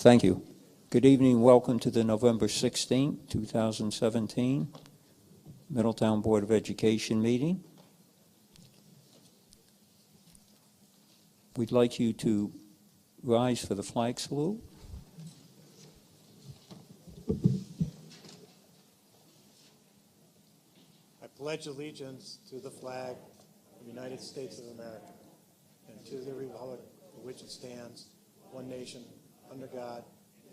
Thank you. Good evening. Welcome to the November 16th, 2017 Middletown Board of Education meeting. We'd like you to rise for the flag salute. I pledge allegiance to the flag of the United States of America and to the republic for which it stands, one nation, under God,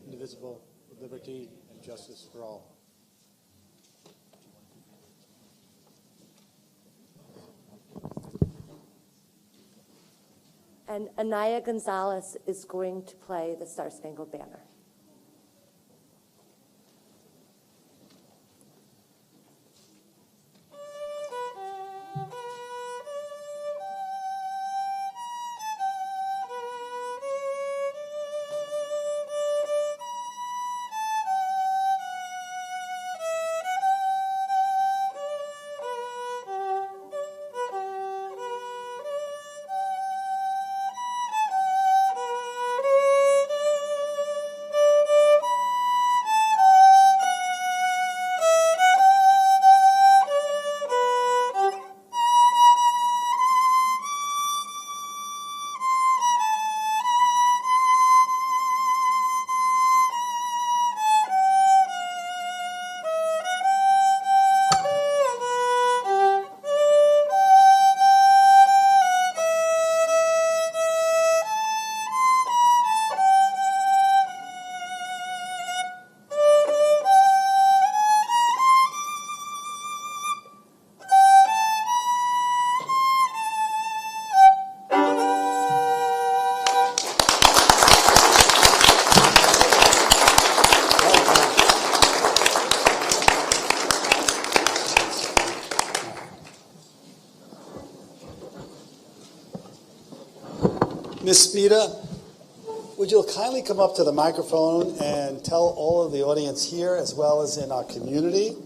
indivisible, with liberty and justice for all. And Aniya Gonzalez is going to play the Star-Spangled Banner. Ms. Spida, would you kindly come up to the microphone and tell all of the audience here, as well as in our community,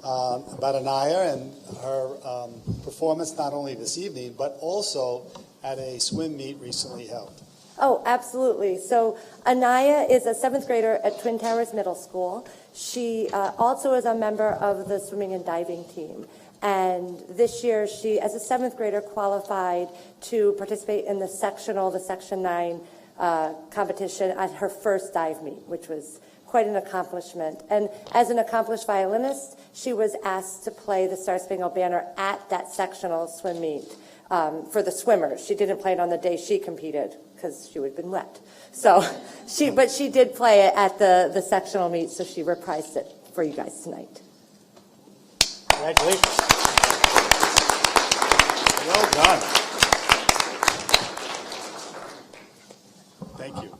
about Aniya and her performance not only this evening, but also at a swim meet recently held? Oh, absolutely. So Aniya is a 7th grader at Twin Towers Middle School. She also is a member of the swimming and diving team. And this year, she, as a 7th grader, qualified to participate in the Section 9 competition at her first dive meet, which was quite an accomplishment. And as an accomplished violinist, she was asked to play the Star-Spangled Banner at that sectional swim meet for the swimmers. She didn't play it on the day she competed because she would have been wet. So but she did play it at the sectional meet, so she reprised it for you guys tonight. Congratulations. Well done. Thank you.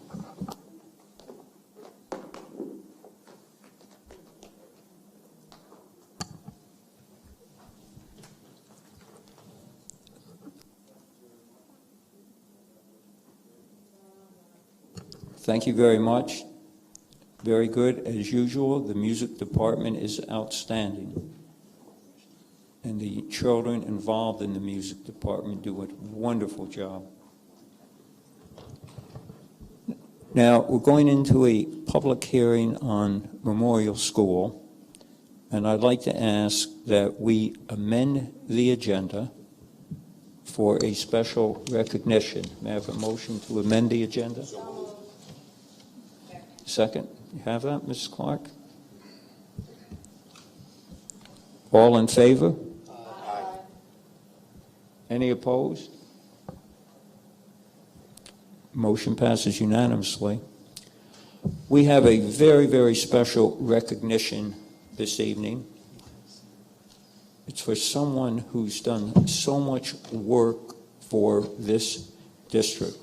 Thank you very much. Very good. As usual, the music department is outstanding. And the children involved in the music department do a wonderful job. Now, we're going into a public hearing on Memorial School, and I'd like to ask that we amend the agenda for a special recognition. May I have a motion to amend the agenda? Second. You have that, Mrs. Clark? All in favor? Aye. Any opposed? Motion passes unanimously. We have a very, very special recognition this evening. It's for someone who's done so much work for this district,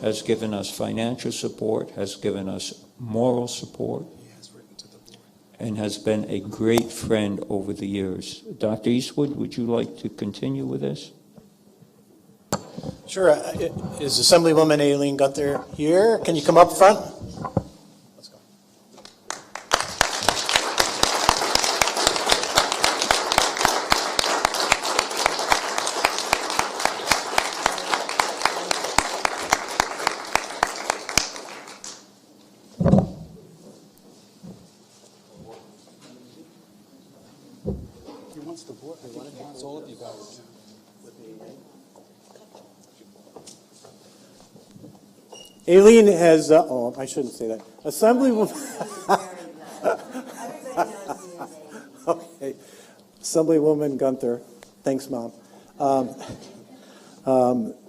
has given us financial support, has given us moral support, and has been a great friend over the years. Dr. Eastwood, would you like to continue with this? Sure. Is Assemblywoman Aileen Gunther here? Can you come up front? Let's go. It's all of you guys. Aileen has, oh, I shouldn't say that. Assemblywoman. Okay. Assemblywoman Gunther, thanks, Mom,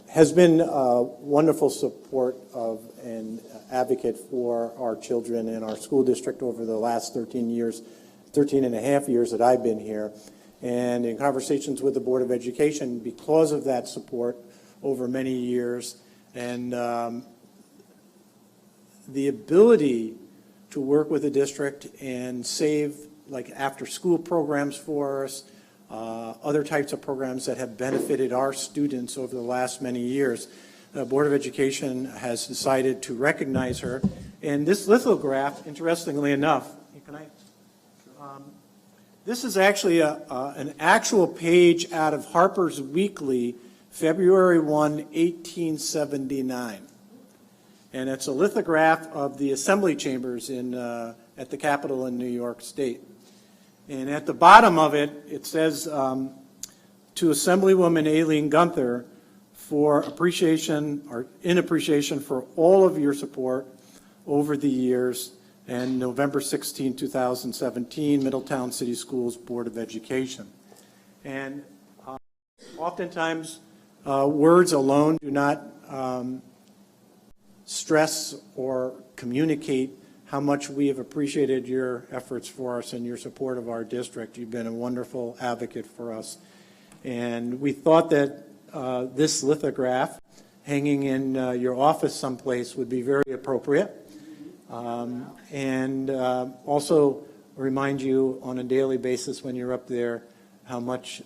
has been a wonderful support of and advocate for our children and our school district over the last 13 and a half years that I've been here. And in conversations with the Board of Education, because of that support over many years, and the ability to work with the district and save like after-school programs for us, other types of programs that have benefited our students over the last many years. The Board of Education has decided to recognize her. And this lithograph, interestingly enough, this is actually an actual page out of Harper's Weekly, February 1, 1879. And it's a lithograph of the assembly chambers at the Capitol in New York State. And at the bottom of it, it says, to Assemblywoman Aileen Gunther, for appreciation or in appreciation for all of your support over the years, and November 16, 2017, Middletown City Schools Board of Education. And oftentimes, words alone do not stress or communicate how much we have appreciated your efforts for us and your support of our district. You've been a wonderful advocate for us. And we thought that this lithograph hanging in your office someplace would be very appropriate. And also remind you on a daily basis when you're up there how much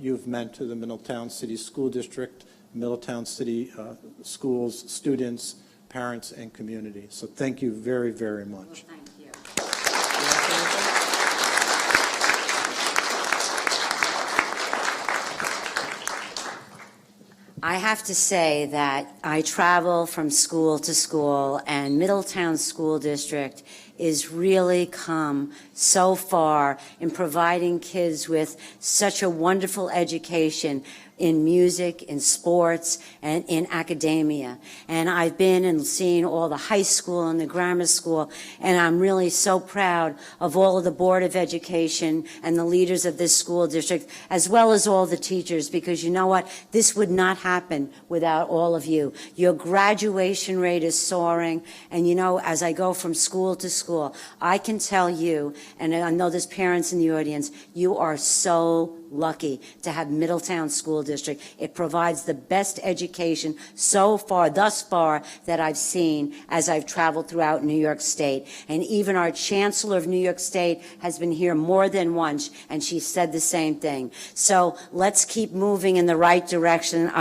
you've meant to the Middletown City School District, Middletown City schools, students, parents, and community. So thank you very, very much. Well, thank you. I have to say that I travel from school to school, and Middletown School District is really come so far in providing kids with such a wonderful education in music, in sports, and in academia. And I've been and seen all the high school and the grammar school, and I'm really so proud of all of the Board of Education and the leaders of this school district, as well as all the teachers, because you know what? This would not happen without all of you. Your graduation rate is soaring, and you know, as I go from school to school, I can tell you, and I know there's parents in the audience, you are so lucky to have Middletown School District. It provides the best education thus far, that I've seen as I've traveled throughout New York State. And even our Chancellor of New York State has been here more than once, and she said the same thing. So let's keep moving in the right direction.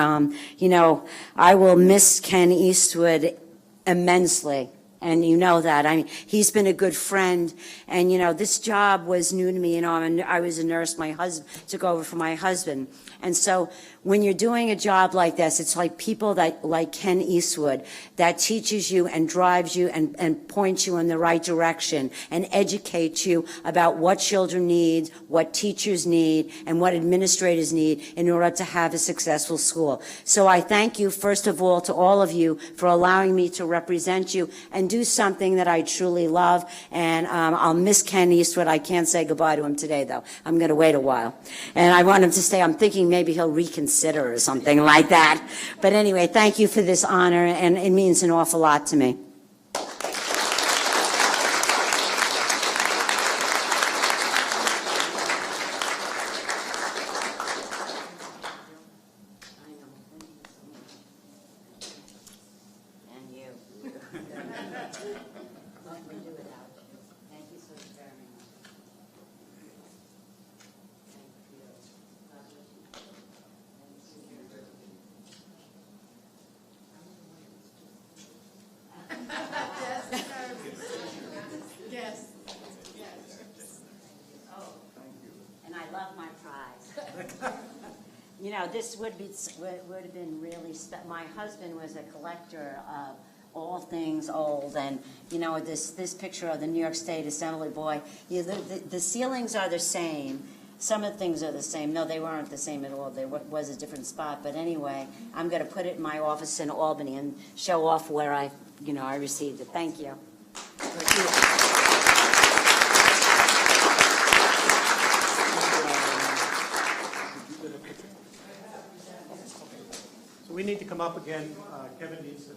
You know, I will miss Ken Eastwood immensely. And you know that. I mean, he's been a good friend. And, you know, this job was new to me. You know, I was a nurse. My husband took over for my husband. And so when you're doing a job like this, it's like people that, like Ken Eastwood, that teaches you and drives you and points you in the right direction and educates you about what children need, what teachers need, and what administrators need in order to have a successful school. So I thank you, first of all, to all of you for allowing me to represent you and do something that I truly love. And I'll miss Ken Eastwood. I can't say goodbye to him today, though. I'm going to wait a while. And I want him to stay. I'm thinking maybe he'll reconsider or something like that. But anyway, thank you for this honor, and it means an awful lot to me. You know, this would have been really my husband was a collector of all things old, and you know, this picture of the New York State Assembly boy, the ceilings are the same, Some of the things are the same. No, they weren't the same at all. There was a different spot. But anyway, I'm going to put it in my office in Albany and show off where I received it. Thank you. So we need to come up again. Kevin needs to.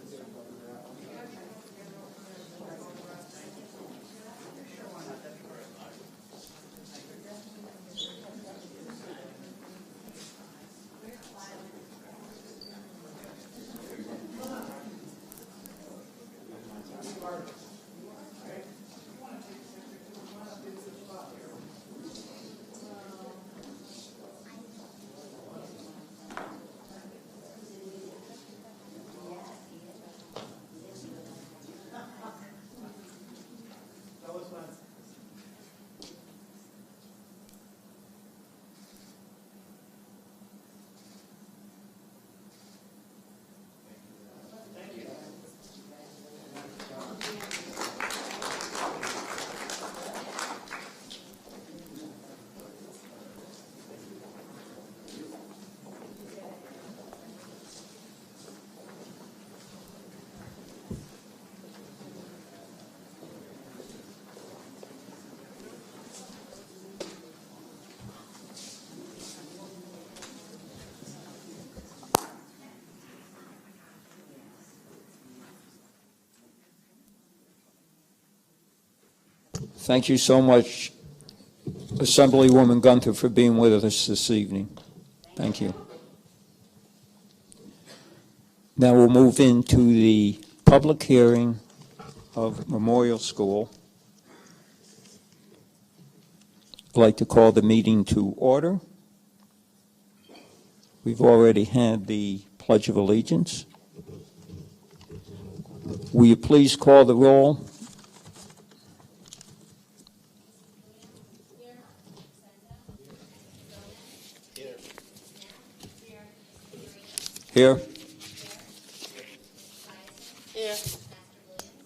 Thank you so much, Assemblywoman Gunther, for being with us this evening. Thank you. Now we'll move into the public hearing of Memorial School. I'd like to call the meeting to order. We've already had the Pledge of Allegiance. Will you please call the roll? Here.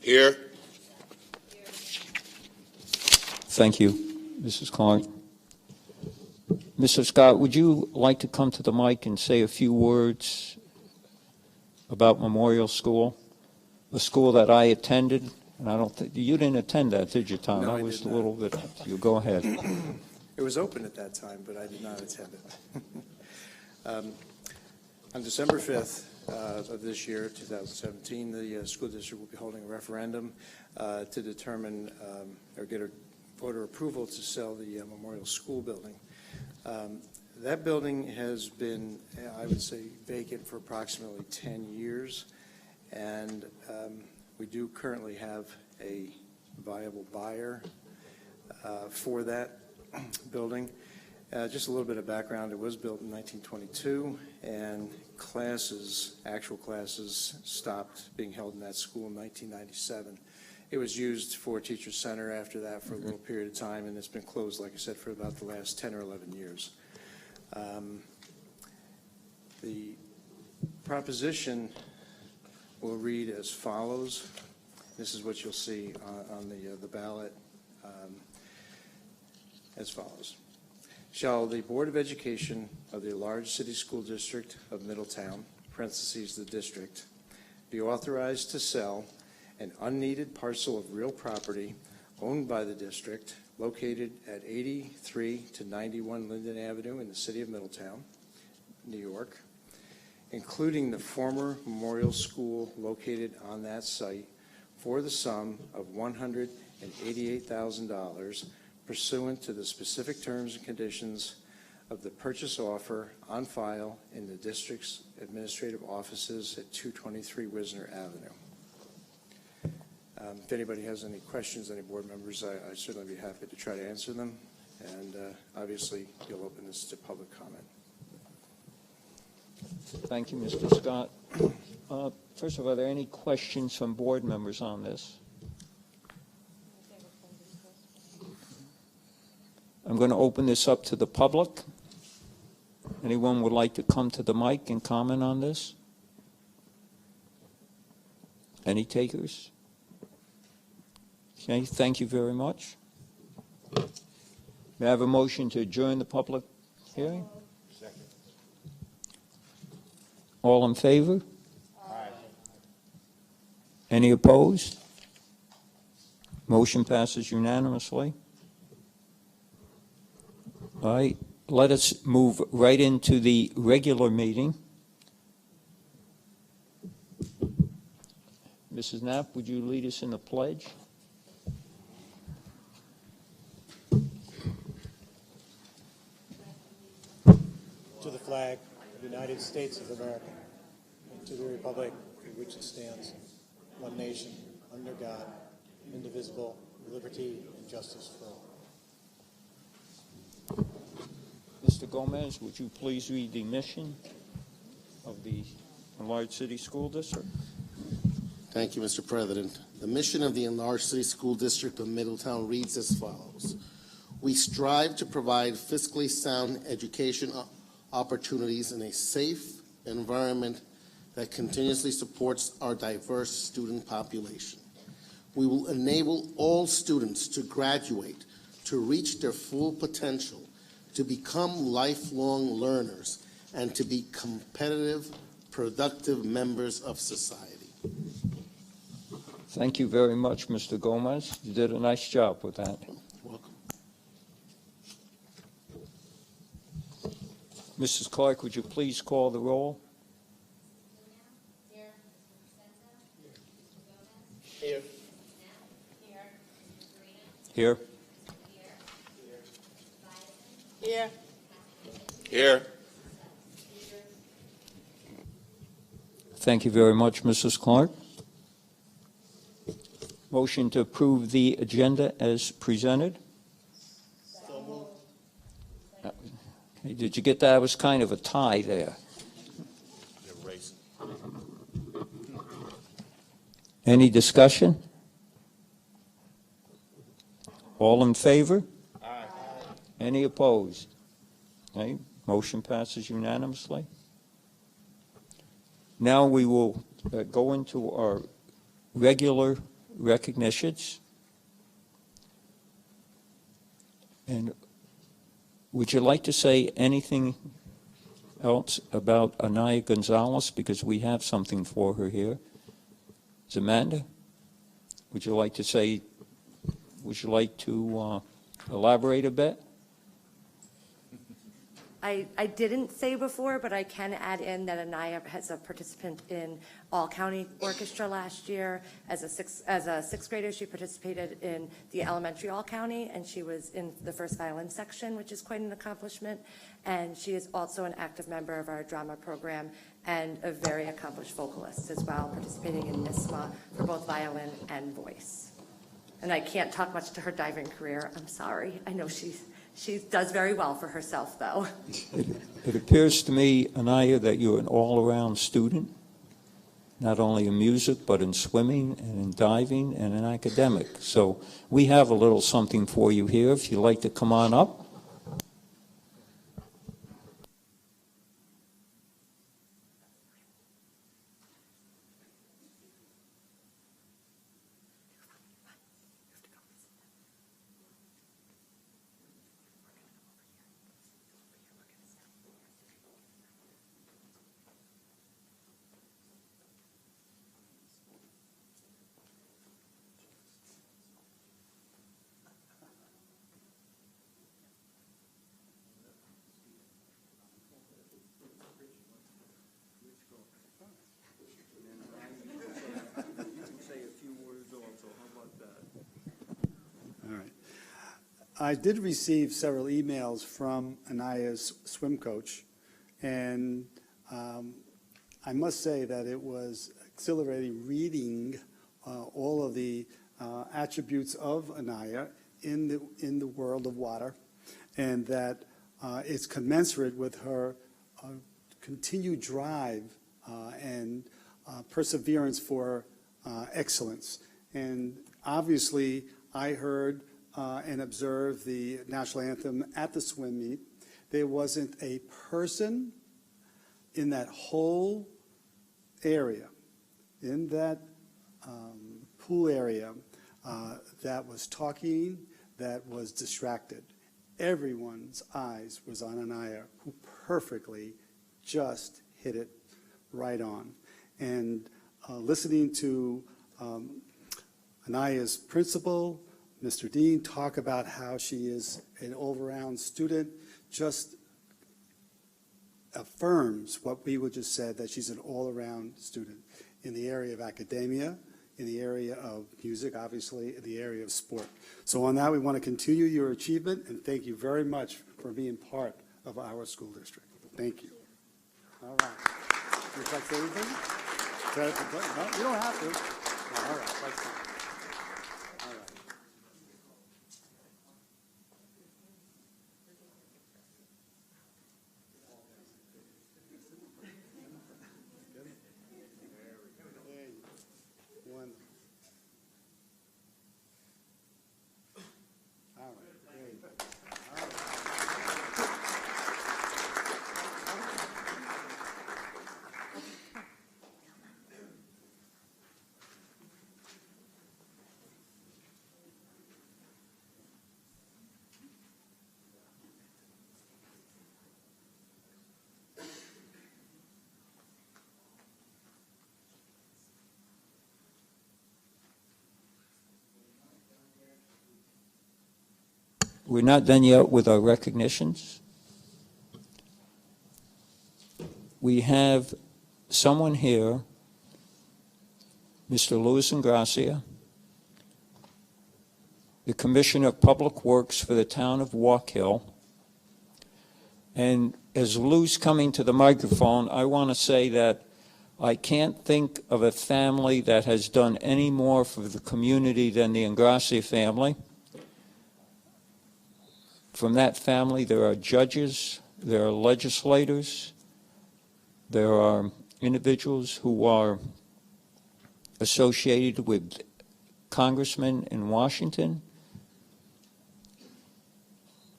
Here. Thank you, Mrs. Clark. Mr. Scott, would you like to come to the mic and say a few words about Memorial School, the school that I attended? And I don't think you didn't attend that, did you, Tom? No, I I was did a not. little bit. You go ahead. It was open at that time, but I did not attend it. On December 5th of this year, 2017, the school district will be holding a referendum to determine or get a voter approval to sell the Memorial School building. That building has been, I would say, vacant for approximately 10 years, and we do currently have a viable buyer for that building. Just a little bit of background, it was built in 1922, and actual classes stopped being held in that school in 1997. It was used for Teacher Center after that for a little period of time, and it's been closed, like I said, for about the last 10 or 11 years. The proposition will read as follows. This is what you'll see on the ballot as follows. Shall the Board of Education of the large city school district of Middletown, parentheses the district, be authorized to sell an unneeded parcel of real property owned by the district located at 83 to 91 Linden Avenue in the city of Middletown, New York, including the former Memorial School located on that site for the sum of $188,000 pursuant to the specific terms and conditions of the purchase offer on file in the district's administrative offices at 223 Wisner Avenue. If anybody has any questions, any board members, I'd certainly be happy to try to answer them. And obviously, you'll open this to public comment. Thank you, Mr. Scott. First of all, are there any questions from board members on this? I'm going to open this up to the public. Anyone would like to come to the mic and comment on this? Any takers? Okay, thank you very much. May I have a motion to adjourn the public hearing? Second. All in favor? Any opposed? Motion passes unanimously. All right, let us move right into the regular meeting. Mrs. Knapp, would you lead us in the pledge? To the flag of the United States of America and to the republic for which it stands, one nation, under God, indivisible, with liberty and justice for all. Mr. Gomez, would you please read the mission of the Enlarged City School District? Thank you, Mr. President. The mission of the Enlarged City School District of Middletown reads as follows. We strive to provide fiscally sound education opportunities in a safe environment that continuously supports our diverse student population. We will enable all students to graduate, to reach their full potential, to become lifelong learners, and to be competitive, productive members of society. Thank you very much, Mr. Gomez. You did a nice job with that. Welcome. Mrs. Clark, would you please call the roll? Here. Here. Here. Here. Thank you very much, Mrs. Clark. Motion to approve the agenda as presented. Okay, did you get that? It was kind of a tie there. Any discussion? All in favor? Aye. Any opposed? Okay, motion passes unanimously. Now we will go into our regular recognitions. And would you like to say anything else about Aniya Gonzalez? Because we have something for her here. Is Amanda? Would you like to elaborate a bit? I didn't say before, but I can add in that Aniya has a participant in all-county orchestra last year. As a sixth grader, she participated in the elementary all-county, and she was in the first violin section, which is quite an accomplishment. And she is also an active member of our drama program and a very accomplished vocalist as well, participating in NISMA for both violin and voice. And I can't talk much to her diving career. I'm sorry. I know she does very well for herself, though. It appears to me, Aniya, that you're an all-around student, not only in music, but in swimming and in diving and in academic. So we have a little something for you here. If you'd like to come on up. I did receive several emails from Aniya's swim coach, and I must say that it was exhilarating reading all of the attributes of Aniya in the world of water, and that it's commensurate with her continued drive and perseverance for excellence. And obviously, I heard and observed the national anthem at the swim meet. There wasn't a person in that whole area, in that pool area, that was talking, that was distracted. everyone's eyes was on Aniya, who perfectly just hit it right on. And listening to Aniya's principal, Mr. Dean, talk about how she is an all-around student, just affirms what we would just said, that she's an all-around student in the area of academia, in the area of music, obviously, in the area of sport. So on that, we want to continue your achievement, and thank you very much for being part of our school district. Thank you. All right. Would you like to say anything? No, you don't have to. No, all right, that's fine. All right. One. All right, great. All right. We're not done yet with our recognitions. We have someone here, Mr. Louis Ingrassia, the Commissioner of Public Works for the town of Walk Hill. And as Lou's coming to the microphone, I want to say that I can't think of a family that has done any more for the community than the Ingrassia family. From that family, there are judges, there are legislators, there are individuals who are associated with congressmen in Washington.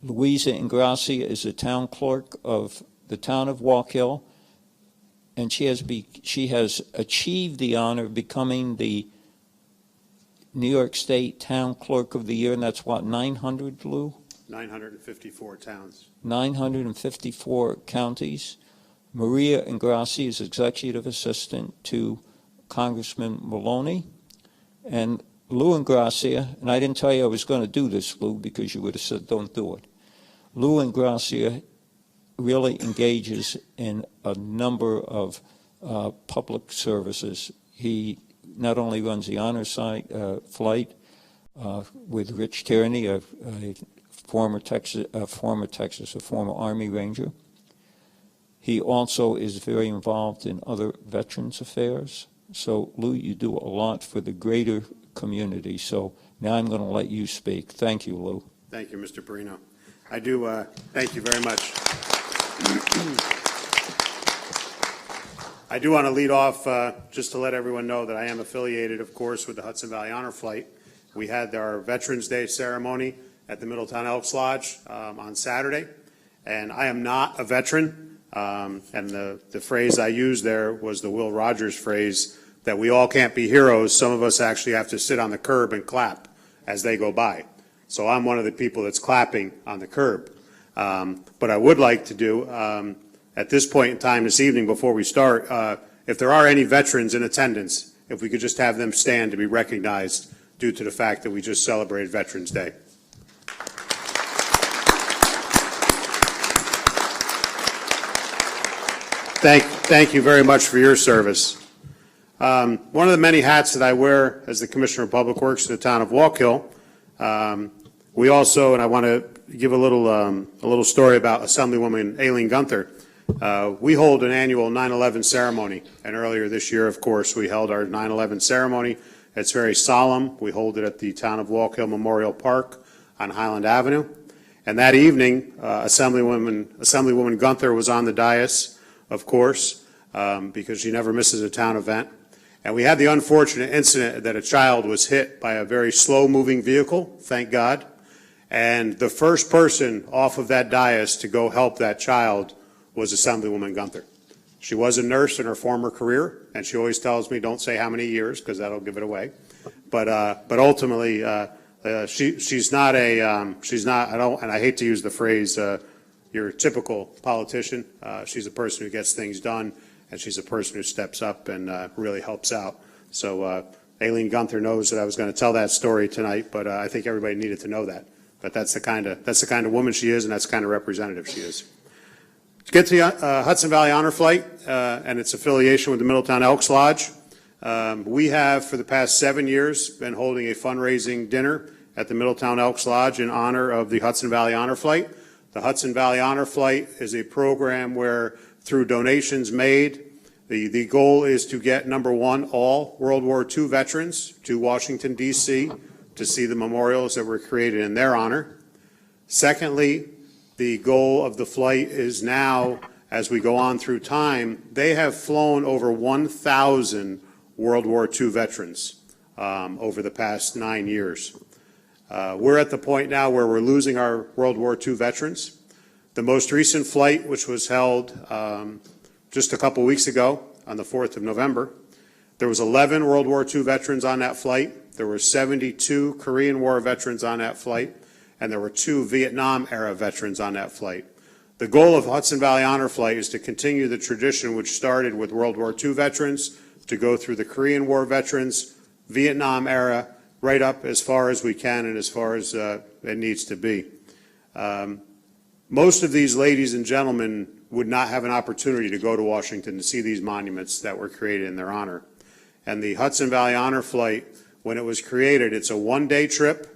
Louisa Ingrassia is the town clerk of the town of Walk Hill, and she has achieved the honor of becoming the New York State Town Clerk of the Year, and that's what, 900, Lou? 954 towns. 954 counties. Maria Ingrassia is executive assistant to Congressman Maloney. And Lou Ingrassia, and I didn't tell you I was going to do this, Lou, because you would have said don't do it. Lou Ingrassia really engages in a number of public services. He not only runs the honor flight with Rich Tierney, a former Army Ranger. He also is very involved in other veterans affairs. So, Lou, you do a lot for the greater community. So now I'm going to let you speak. Thank you, Lou. Thank you, Mr. Perino. I do, thank you very much. I do want to lead off just to let everyone know that I am affiliated, of course, with the Hudson Valley Honor Flight. We had our Veterans Day ceremony at the Middletown Elks Lodge on Saturday, and I am not a veteran, and the phrase I used there was the Will Rogers phrase that we all can't be heroes. Some of us actually have to sit on the curb and clap as they go by. So I'm one of the people that's clapping on the curb. But I would like to do, at this point in time this evening before we start, if there are any veterans in attendance, if we could just have them stand to be recognized due to the fact that we just celebrated Veterans Day. Thank you very much for your service. One of the many hats that I wear as the Commissioner of Public Works for the town of Walk Hill, we also, and I want to give a little story about Assemblywoman Aileen Gunther. We hold an annual 9/11 ceremony, and earlier this year, of course, we held our 9/11 ceremony. It's very solemn. We hold it at the town of Walk Hill Memorial Park on Highland Avenue. And that evening, Assemblywoman Gunther was on the dais, of course, because she never misses a town event. And we had the unfortunate incident that a child was hit by a very slow-moving vehicle, thank God. And the first person off of that dais to go help that child was Assemblywoman Gunther. She was a nurse in her former career, and she always tells me, don't say how many years, because that'll give it away. But ultimately, She's not I don't, and I hate to use the phrase, your typical politician. She's a person who gets things done, and she's a person who steps up and really helps out. So Aileen Gunther knows that I was going to tell that story tonight, but I think everybody needed to know that. But that's the kind of woman she is, and that's the kind of representative she is. To get to the Hudson Valley Honor Flight and its affiliation with the Middletown Elks Lodge, we have, for the past 7 years, been holding a fundraising dinner at the Middletown Elks Lodge in honor of the Hudson Valley Honor Flight. The Hudson Valley Honor Flight is a program where, through donations made, the goal is to get, number one, all World War II veterans to Washington, D.C. to see the memorials that were created in their honor. Secondly, the goal of the flight is now, as we go on through time, they have flown over 1,000 World War II veterans over the past 9 years. We're at the point now where we're losing our World War II veterans. The most recent flight, which was held just a couple weeks ago on the 4th of November, there was 11 World War II veterans on that flight. There were 72 Korean War veterans on that flight, and there were 2 Vietnam-era veterans on that flight. The goal of Hudson Valley Honor Flight is to continue the tradition which started with World War II veterans, to go through the Korean War veterans, Vietnam era, right up as far as we can and as far as it needs to be. Most of these ladies and gentlemen would not have an opportunity to go to Washington to see these monuments that were created in their honor. And the Hudson Valley Honor Flight, when it was created, it's a one-day trip.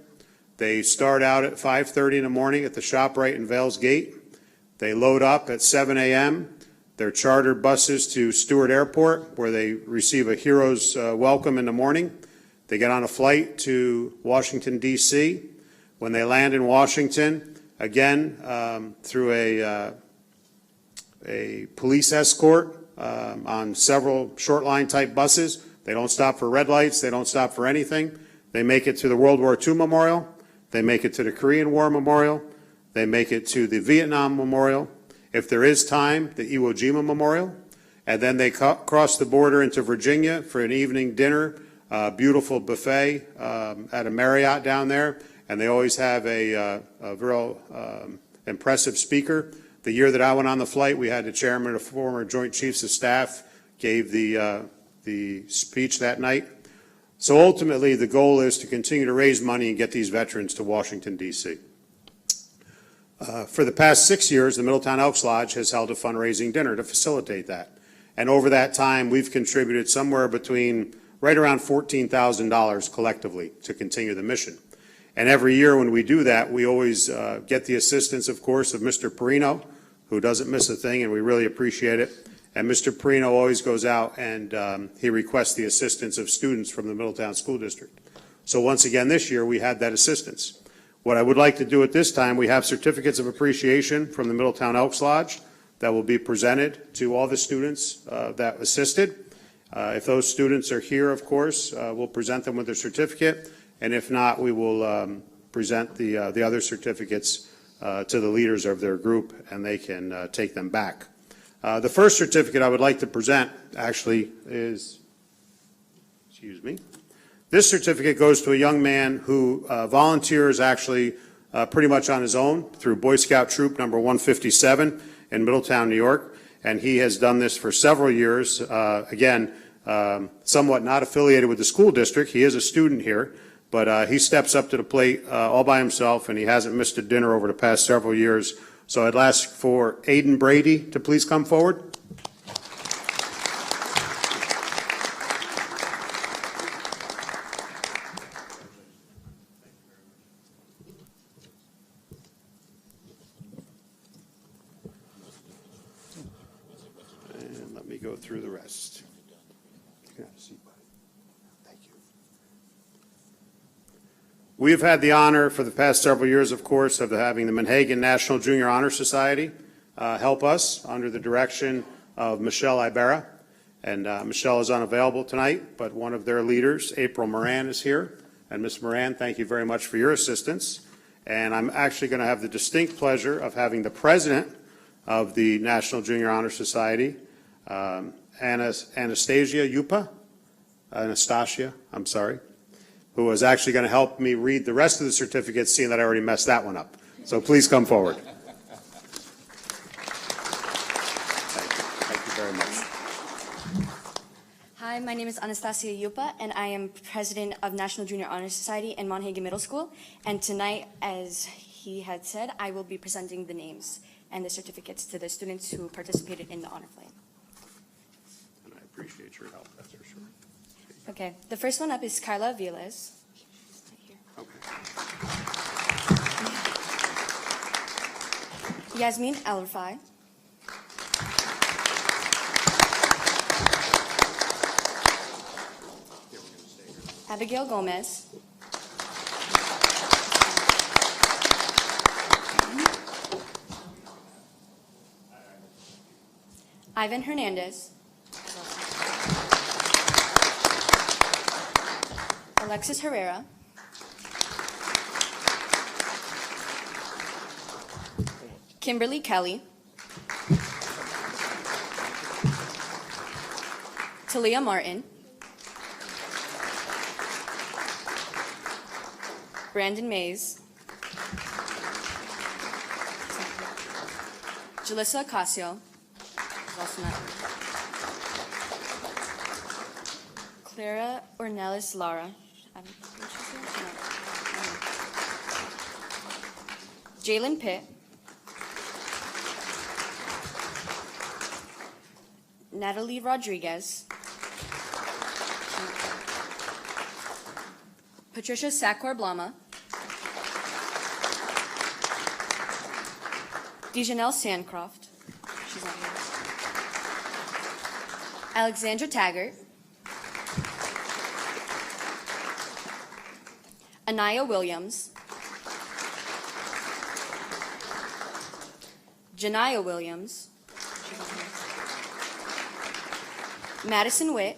They start out at 5:30 in the morning at the ShopRite in Vales Gate. They load up at 7 a.m. They're chartered buses to Stewart Airport, where they receive a hero's welcome in the morning. They get on a flight to Washington, D.C. When they land in Washington, again, through a police escort on several short line type buses. They don't stop for red lights. They don't stop for anything. They make it to the World War II Memorial. They make it to the Korean War Memorial. They make it to the Vietnam Memorial. If there is time, the Iwo Jima Memorial. And then they cross the border into Virginia for an evening dinner, beautiful buffet at a Marriott down there. And they always have a real impressive speaker. The year that I went on the flight, we had the chairman of former Joint Chiefs of Staff gave the speech that night. So ultimately, the goal is to continue to raise money and get these veterans to Washington, D.C. For the past 6 years, the Middletown Elks Lodge has held a fundraising dinner to facilitate that. And over that time, we've contributed somewhere between right around $14,000 collectively to continue the mission. And every year when we do that, we always get the assistance, of course, of Mr. Perino, who doesn't miss a thing, and we really appreciate it. And Mr. Perino always goes out and he requests the assistance of students from the Middletown School District. So once again this year, we had that assistance. What I would like to do at this time, we have certificates of appreciation from the Middletown Elks Lodge that will be presented to all the students that assisted. If those students are here, of course, we'll present them with their certificate. And if not, we will present the other certificates to the leaders of their group, and they can take them back. The first certificate I would like to present actually is, excuse me, this certificate goes to a young man who volunteers actually pretty much on his own through Boy Scout Troop number 157 in Middletown, New York, and he has done this for several years. Again, somewhat not affiliated with the school district. He is a student here, but he steps up to the plate all by himself, and he hasn't missed a dinner over the past several years. So I'd ask for Aiden Brady to please come forward. And let me go through the rest. You can have a seat, buddy. Thank you. We have had the honor for the past several years, of course, of having the Manhattan National Junior Honor Society help us under the direction of Michelle Ibarra. And Michelle is unavailable tonight, but one of their leaders, April Moran, is here. And Ms. Moran, thank you very much for your assistance. And I'm actually going to have the distinct pleasure of having the president of the National Junior Honor Society, Anastasia, I'm sorry. who is actually going to help me read the rest of the certificates, seeing that I already messed that one up. So please come forward. Thank you very much. Hi, my name is Anastasia Yupa, and I am president of National Junior Honor Society in Montague Middle School. And tonight, as he had said, I will be presenting the names and the certificates to the students who participated in the honor flight. And I appreciate your help, that's for sure. Okay, the first one up is Carla Viles. Okay. Yasmin El-Rafai. Abigail Gomez. Ivan Hernandez. Alexis Herrera. Kimberly Kelly. Talia Martin. Brandon Mays. Jalissa Ocasio. Also not. Clara Ornelas Lara. I don't think she's here. No. Jalen Pitt. Natalie Rodriguez. Patricia Sakor Blama. Dejanelle Sandcroft. She's not here. Alexandra Taggart. Aniya Williams. Janiyah Williams. She's not here. Madison Witt.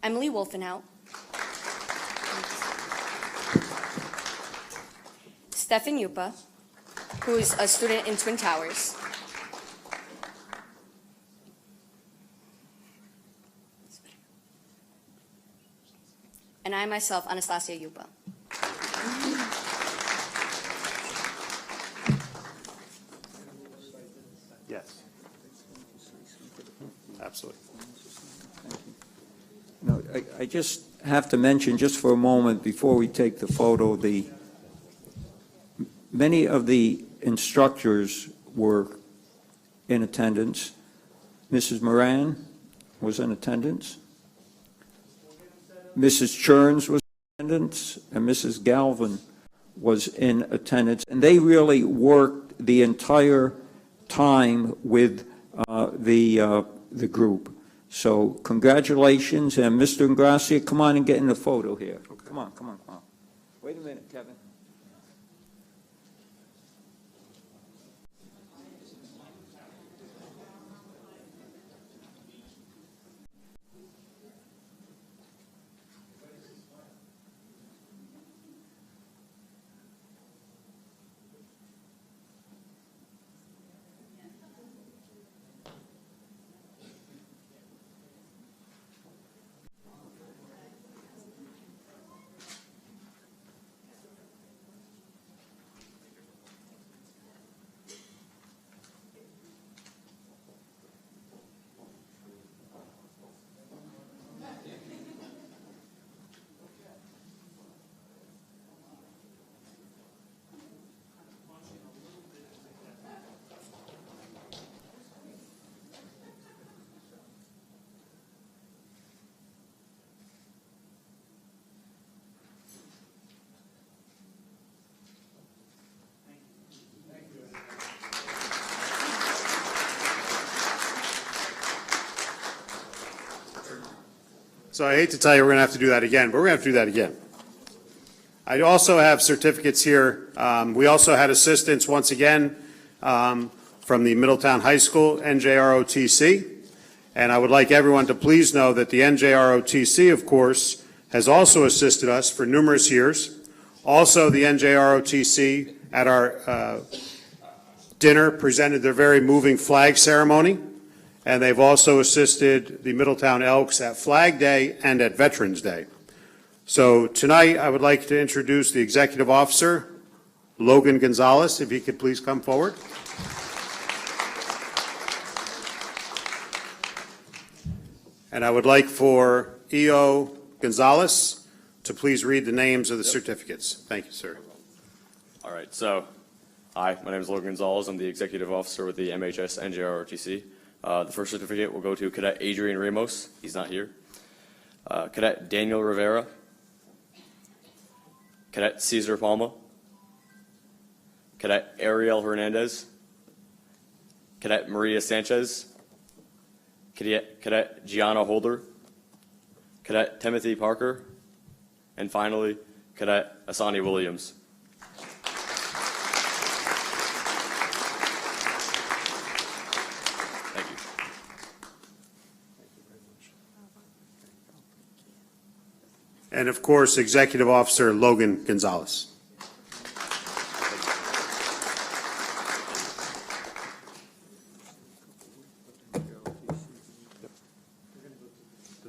Emily Wolfenhout. Stefan Yupa, who is a student in Twin Towers. And I myself, Anastasia Yupa. Yes. Absolutely. No, I just have to mention, just for a moment, before we take the photo, many of the instructors were in attendance. Mrs. Moran was in attendance. Mrs. Churns was in attendance, and Mrs. Galvin was in attendance. And they really worked the entire time with the group. So congratulations, and Mr. Ingrassia, come on and get in the photo here. Okay. Come on. Wait a minute, Kevin. So I hate to tell you we're going to have to do that again, but we're going to have to do that again. I also have certificates here. We also had assistance once again from the Middletown High School NJROTC. And I would like everyone to please know that the NJROTC, of course, has also assisted us for numerous years. Also, the NJROTC at our dinner presented their very moving flag ceremony. and they've also assisted the Middletown Elks at Flag Day and at Veterans Day. So tonight, I would like to introduce the Executive Officer, Logan Gonzalez, if he could please come forward. And I would like for E.O. Gonzalez to please read the names of the certificates. Thank you, sir. All right, so, hi, my name is Logan Gonzalez. I'm the Executive Officer with the MHS NJROTC. The first certificate will go to Cadet Adrian Ramos. He's not here. Cadet Daniel Rivera. Cadet Cesar Palma. Cadet Ariel Hernandez. Cadet Maria Sanchez. Cadet Gianna Holder. Cadet Timothy Parker. And finally, Cadet Asani Williams. Thank you. And of course, Executive Officer Logan Gonzalez.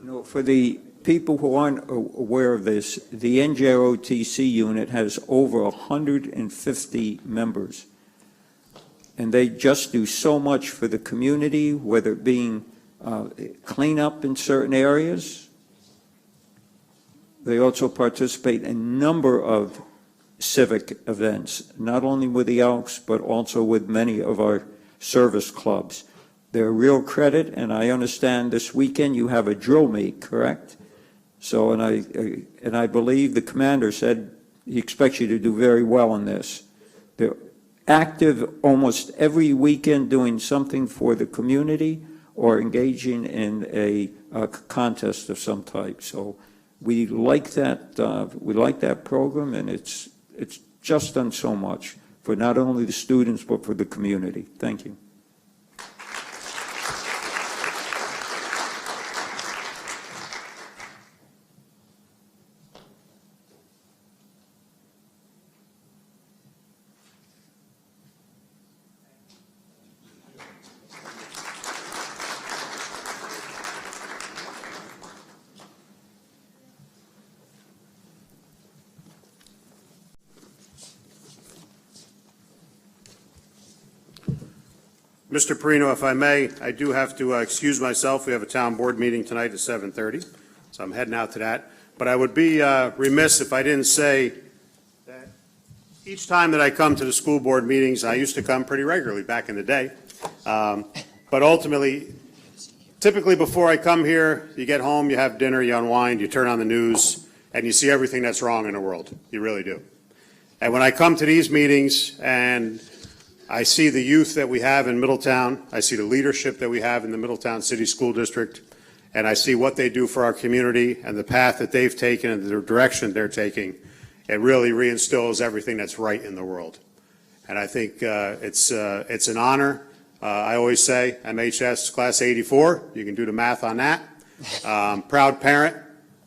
No, for the people who aren't aware of this, the NJROTC unit has over 150 members. And they just do so much for the community, whether it being cleanup in certain areas. They also participate in a number of civic events, not only with the Elks, but also with many of our service clubs. They're a real credit, and I understand this weekend you have a drill meet, correct? So, and I believe the commander said he expects you to do very well in this. They're active almost every weekend doing something for the community or engaging in a contest of some type. So we like that program, and it's just done so much for not only the students, but for the community. Thank you. Mr. Perino, if I may, I do have to excuse myself. We have a town board meeting tonight at 7:30, so I'm heading out to that. But I would be remiss if I didn't say that each time that I come to the school board meetings, I used to come pretty regularly back in the day, but ultimately, typically before I come here, you get home, you have dinner, you unwind, you turn on the news, and you see everything that's wrong in the world. You really do. And when I come to these meetings and I see the youth that we have in Middletown, I see the leadership that we have in the Middletown City School District, and I see what they do for our community and the path that they've taken and the direction they're taking, it really reinstills everything that's right in the world. And I think it's an honor. I always say MHS Class 84, you can do the math on that. Proud parent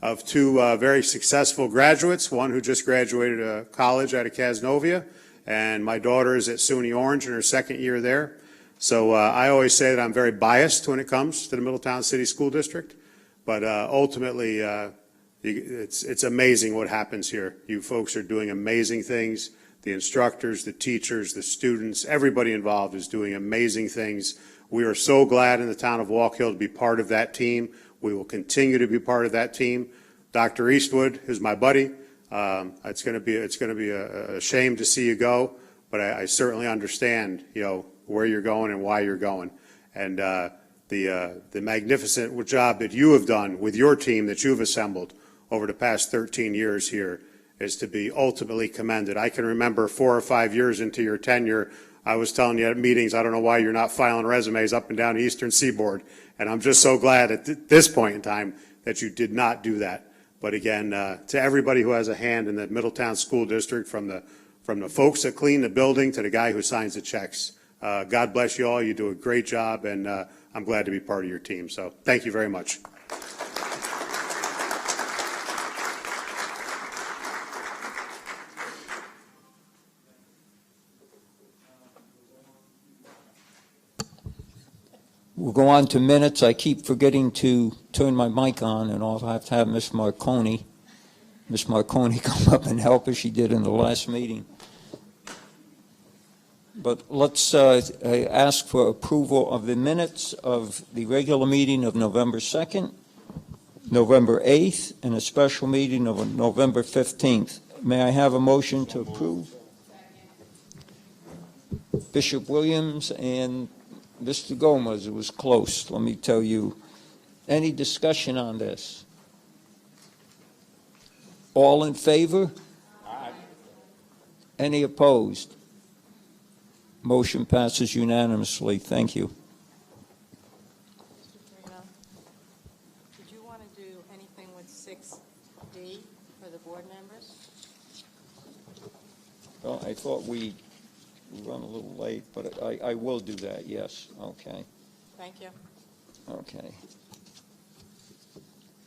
of two very successful graduates, one who just graduated college out of Casnovia, and my daughter is at SUNY Orange in her second year there. So I always say that I'm very biased when it comes to the Middletown City School District, but ultimately it's amazing what happens here. You folks are doing amazing things. The instructors, the teachers, the students, everybody involved is doing amazing things. We are so glad in the town of Walk Hill to be part of that team. We will continue to be part of that team. Dr. Eastwood is my buddy. It's going to be a shame to see you go, but I certainly understand, where you're going and why you're going, and the magnificent job that you have done with your team that you've assembled over the past 13 years here is to be ultimately commended. I can remember 4 or 5 years into your tenure, I was telling you at meetings, I don't know why you're not filing resumes up and down the Eastern Seaboard, and I'm just so glad at this point in time that you did not do that. But again, to everybody who has a hand in the Middletown School District, from the folks that clean the building to the guy who signs the checks, God bless you all. You do a great job, and I'm glad to be part of your team. So thank you very much. We'll go on to minutes. I keep forgetting to turn my mic on, and I'll have to have Miss Marconi come up and help as she did in the last meeting. But let's ask for approval of the minutes of the regular meeting of November 2nd, November 8th, and a special meeting of November 15th. May I have a motion to approve? Bishop Williams and Mr. Gomez, it was close, let me tell you. Any discussion on this? All in favor? Aye. Any opposed? Motion passes unanimously. Thank you. Mr. Perino, did you want to do anything with 6D for the board members? Well, I thought we run a little late, but I will do that, yes. Okay. Thank you. Okay.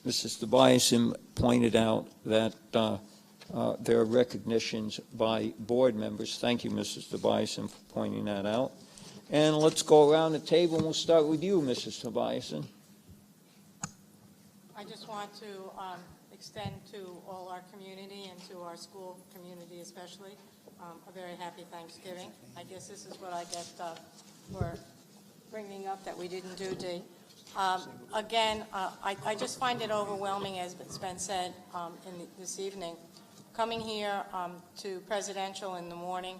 Mrs. Tobiasen pointed out that there are recognitions by board members. Thank you, Mrs. Tobiasen, for pointing that out. And let's go around the table, and we'll start with you, Mrs. Tobiasen. I just want to extend to all our community and to our school community especially a very happy Thanksgiving. I guess this is what I get for bringing up that we didn't do, Dee. Again, I just find it overwhelming, as it's been said this evening. Coming here to presidential in the morning,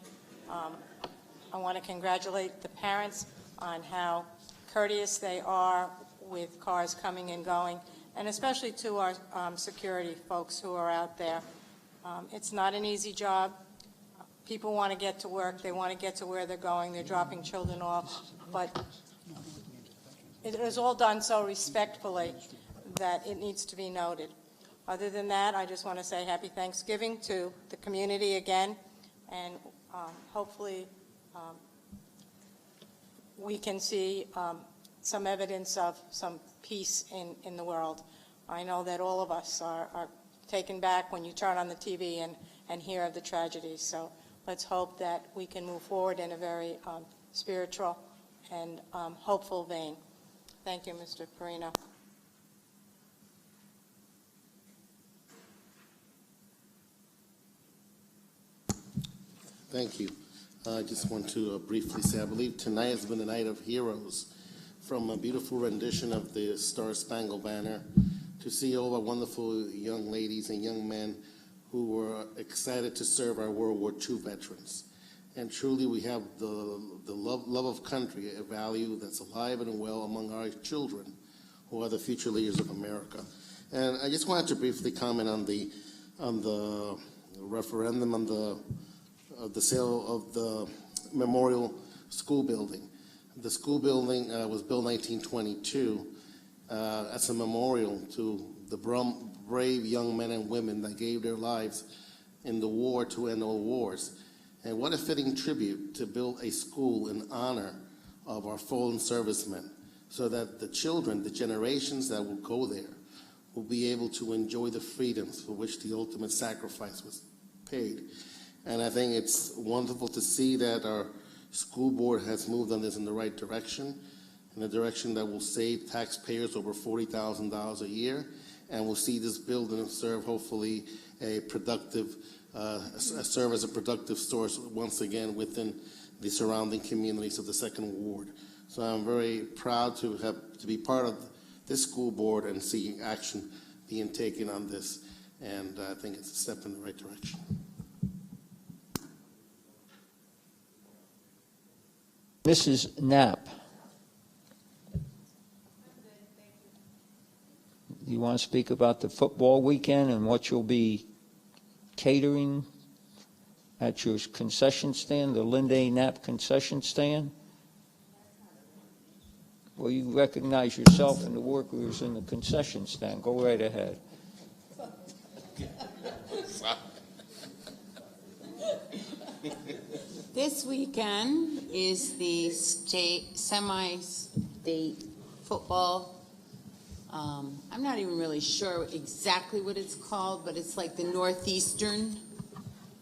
I want to congratulate the parents on how courteous they are with cars coming and going, and especially to our security folks who are out there. It's not an easy job. People want to get to work. They want to get to where they're going. They're dropping children off, but it is all done so respectfully that it needs to be noted. Other than that, I just want to say happy Thanksgiving to the community again, and hopefully we can see some evidence of some peace in the world. I know that all of us are taken back when you turn on the TV and hear of the tragedies, so let's hope that we can move forward in a very spiritual and hopeful vein. Thank you, Mr. Perino. Thank you. I just want to briefly say, I believe tonight has been a night of heroes, from a beautiful rendition of the Star Spangled Banner to see all the wonderful young ladies and young men who were excited to serve our World War II veterans. And truly we have the love of country, a value that's alive and well among our children, who are the future leaders of America. And I just wanted to briefly comment on the referendum on the sale of the memorial school building. The school building was built in 1922 as a memorial to the brave young men and women that gave their lives in the war to end all wars. And what a fitting tribute to build a school in honor of our fallen servicemen, so that the children, the generations that will go there, will be able to enjoy the freedoms for which the ultimate sacrifice was paid. And I think it's wonderful to see that our school board has moved on this in the right direction, in a direction that will save taxpayers over $40,000 a year, and will see this building serve hopefully a productive, serve as a productive source once again within the surrounding communities of the Second Ward. So I'm very proud to be part of this school board and see action being taken on this, and I think it's a step in the right direction. Mrs. Knapp. You want to speak about the football weekend and what you'll be catering at your concession stand, the Linda Knapp concession stand? Well, you recognize yourself and the workers in the concession stand. Go right ahead. This weekend is the semi-state football. I'm not even really sure exactly what it's called, but it's like the Northeastern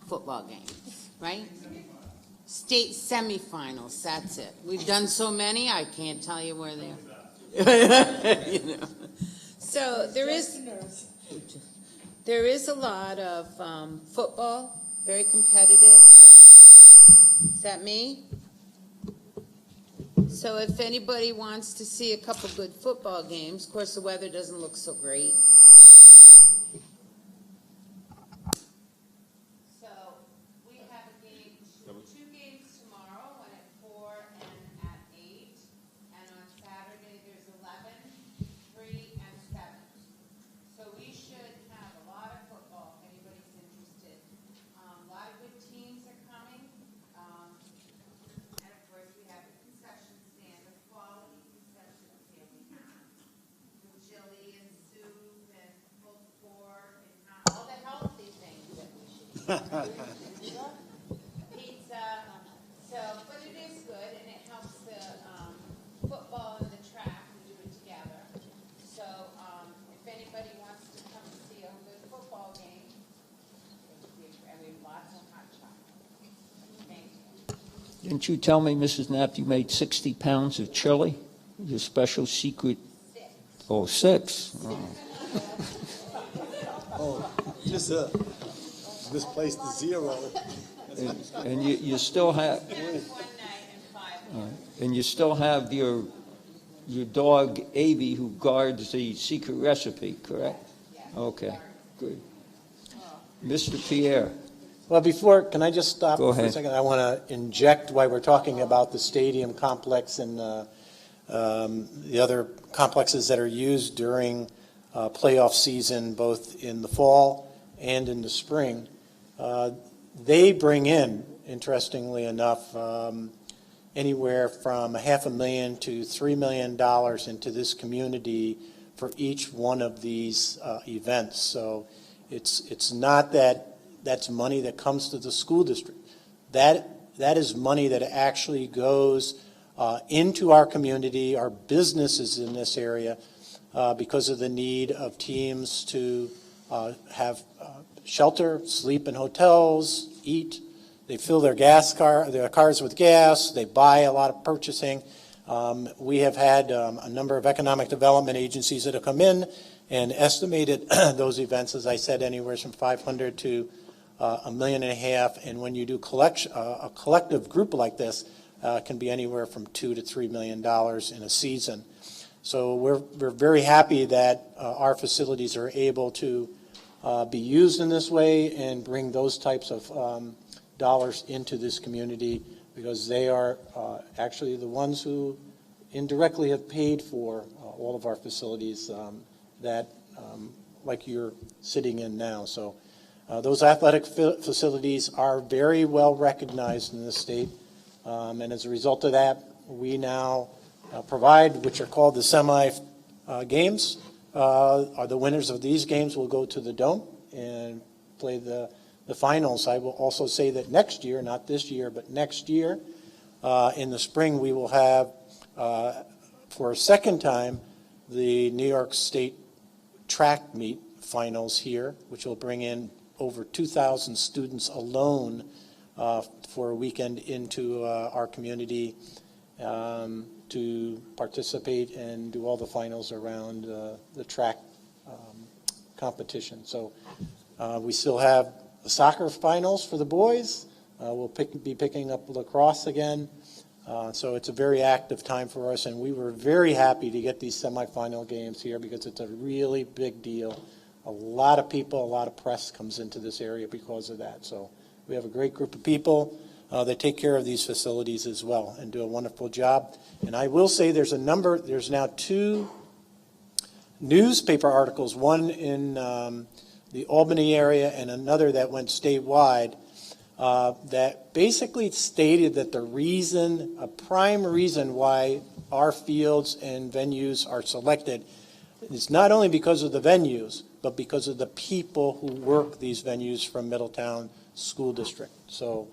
football games, right? state semifinals. That's it. We've done so many, I can't tell you where they are. You know. So there is a lot of football, very competitive. So, is that me? So if anybody wants to see a couple good football games, of course the weather doesn't look so great. So we have a game, two games tomorrow, one at 4 and at 8. And on Saturday there's 11, 3, and 7. So we should have a lot of football if anybody's interested. A lot of good teams are coming. And of course we have a concession stand, a quality concession stand we have. With chili and soup and pulled pork and all the healthy things that we should eat. Pizza. So, but it is good and it helps the football and the track. We do it together. So, if anybody wants to come and see a good football game, I mean, lots of hot chocolate. Thank you. Didn't you tell me, Mrs. Knapp, you made 60 pounds of chili? Your special secret? 6. Oh, 6. Oh. Oh, just misplaced the 0. And you still have, One night and 5. and you still have your dog, Avy, who guards the secret recipe, correct? Okay, good. Mr. Pierre. Well, can I just stop Go for a ahead. second? I want to inject why we're talking about the stadium complex and the other complexes that are used during playoff season, both in the fall and in the spring. They bring in, interestingly enough, anywhere from $500,000 to $3 million into this community for each one of these events. So it's not that that's money that comes to the school district. That is money that actually goes into our community, our businesses in this area, because of the need of teams to have shelter, sleep in hotels, eat. They fill their cars with gas. They buy a lot of purchasing. We have had a number of economic development agencies that have come in and estimated those events, as I said, anywhere from 500 to $1.5 million. And when you do a collective group like this, can be anywhere from $2 to $3 million in a season. So we're very happy that our facilities are able to be used in this way and bring those types of dollars into this community, because they are actually the ones who indirectly have paid for all of our facilities that like you're sitting in now. So those athletic facilities are very well recognized in the state, and as a result of that, we now provide, which are called the semi games. Are the winners of these games will go to the Dome and play the finals. I will also say that next year, not this year, but next year, in the spring, we will have, for a second time, the New York State track meet finals here, which will bring in over 2,000 students alone for a weekend into our community to participate and do all the finals around the track competition. So we still have the soccer finals for the boys. We'll be picking up lacrosse again. So it's a very active time for us, and we were very happy to get these semifinal games here because it's a really big deal. A lot of people, a lot of press comes into this area because of that. So we have a great group of people that take care of these facilities as well and do a wonderful job. And I will say there's now 2 newspaper articles, one in the Albany area and another that went statewide, that basically stated that a prime reason why our fields and venues are selected is not only because of the venues, but because of the people who work these venues from Middletown School District. So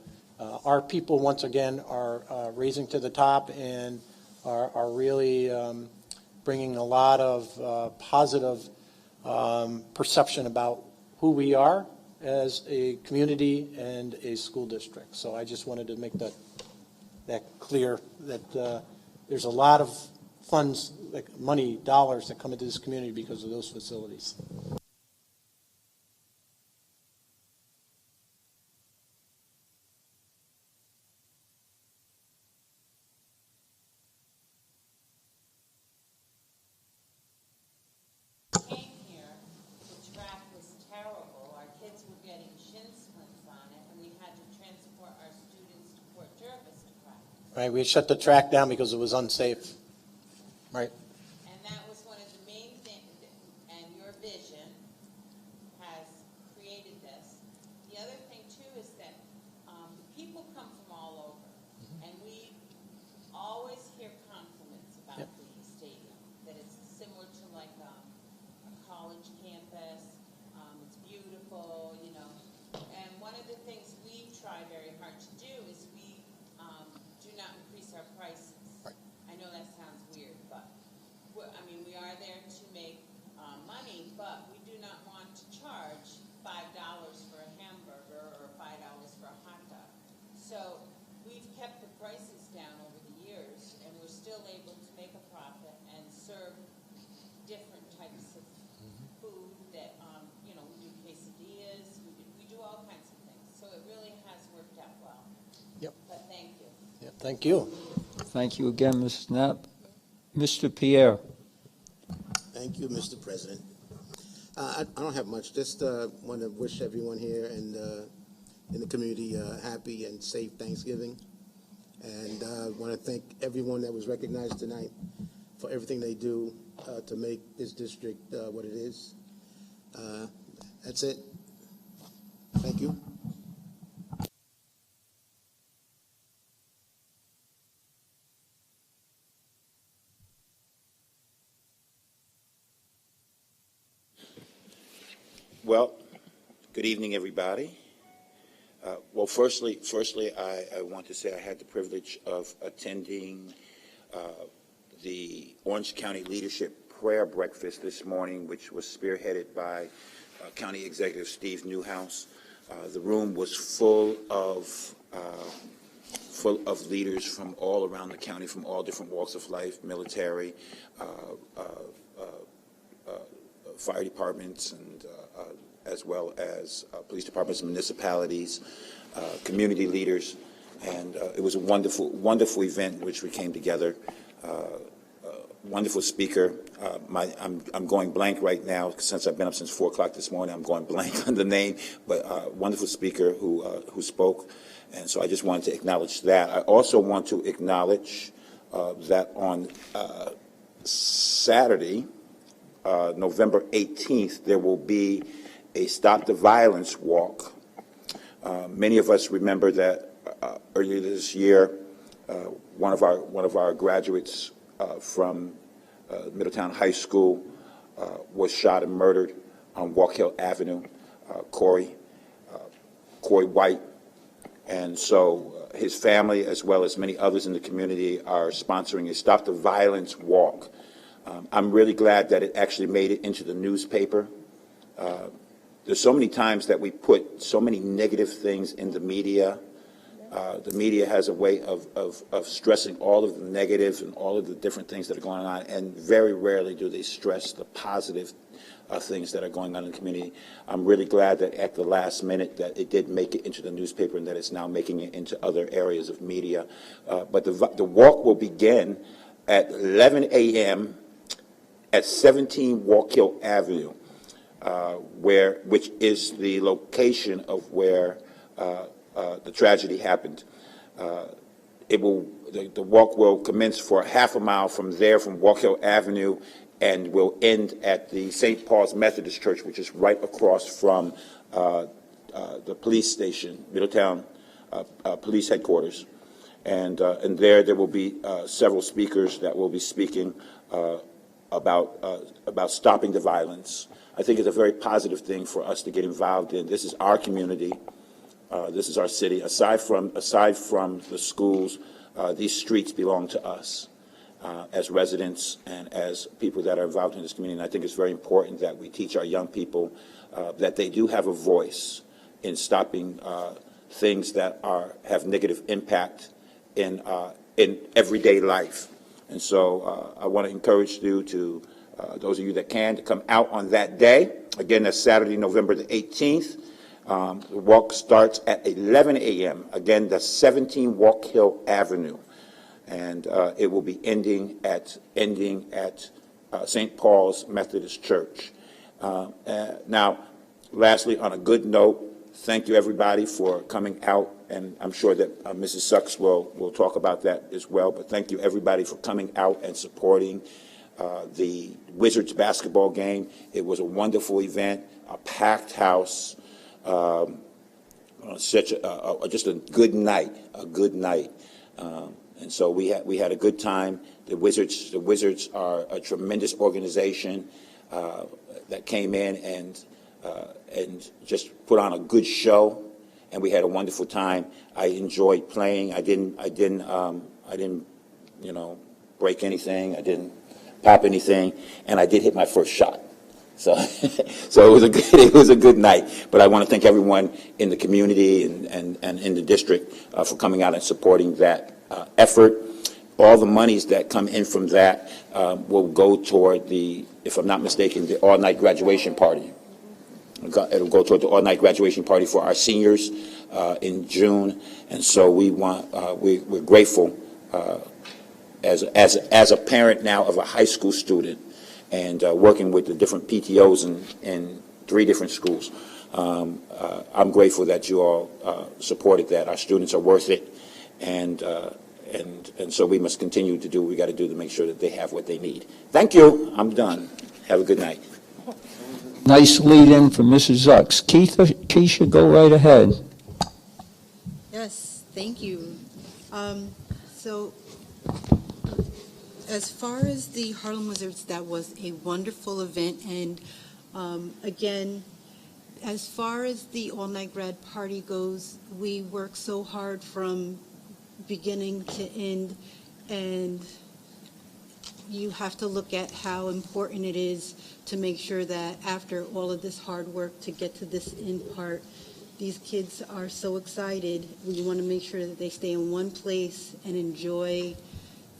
our people, once again, are raising to the top and are really bringing a lot of positive perception about who we are as a community and a school district. So I just wanted to make that that clear that there's a lot of funds, like money, dollars that come into this community because of those facilities. Came here, the track was terrible. Our kids were getting shin splints on it, and we had to transport our students to Port Jervis to practice. Right, we shut the track down because it was unsafe. Right. And that was one of the main things, and your vision has created this. The other thing too is that people come from all over, and we always hear compliments about Yep. the stadium, that it's similar to like a college campus, it's beautiful, you know. And one of the things we try very hard to do is we do not increase our prices. Right. I know that sounds weird, but we are there to make money, but we do not want to charge $5 for a hamburger or $5 for a hot dog. So we've kept the prices down over the years, and we're still able to make a profit and serve different types of food that, we do quesadillas, we do all kinds of things. So it really has worked out well. Yep. But thank you. Yep. Thank you. Thank you again, Mrs. Knapp. Mr. Pierre. Thank you, Mr. President. I don't have much. Just want to wish everyone here and in the community happy and safe Thanksgiving. And want to thank everyone that was recognized tonight for everything they do to make this district what it is. That's it. Thank you. Well, good evening, everybody. Well, firstly, I want to say I had the privilege of attending the Orange County Leadership Prayer Breakfast this morning, which was spearheaded by County Executive Steve Newhouse. The room was full of leaders from all around the county, from all different walks of life, military, fire departments, and as well as police departments, municipalities, community leaders, and it was a wonderful event in which we came together. Wonderful speaker. I'm going blank right now since I've been up since 4 o'clock this morning. I'm going blank on the name, but wonderful speaker who spoke, and so I just wanted to acknowledge that. I also want to acknowledge that on Saturday, November 18th, there will be a Stop the Violence walk. Many of us remember that earlier this year, one of our graduates from Middletown High School was shot and murdered on Walk Hill Avenue, Corey White. And so his family, as well as many others in the community, are sponsoring a Stop the Violence walk. I'm really glad that it actually made it into the newspaper. There's so many times that we put so many negative things in the media. The media has a way of stressing all of the negatives and all of the different things that are going on, and very rarely do they stress the positive things that are going on in the community. I'm really glad that at the last minute that it did make it into the newspaper and that it's now making it into other areas of media. But the walk will begin at 11 a.m. at 17 Walk Hill Avenue, which is the location of where the tragedy happened. The walk will commence for half a mile from there, from Walk Hill Avenue, and will end at the St. Paul's Methodist Church, which is right across from the police station, Middletown Police Headquarters. And there will be several speakers that will be speaking about stopping the violence. I think it's a very positive thing for us to get involved in. This is our community. This is our city. Aside from the schools, these streets belong to us as residents and as people that are involved in this community. And I think it's very important that we teach our young people that they do have a voice in stopping things that have negative impact in everyday life. And so I want to encourage you to, those of you that can, to come out on that day. Again, that's Saturday, November the 18th. The walk starts at 11 a.m. Again, that's 17 Walk Hill Avenue. And it will be ending at St. Paul's Methodist Church. Now, lastly, on a good note, thank you everybody for coming out, and I'm sure that Mrs. Sucks will talk about that as well, but thank you everybody for coming out and supporting the Wizards basketball game. It was a wonderful event, a packed house, just a good night, and so we had a good time. The Wizards are a tremendous organization that came in and just put on a good show, and we had a wonderful time. I enjoyed playing. I didn't break anything. I didn't pop anything, and I did hit my first shot. So, so it was a good night. But I want to thank everyone in the community and in the district for coming out and supporting that effort. All the monies that come in from that will go toward the, if I'm not mistaken, the all-night graduation party. It'll go toward the all-night graduation party for our seniors in June, and so we're grateful as a parent now of a high school student and working with the different PTOs in 3 different schools. I'm grateful that you all supported that. Our students are worth it, and so we must continue to do what we got to do to make sure that they have what they need. Thank you. I'm done. Have a good night. Nice lead-in from Mrs. Zucks. Keisha, go right ahead. Yes, thank you. So, as far as the Harlem Wizards, that was a wonderful event, and again, as far as the all-night grad party goes, we worked so hard from beginning to end, and you have to look at how important it is to make sure that after all of this hard work to get to this end part, these kids are so excited. We want to make sure that they stay in one place and enjoy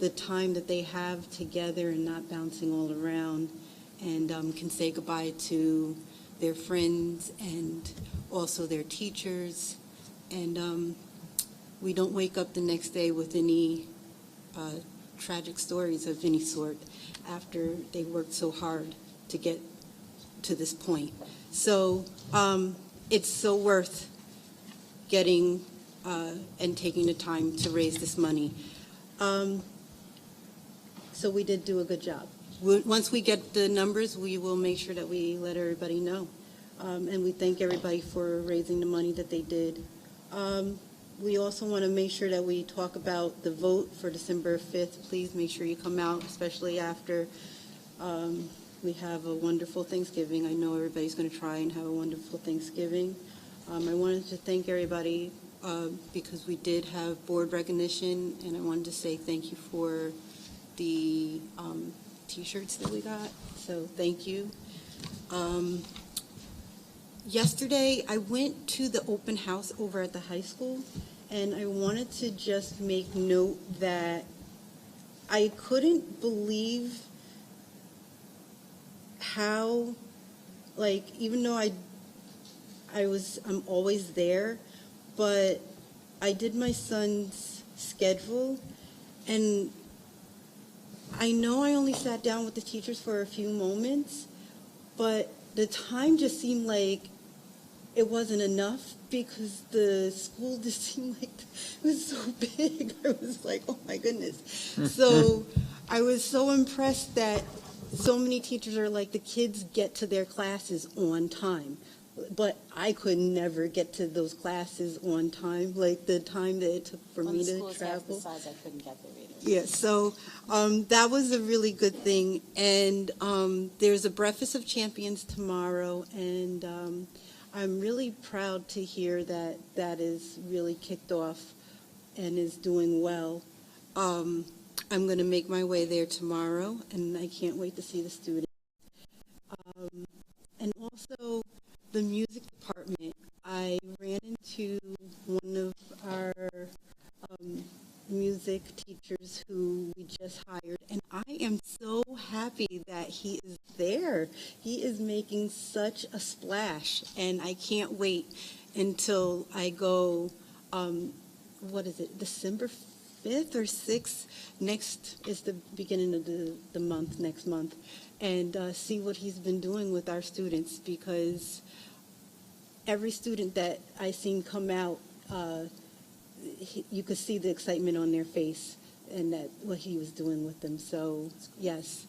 the time that they have together and not bouncing all around, and can say goodbye to their friends and also their teachers. And we don't wake up the next day with any tragic stories of any sort after they worked so hard to get to this point. So it's so worth getting and taking the time to raise this money. So we did do a good job. Once we get the numbers, we will make sure that we let everybody know. And we thank everybody for raising the money that they did. We also want to make sure that we talk about the vote for December 5th. Please make sure you come out, especially after we have a wonderful Thanksgiving. I know everybody's going to try and have a wonderful Thanksgiving. I wanted to thank everybody because we did have board recognition, and I wanted to say thank you for the T-shirts that we got. So thank you. Yesterday, I went to the open house over at the high school, and I wanted to just make note that I couldn't believe how, like, even though I'm always there, but I did my son's schedule, and I know I only sat down with the teachers for a few moments, but the time just seemed like it wasn't enough because the school just seemed like it was so big. I was like, oh my goodness. So I was so impressed that so many teachers are like, the kids get to their classes on time. But I could never get to those classes on time, like the time that it took for me to travel. Besides, I couldn't get there either. Yeah, so that was a really good thing. And there's a Breakfast of Champions tomorrow, and I'm really proud to hear that that is really kicked off and is doing well. I'm going to make my way there tomorrow, and I can't wait to see the students. And also the music department. I ran into one of our music that he is there. He is making such a splash, and I can't wait until I go, what is it, December 5th or 6th? Next is the beginning of the month, next month, and see what he's been doing with our students, because every student that I seen come out, you could see the excitement on their face and that what he was doing with them. So, yes,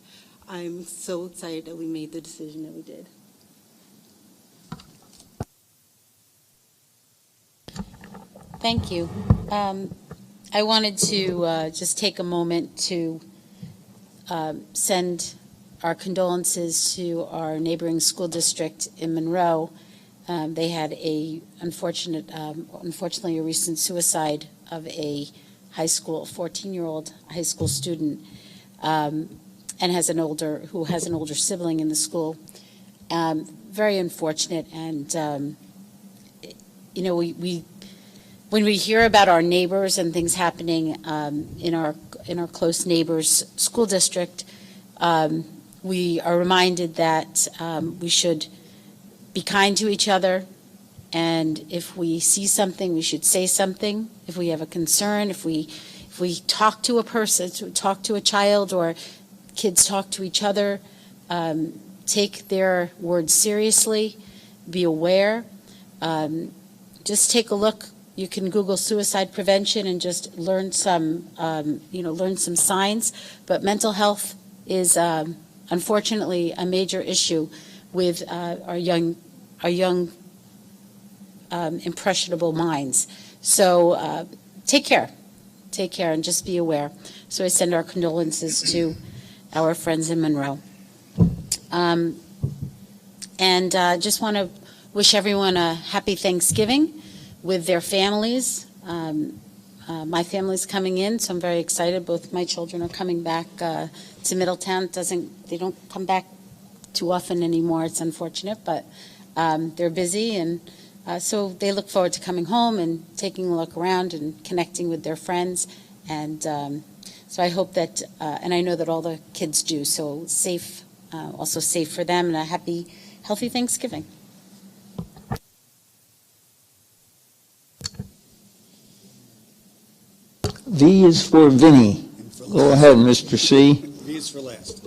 I'm so excited that we made the decision that we did. Thank you. I wanted to just take a moment to send our condolences to our neighboring school district in Monroe. They had unfortunately, a recent suicide of a 14-year-old high school student, and who has an older sibling in the school. Very unfortunate, and when we hear about our neighbors and things happening in our close neighbors' school district, we are reminded that we should be kind to each other, and if we see something, we should say something. If we have a concern, if we talk to a person, talk to a child, or kids talk to each other, take their words seriously, be aware. Just take a look. You can Google suicide prevention and just learn some signs. But mental health is unfortunately a major issue with our young impressionable minds. So take care, and just be aware. So I send our condolences to our friends in Monroe. And just want to wish everyone a happy Thanksgiving with their families. My family's coming in, so I'm very excited. Both my children are coming back to Middletown. They don't come back too often anymore. It's unfortunate, but they're busy, and so they look forward to coming home and taking a look around and connecting with their friends. And so I hope that, and I know that all the kids do, so safe, also safe for them, and a happy, healthy Thanksgiving. V is for Vinny. Go ahead, Mr. C. V is for last.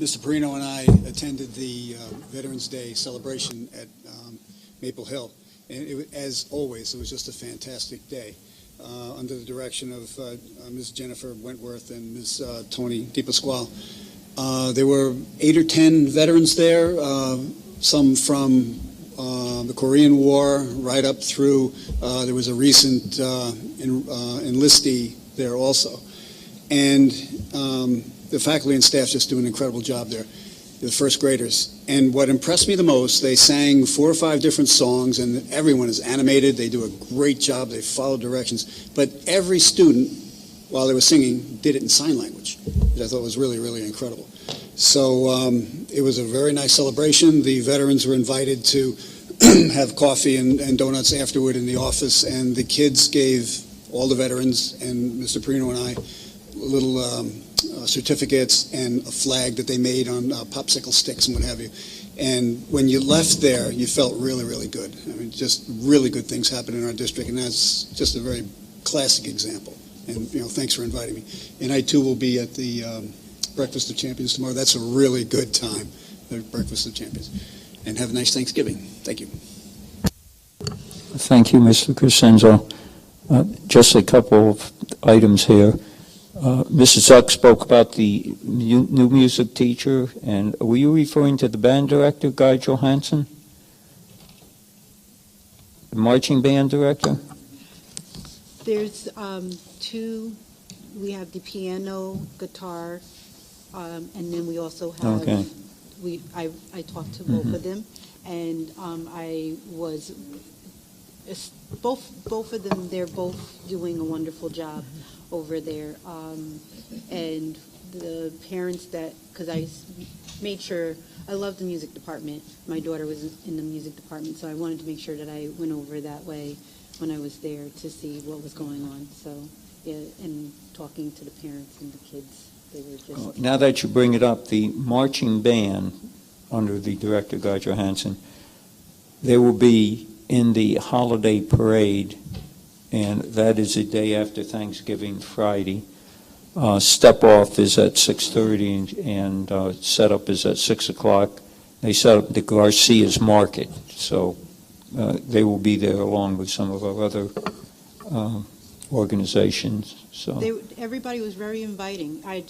Mr. Perino and I attended the Veterans Day celebration at Maple Hill, and as always, it was just a fantastic day. Under the direction of Ms. Jennifer Wentworth and Ms. Tony DePasquale. There were 8 or 10 veterans there, some from the Korean War right up through, there was a recent enlistee there also. And the faculty and staff just do an incredible job there, the first graders. And what impressed me the most, they sang 4 or 5 different songs, and everyone is animated. They do a great job. They follow directions. But every student, while they were singing, did it in sign language, which I thought was really, really incredible. So it was a very nice celebration. The veterans were invited to have coffee and donuts afterward in the office, and the kids gave all the veterans and Mr. Perino and I little certificates and a flag that they made on popsicle sticks and what have you. And when you left there, you felt really, really good. I mean, just really good things happen in our district, and that's just a very classic example. And, thanks for inviting me. And I, too, will be at the Breakfast of Champions tomorrow. That's a really good time, the Breakfast of Champions. And have a nice Thanksgiving. Thank you. Thank you, Mr. Crescenzo. Just a couple of items here. Mrs. Zuck spoke about the new music teacher, and were you referring to the band director, Guy Johansson? The marching band director? There's 2. We have the piano, guitar, and then we also have. Okay. I talked to both of them, and I was both of them. They're both doing a wonderful job over there, and the parents because I made sure. I love the music department. My daughter was in the music department, so I wanted to make sure that I went over that way when I was there to see what was going on. So, yeah, and talking to the parents and the kids. They were just. Now that you bring it up, the marching band, under the director, Guy Johansson, they will be in the holiday parade, and that is the day after Thanksgiving, Friday. Step-off is at 6:30, and setup is at 6 o'clock. They set up the Garcia's Market, so they will be there along with some of our other organizations. So Everybody was very inviting. I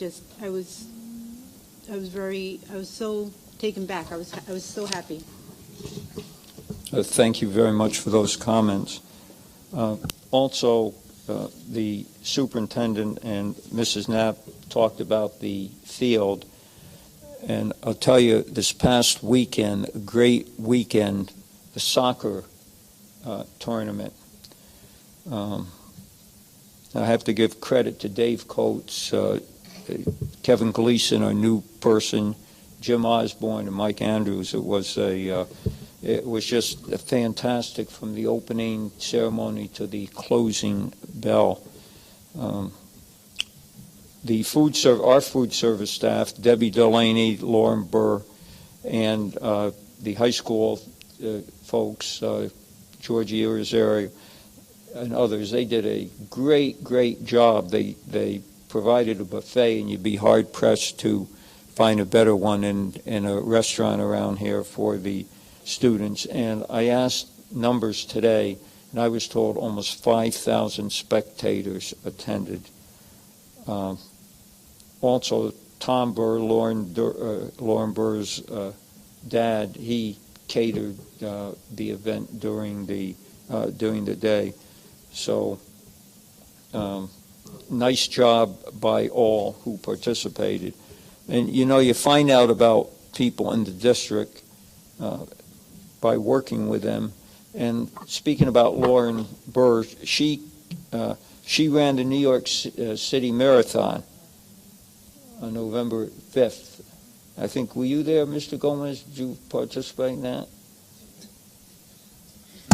was so taken back. I was so happy. thank you very much for those comments. Also, the superintendent and Mrs. Knapp talked about the field, and I'll tell you, this past weekend, a great weekend, the soccer tournament. I have to give credit to Dave Coates, Kevin Gleason, our new person, Jim Osborne, and Mike Andrews. It was just fantastic from the opening ceremony to the closing bell. Our food service staff, Debbie Delaney, Lauren Burr, and the high school folks, Georgie Irizarry, and others, they did a great job. They provided a buffet, and you'd be hard-pressed to find a better one in a restaurant around here for the students. And I asked numbers today, and I was told almost 5,000 spectators attended. Also, Tom Burr, Lauren Burr's dad, he catered the event during the day. So, nice job by all who participated. And you find out about people in the district by working with them. And speaking about Lauren Burr, she ran the New York City Marathon on November 5th. I think, were you there, Mr. Gomez? Did you participate in that?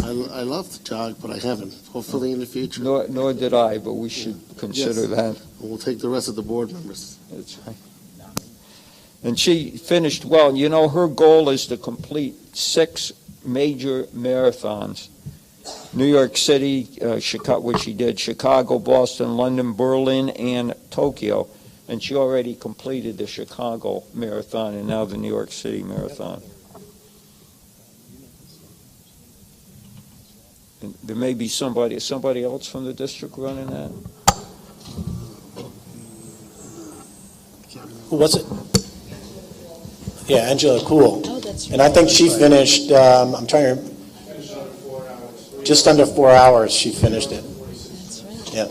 I love to jog, but I haven't. Hopefully in the future. Nor did I, but we should consider that. We'll take the rest of the board members. That's right. And she finished well. Her goal is to complete 6 major marathons. New York City, Chicago, which she did, Chicago, Boston, London, Berlin, and Tokyo. And she already completed the Chicago Marathon and now the New York City Marathon. And there may be somebody else from the district running that. Who was it? Yeah, Angela Cool. Oh, that's right. And I think she finished, I'm trying to, just under 4 hours she finished it. That's right.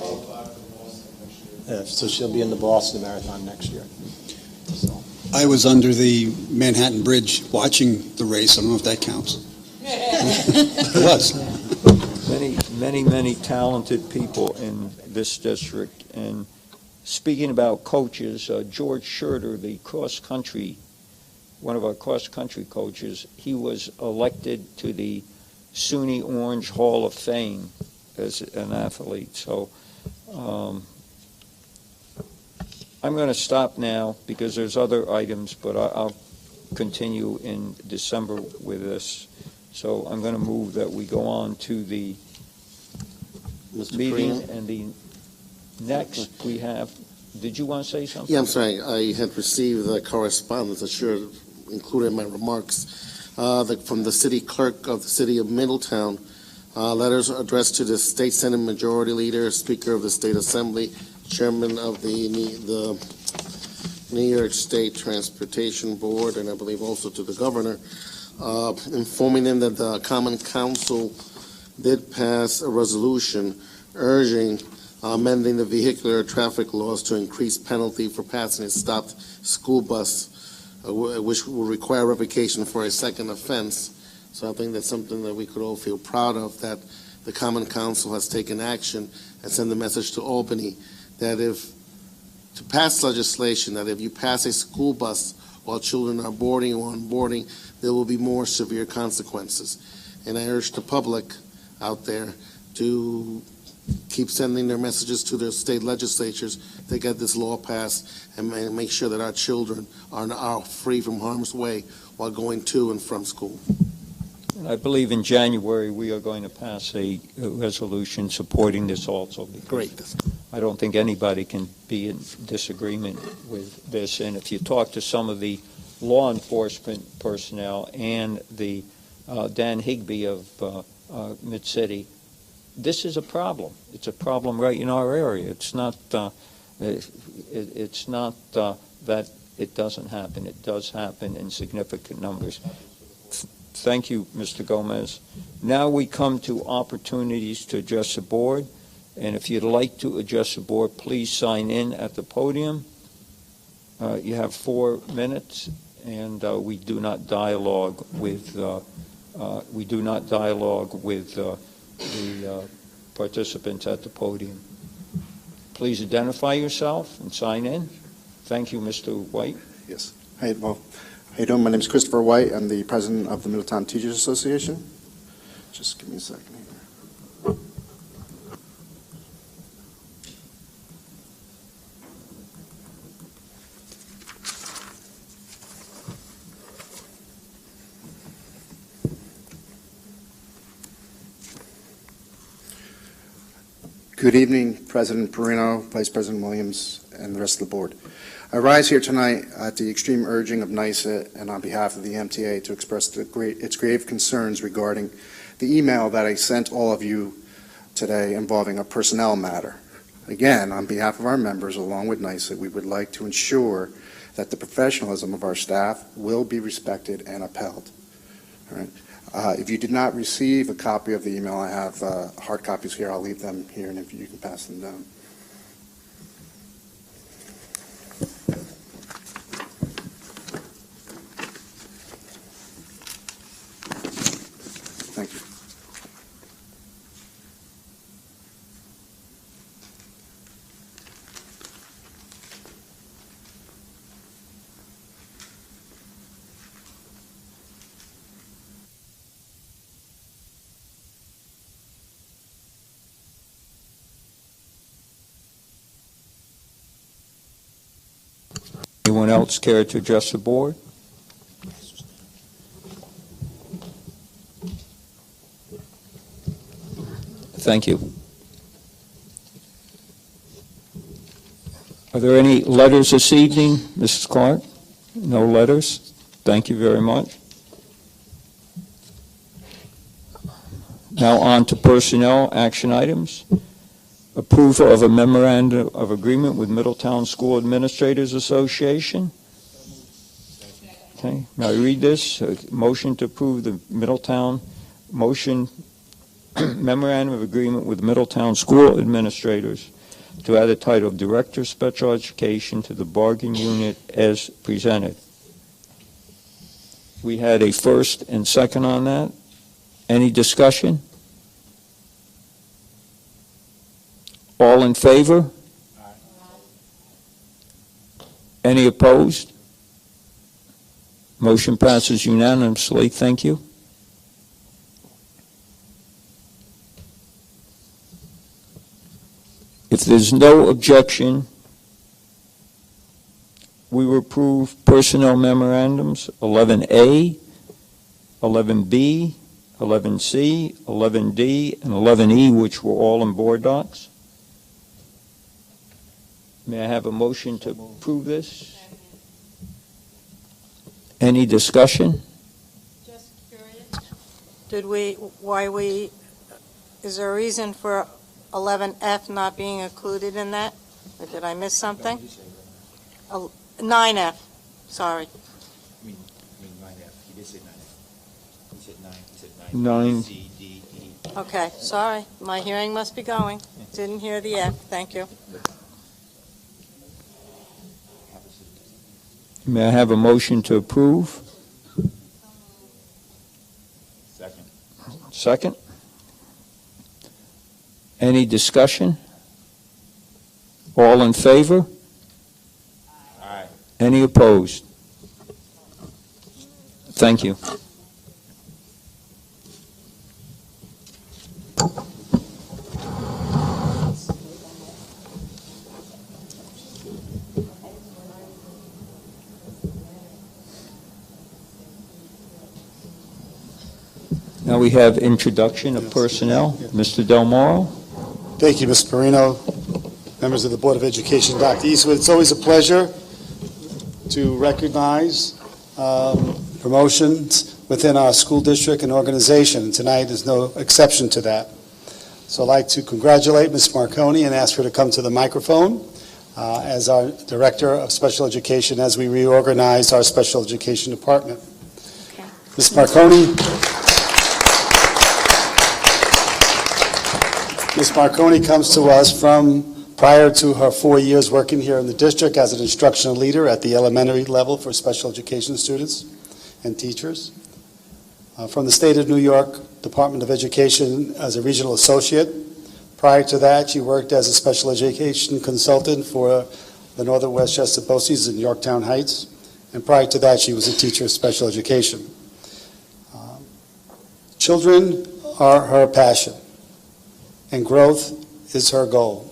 Yeah, so she'll be in the Boston Marathon next year. So. I was under the Manhattan Bridge watching the race. I don't know if that counts. It was. Many talented people in this district. And speaking about coaches, George Schurter, one of our cross-country coaches, he was elected to the SUNY Orange Hall of Fame as an athlete. So I'm going to stop now because there's other items, but I'll continue in December with this. So I'm going to move that we go on to the meeting, and the next we have, did you want to say something? Yeah, I'm sorry. I had received the correspondence, I should have included in my remarks, from the city clerk of the city of Middletown, letters addressed to the state Senate Majority Leader, Speaker of the State Assembly, Chairman of the New York State Transportation Board, and I believe also to the Governor, informing them that the Common Council did pass a resolution urging amending the vehicular traffic laws to increase penalty for passing a stopped school bus, which will require revocation for a second offense. So I think that's something that we could all feel proud of, that the Common Council has taken action and send a message to Albany that to pass legislation that if you pass a school bus while children are boarding or onboarding, there will be more severe consequences. And I urge the public out there to keep sending their messages to their state legislatures to get this law passed and make sure that our children are free from harm's way while going to and from school. And I believe in January, we are going to pass a resolution supporting this also. Great. I don't think anybody can be in disagreement with this. And if you talk to some of the law enforcement personnel and the Dan Higby of Mid-City, this is a problem. It's a problem right in our area. It's not it's not that it doesn't happen. It does happen in significant numbers. Thank you, Mr. Gomez. Now we come to opportunities to address the board. And if you'd like to address the board, please sign in at the podium. You have 4 minutes, and we do not dialogue with the participants at the podium. Please identify yourself and sign in. Thank you, Mr. White. Yes. Hi, well, how you doing? My name is Christopher White. I'm the president of the Middletown Teachers Association. Just give me a second here. Good evening, President Perino, Vice President Williams, and the rest of the board. I rise here tonight at the extreme urging of NYSA and on behalf of the MTA to express its grave concerns regarding the email that I sent all of you today involving a personnel matter. Again, on behalf of our members, along with NYSA, we would like to ensure that the professionalism of our staff will be respected and upheld. All right. If you did not receive a copy of the email, I have hard copies here. I'll leave them here, and if you can pass them down. Thank you. Anyone else care to address the board? Thank you. Are there any letters this evening, Mrs. Clark? No letters? Thank you very much. Now on to personnel action items. Approval of a memorandum of agreement with Middletown School Administrators Association. Okay, now I read this. Motion to approve the Middletown memorandum of agreement with Middletown School Administrators to add the title of Director of Special Education to the bargain unit as presented. We had a first and second on that. Any discussion? All in favor? Any opposed? Motion passes unanimously. Thank you. If there's no objection, we will approve personnel memorandums 11A, 11B, 11C, 11D, and 11E, which were all in board docs. May I have a motion to approve this? Any discussion? Just curious. Is there a reason for 11F not being included in that? Or did I miss something? 9F, sorry. I mean 9F. He did say 9F. He said 9. He said 9. C, D, E. Okay, sorry. My hearing must be going. Didn't hear the F. Thank you. May I have a motion to approve? Second. Second. Any discussion? All in favor? Aye. Any opposed? Thank you. Now we have introduction of personnel. Mr. Del Moro. Thank you, Mr. Marino, members of the Board of Education, Dr. Eastwood. It's always a pleasure to recognize promotions within our school district and organization. Tonight is no exception to that. So I'd like to congratulate Ms. Marconi and ask her to come to the microphone as our Director of Special Education as we reorganize our special education department. Okay. Ms. Marconi. Ms. Marconi comes to us from prior to her 4 years working here in the district as an instructional leader at the elementary level for special education students and teachers. From the state of New York Department of Education as a regional associate. Prior to that, she worked as a special education consultant for the Northern Westchester BOCES in Yorktown Heights. And prior to that, she was a teacher of special education. Children are her passion, and growth is her goal.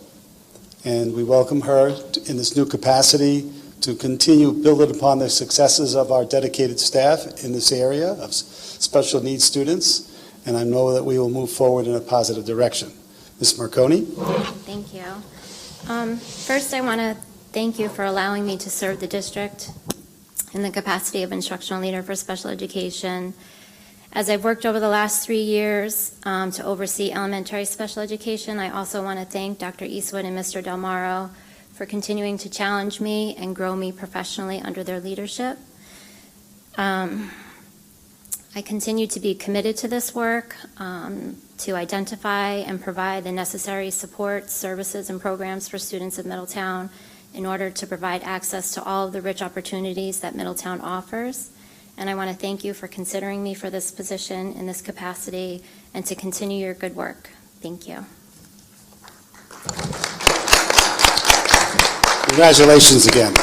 And we welcome her in this new capacity to continue building upon the successes of our dedicated staff in this area of special needs students, and I know that we will move forward in a positive direction. Ms. Marconi? Thank you. First, I want to thank you for allowing me to serve the district in the capacity of instructional leader for special education. As I've worked over the last 3 years to oversee elementary special education, I also want to thank Dr. Eastwood and Mr. Del Moro for continuing to challenge me and grow me professionally under their leadership. I continue to be committed to this work, to identify and provide the necessary support, services, and programs for students of Middletown in order to provide access to all of the rich opportunities that Middletown offers. And I want to thank you for considering me for this position in this capacity and to continue your good work. Thank you. Congratulations again.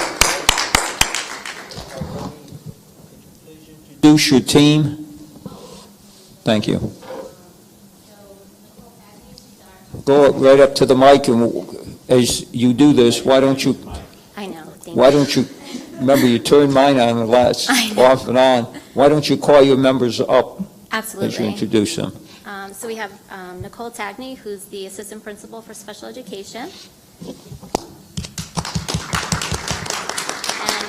Introduce your team. Thank you. Go right up to the mic, and as you do this, why don't you? I know. Why don't you? Remember, you turned mine on the last off and on. Why don't you call your members up? Absolutely. As you introduce them. So we have Nicole Tagney, who's the assistant principal for special education. And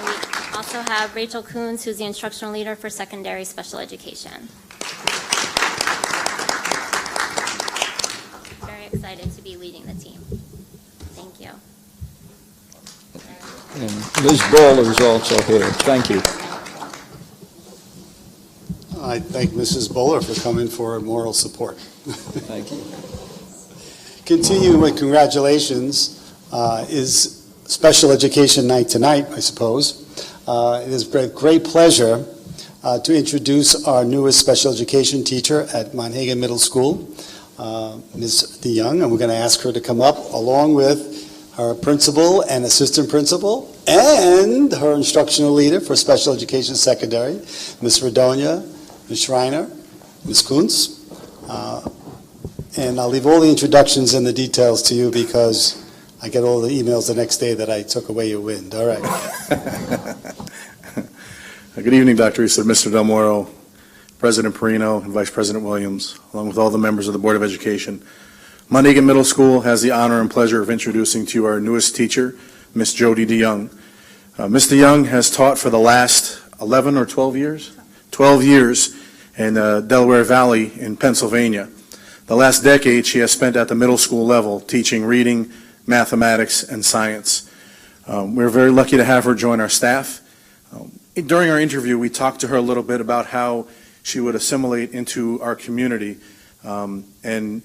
we also have Rachel Coons, who's the instructional leader for secondary special education. Very excited to be leading the team. Thank you. And Liz Bowler is also here. Thank you. I thank Mrs. Bowler for coming for moral support. Thank you. Continuing with congratulations is Special Education Night tonight, I suppose. It is a great pleasure to introduce our newest special education teacher at Monhegan Middle School, Ms. DeYoung, and we're going to ask her to come up along with her principal and assistant principal and her instructional leader for special education secondary, Ms. Redonia, Ms. Schreiner, Ms. Kuntz. And I'll leave all the introductions and the details to you because I get all the emails the next day that I took away your wind. All right. Good evening, Dr. Eastwood, Mr. Del Moro, President Perino, and Vice President Williams, along with all the members of the Board of Education. Monhegan Middle School has the honor and pleasure of introducing to you our newest teacher, Ms. Jody DeYoung. Ms. DeYoung has taught for the last 11 or 12 years? 12 years in Delaware Valley in Pennsylvania. The last decade she has spent at the middle school level teaching reading, mathematics, and science. We're very lucky to have her join our staff. During our interview, we talked to her a little bit about how she would assimilate into our community, and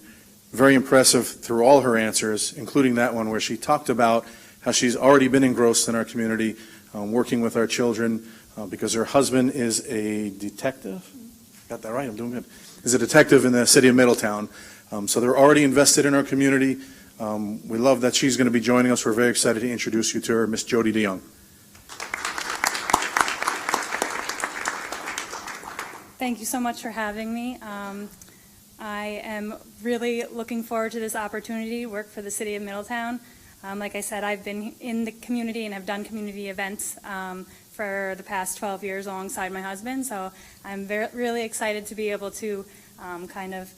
very impressive through all her answers, including that one where she talked about how she's already been engrossed in our community, working with our children, because her husband is a detective. Got that right? I'm doing good. Is a detective in the city of Middletown. So they're already invested in our community. We love that she's going to be joining us. We're very excited to introduce you to her, Miss Jody DeYoung. Thank you so much for having me. I am really looking forward to this opportunity to work for the city of Middletown. Like I said, I've been in the community and have done community events for the past 12 years alongside my husband, so I'm really excited to be able to kind of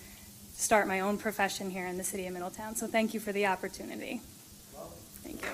start my own profession here in the city of Middletown. So thank you for the opportunity. Thank you.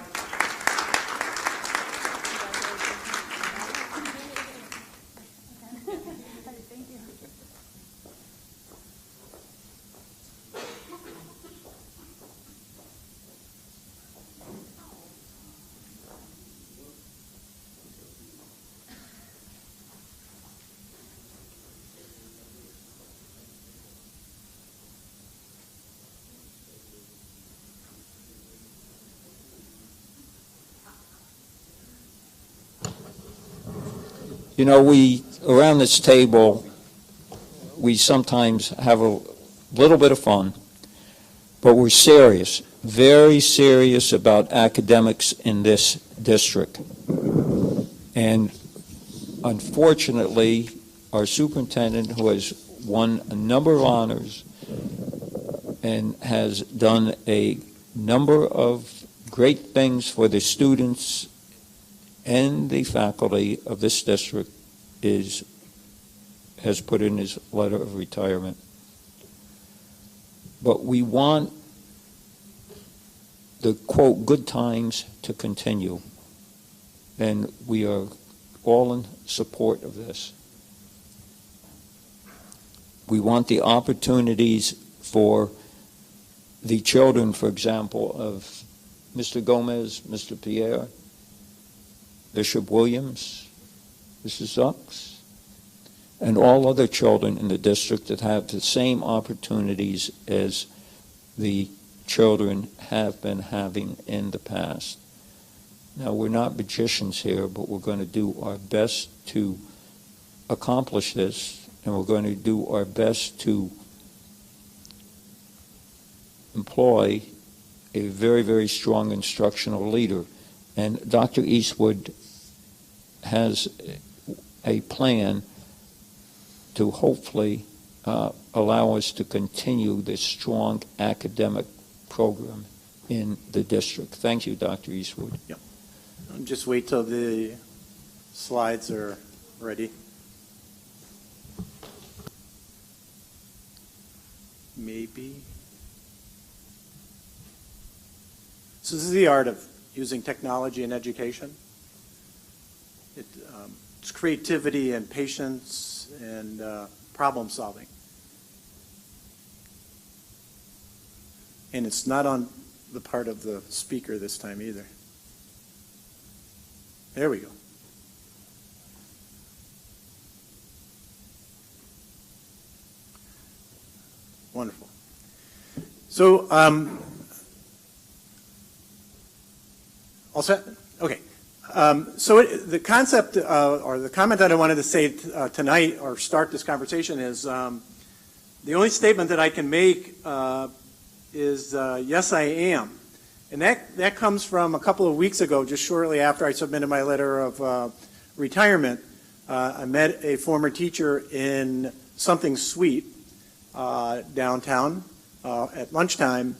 You know, around this table, we sometimes have a little bit of fun, but we're serious, very serious about academics in this district. And unfortunately, our superintendent, who has won a number of honors and has done a number of great things for the students and the faculty of this district, has put in his letter of retirement. But we want the, quote, good times to continue. And we are all in support of this. We want the opportunities for the children, for example, of Mr. Gomez, Mr. Pierre, Bishop Williams, Mrs. Zucks, and all other children in the district that have the same opportunities as the children have been having in the past. Now, we're not magicians here, but we're going to do our best to accomplish this, and we're going to do our best to employ a very, very strong instructional leader. And Dr. Eastwood has a plan to hopefully allow us to continue this strong academic program in the district. Thank you, Dr. Eastwood. Yep. Just wait till the slides are ready. Maybe. So this is the art of using technology in education. It's creativity and patience and problem solving. And it's not on the part of the speaker this time either. There we go. Wonderful. So, all set? Okay. The concept or the comment that I wanted to say tonight or start this conversation is the only statement that I can make is yes, I am. And that comes from a couple of weeks ago, just shortly after I submitted my letter of retirement. I met a former teacher in Something Sweet downtown at lunchtime.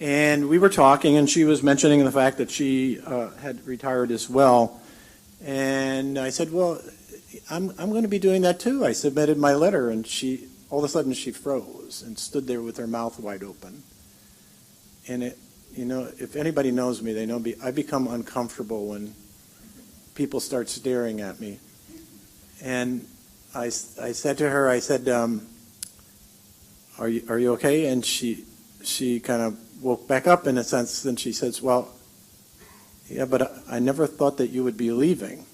And we were talking, and she was mentioning the fact that she had retired as well. And I said, well, I'm going to be doing that too. I submitted my letter, and all of a sudden she froze and stood there with her mouth wide open. And if anybody knows me, they know I become uncomfortable when people start staring at me. And I said to her, I said, are you okay? And she kind of woke back up in a sense, and she says, well, yeah, but I never thought that you would be leaving.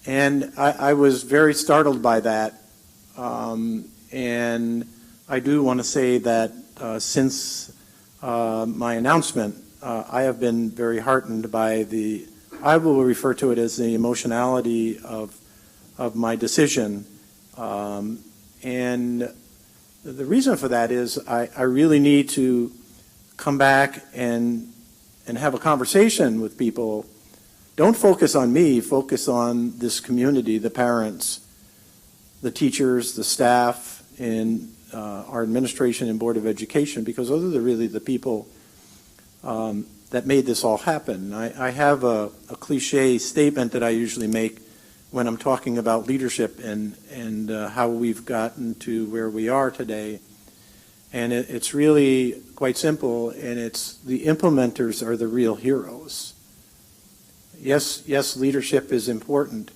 And I was very startled by that. And I do want to say that since my announcement, I have been very heartened by I will refer to it as the emotionality of my decision. And the reason for that is I really need to come back and have a conversation with people. Don't focus on me, focus on this community, the parents, the teachers, the staff, and our administration and Board of Education, because those are really the people that made this all happen. I have a cliche statement that I usually make when I'm talking about leadership and how we've gotten to where we are today. And it's really quite simple, and it's the implementers are the real heroes. Yes, leadership is important.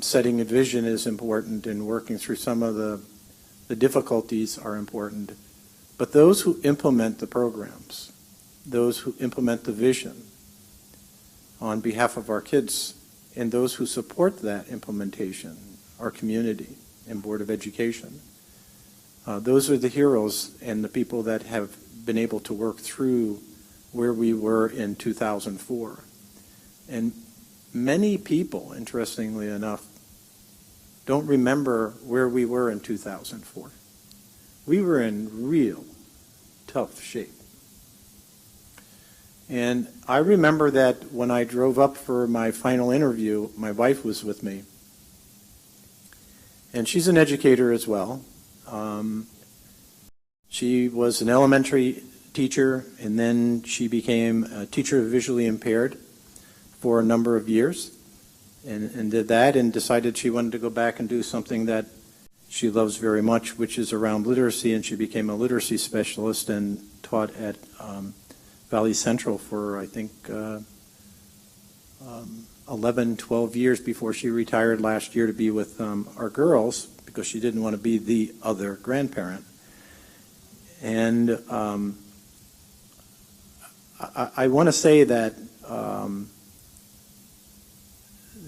Setting a vision is important, and working through some of the difficulties are important. But those who implement the programs, those who implement the vision on behalf of our kids, and those who support that implementation, our community and Board of Education, those are the heroes and the people that have been able to work through where we were in 2004. And many people, interestingly enough, don't remember where we were in 2004. We were in real tough shape. And I remember that when I drove up for my final interview, my wife was with me. And she's an educator as well. She was an elementary teacher, and then she became a teacher of visually impaired for a number of years, and did that, and decided she wanted to go back and do something that she loves very much, which is around literacy, and she became a literacy specialist and taught at Valley Central for, I think, 11, 12 years before she retired last year to be with our girls, because she didn't want to be the other grandparent. And I want to say that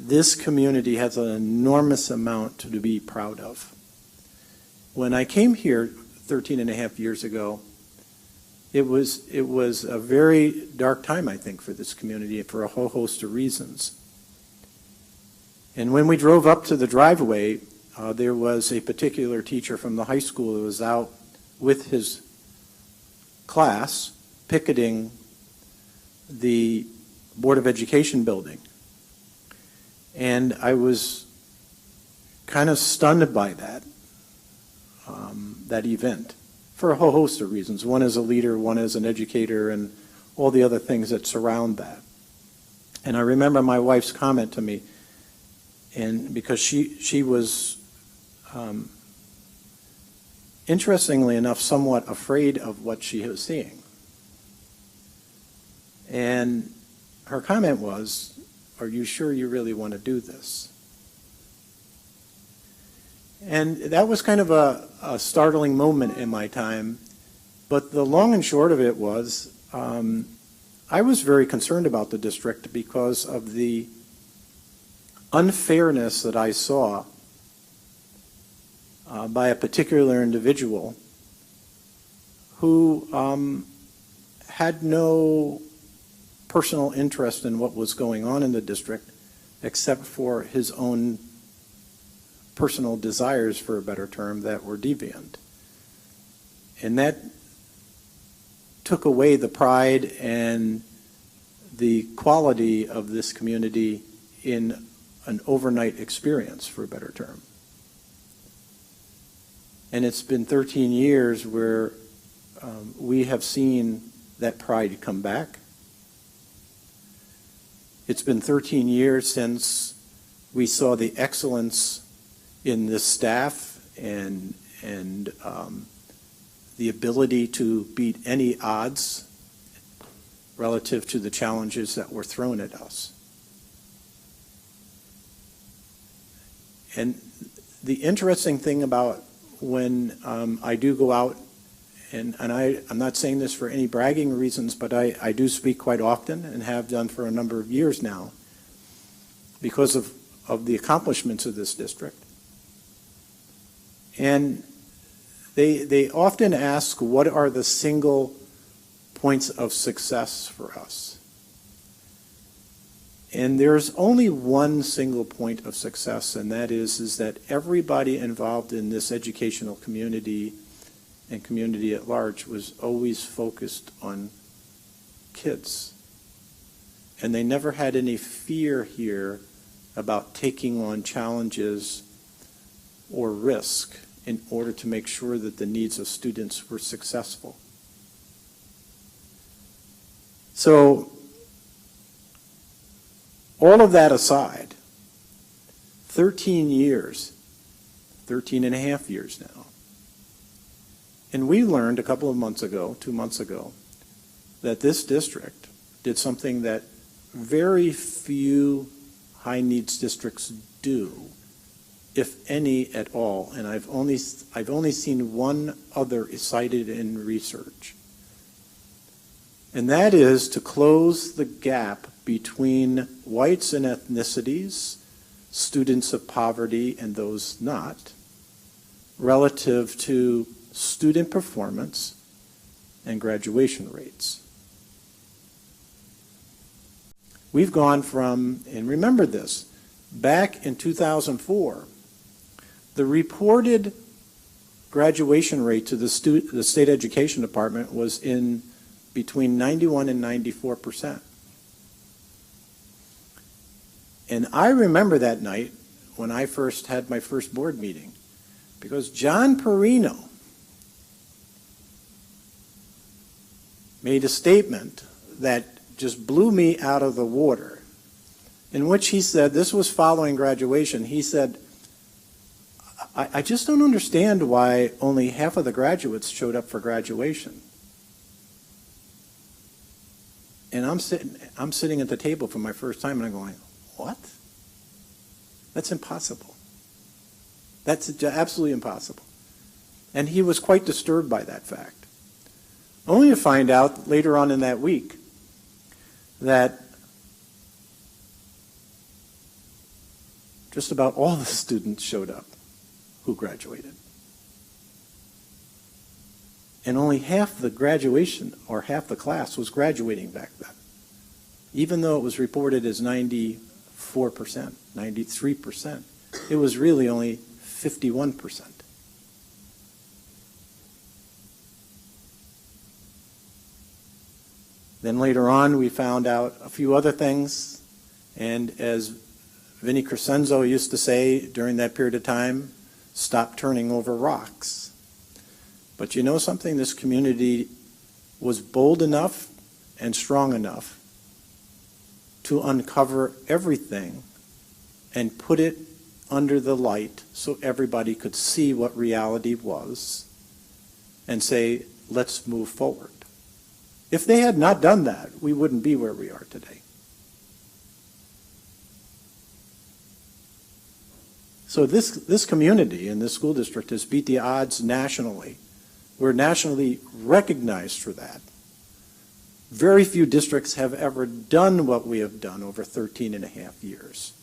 this community has an enormous amount to be proud of. When I came here 13 and a half years ago, it was a very dark time, I think, for this community for a whole host of reasons. And when we drove up to the driveway, there was a particular teacher from the high school who was out with his class picketing the Board of Education building. And I was kind of stunned by that, that event, for a whole host of reasons. One as a leader, one as an educator, and all the other things that surround that. And I remember my wife's comment to me, and because she was, interestingly enough, somewhat afraid of what she was seeing. And her comment was, "Are you sure you really want to do this?" And that was kind of a startling moment in my time. But the long and short of it was, I was very concerned about the district because of the unfairness that I saw by a particular individual who had no personal interest in what was going on in the district except for his own personal desires, for a better term, that were deviant. And that took away the pride and the quality of this community in an overnight experience, for a better term. And it's been 13 years where we have seen that pride come back. It's been 13 years since we saw the excellence in this staff and the ability to beat any odds relative to the challenges that were thrown at us. And the interesting thing about when I do go out, and I'm not saying this for any bragging reasons, but I do speak quite often and have done for a number of years now because of the accomplishments of this district. And they often ask, what are the single points of success for us? And there's only one single point of success, and that is that everybody involved in this educational community and community at large was always focused on kids. And they never had any fear here about taking on challenges or risk in order to make sure that the needs of students were successful. So, all of that aside, 13 years, 13 and a half years now. And we learned a couple of months ago, 2 months ago, that this district did something that very few high-needs districts do, if any at all, and I've only seen one other cited in research. And that is to close the gap between whites and ethnicities, students of poverty and those not, relative to student performance and graduation rates. We've gone from, and remember this, back in 2004, the reported graduation rate to the state education department was in between 91 and 94%. And I remember that night when I first had my first board meeting, because John Perino made a statement that just blew me out of the water, in which he said, this was following graduation, he said, I just don't understand why only half of the graduates showed up for graduation. And I'm sitting at the table for my first time and I'm going, what? That's impossible. That's absolutely impossible. And he was quite disturbed by that fact. Only to find out later on in that week that just about all the students showed up who graduated. And only half the graduation, or half the class, was graduating back then, even though it was reported as 94%, 93%. It was really only 51%. Then later on, we found out a few other things, and as Vinnie Crescenzo used to say during that period of time, stop turning over rocks. But you know something? This community was bold enough and strong enough to uncover everything and put it under the light so everybody could see what reality was and say, let's move forward. If they had not done that, we wouldn't be where we are today. So this community and this school district has beat the odds nationally. We're nationally recognized for that. Very few districts have ever done what we have done over 13 and a half years.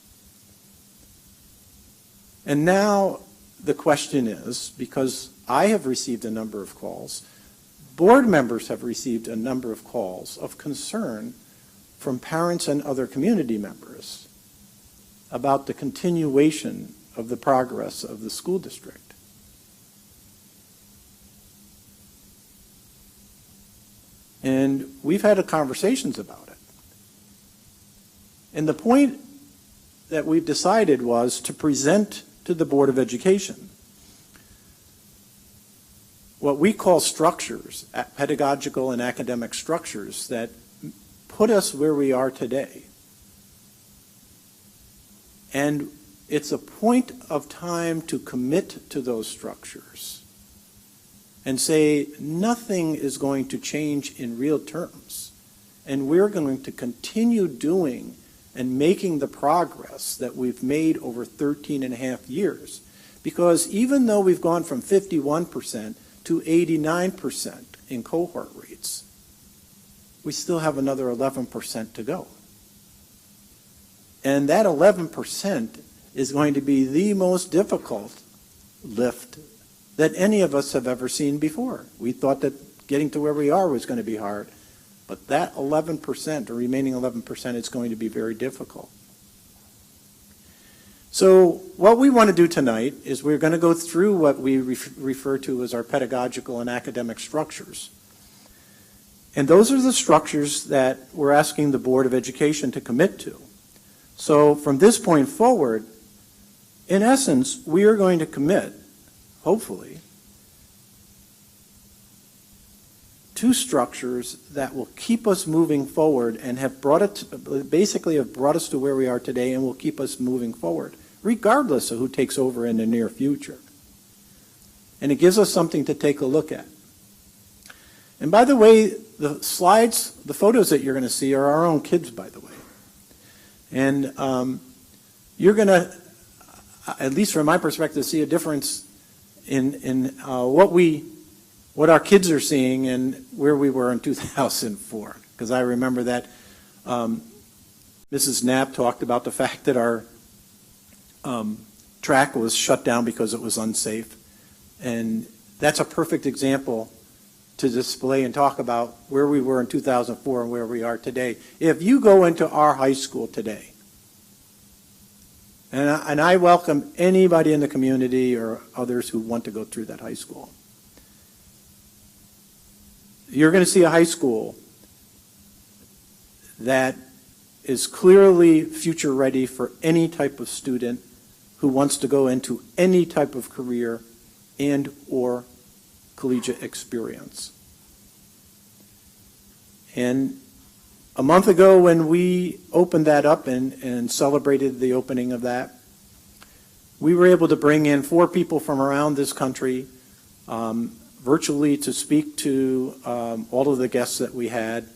And now the question is, because I have received a number of calls, board members have received a number of calls of concern from parents and other community members about the continuation of the progress of the school district. And we've had conversations about it. And the point that we've decided was to present to the Board of Education what we call structures, pedagogical and academic structures that put us where we are today. And it's a point of time to commit to those structures and say nothing is going to change in real terms. And we're going to continue doing and making the progress that we've made over 13 and a half years. Because even though we've gone from 51% to 89% in cohort rates, we still have another 11% to go. And that 11% is going to be the most difficult lift that any of us have ever seen before. We thought that getting to where we are was going to be hard, but that 11%, the remaining 11%, is going to be very difficult. So what we want to do tonight is we're going to go through what we refer to as our pedagogical and academic structures. And those are the structures that we're asking the Board of Education to commit to. So from this point forward, in essence, we are going to commit, hopefully, to structures that will keep us moving forward and have brought us to where we are today and will keep us moving forward. regardless of who takes over in the near future. And it gives us something to take a look at. And by the way, the slides, the photos that you're going to see are our own kids, by the way. And you're going to, at least from my perspective, see a difference in what our kids are seeing and where we were in 2004. Because I remember that Mrs. Knapp talked about the fact that our track was shut down because it was unsafe. And that's a perfect example to display and talk about where we were in 2004 and where we are today. If you go into our high school today, and I welcome anybody in the community or others who want to go through that high school, you're going to see a high school that is clearly future ready for any type of student who wants to go into any type of career and or collegiate experience. And a month ago when we opened that up and celebrated the opening of that, we were able to bring in 4 people from around this country virtually to speak to all of the guests that we had,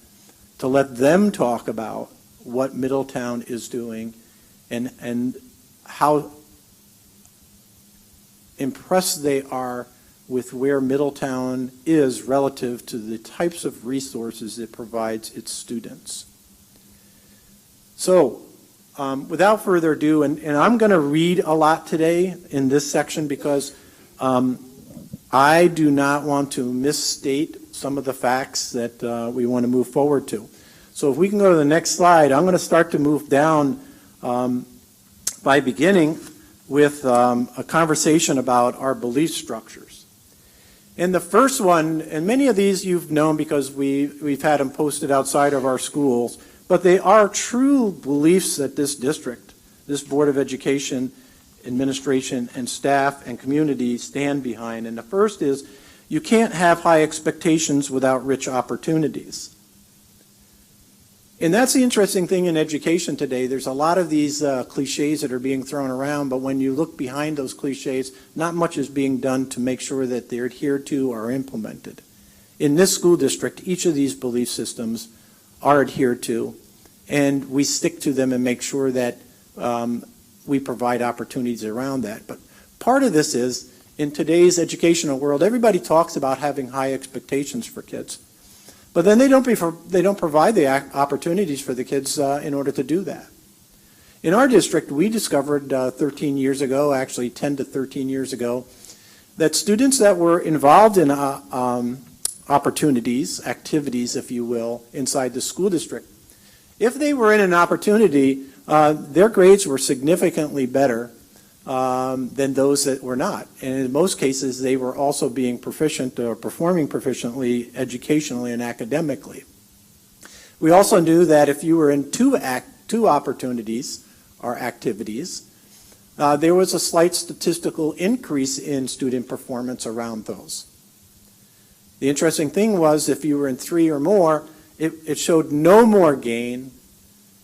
to let them talk about what Middletown is doing and how impressed they are with where Middletown is relative to the types of resources it provides its students. So, without further ado, and I'm going to read a lot today in this section because I do not want to misstate some of the facts that we want to move forward to. So if we can go to the next slide, I'm going to start to move down by beginning with a conversation about our belief structures. And the first one, and many of these you've known because we've had them posted outside of our schools, but they are true beliefs that this district, this Board of Education, administration, and staff and community stand behind. And the first is, you can't have high expectations without rich opportunities. And that's the interesting thing in education today. There's a lot of these cliches that are being thrown around, but when you look behind those cliches, not much is being done to make sure that they're adhered to or implemented. In this school district, each of these belief systems are adhered to, and we stick to them and make sure that we provide opportunities around that. But part of this is, in today's educational world, everybody talks about having high expectations for kids. But then they don't provide the opportunities for the kids in order to do that. In our district, we discovered 13 years ago, actually 10 to 13 years ago, that students that were involved in opportunities, activities, if you will, inside the school district, if they were in an opportunity, their grades were significantly better than those that were not. And in most cases, they were also being proficient or performing proficiently educationally and academically. We also knew that if you were in two opportunities or activities, there was a slight statistical increase in student performance around those. The interesting thing was if you were in 3 or more, it showed no more gain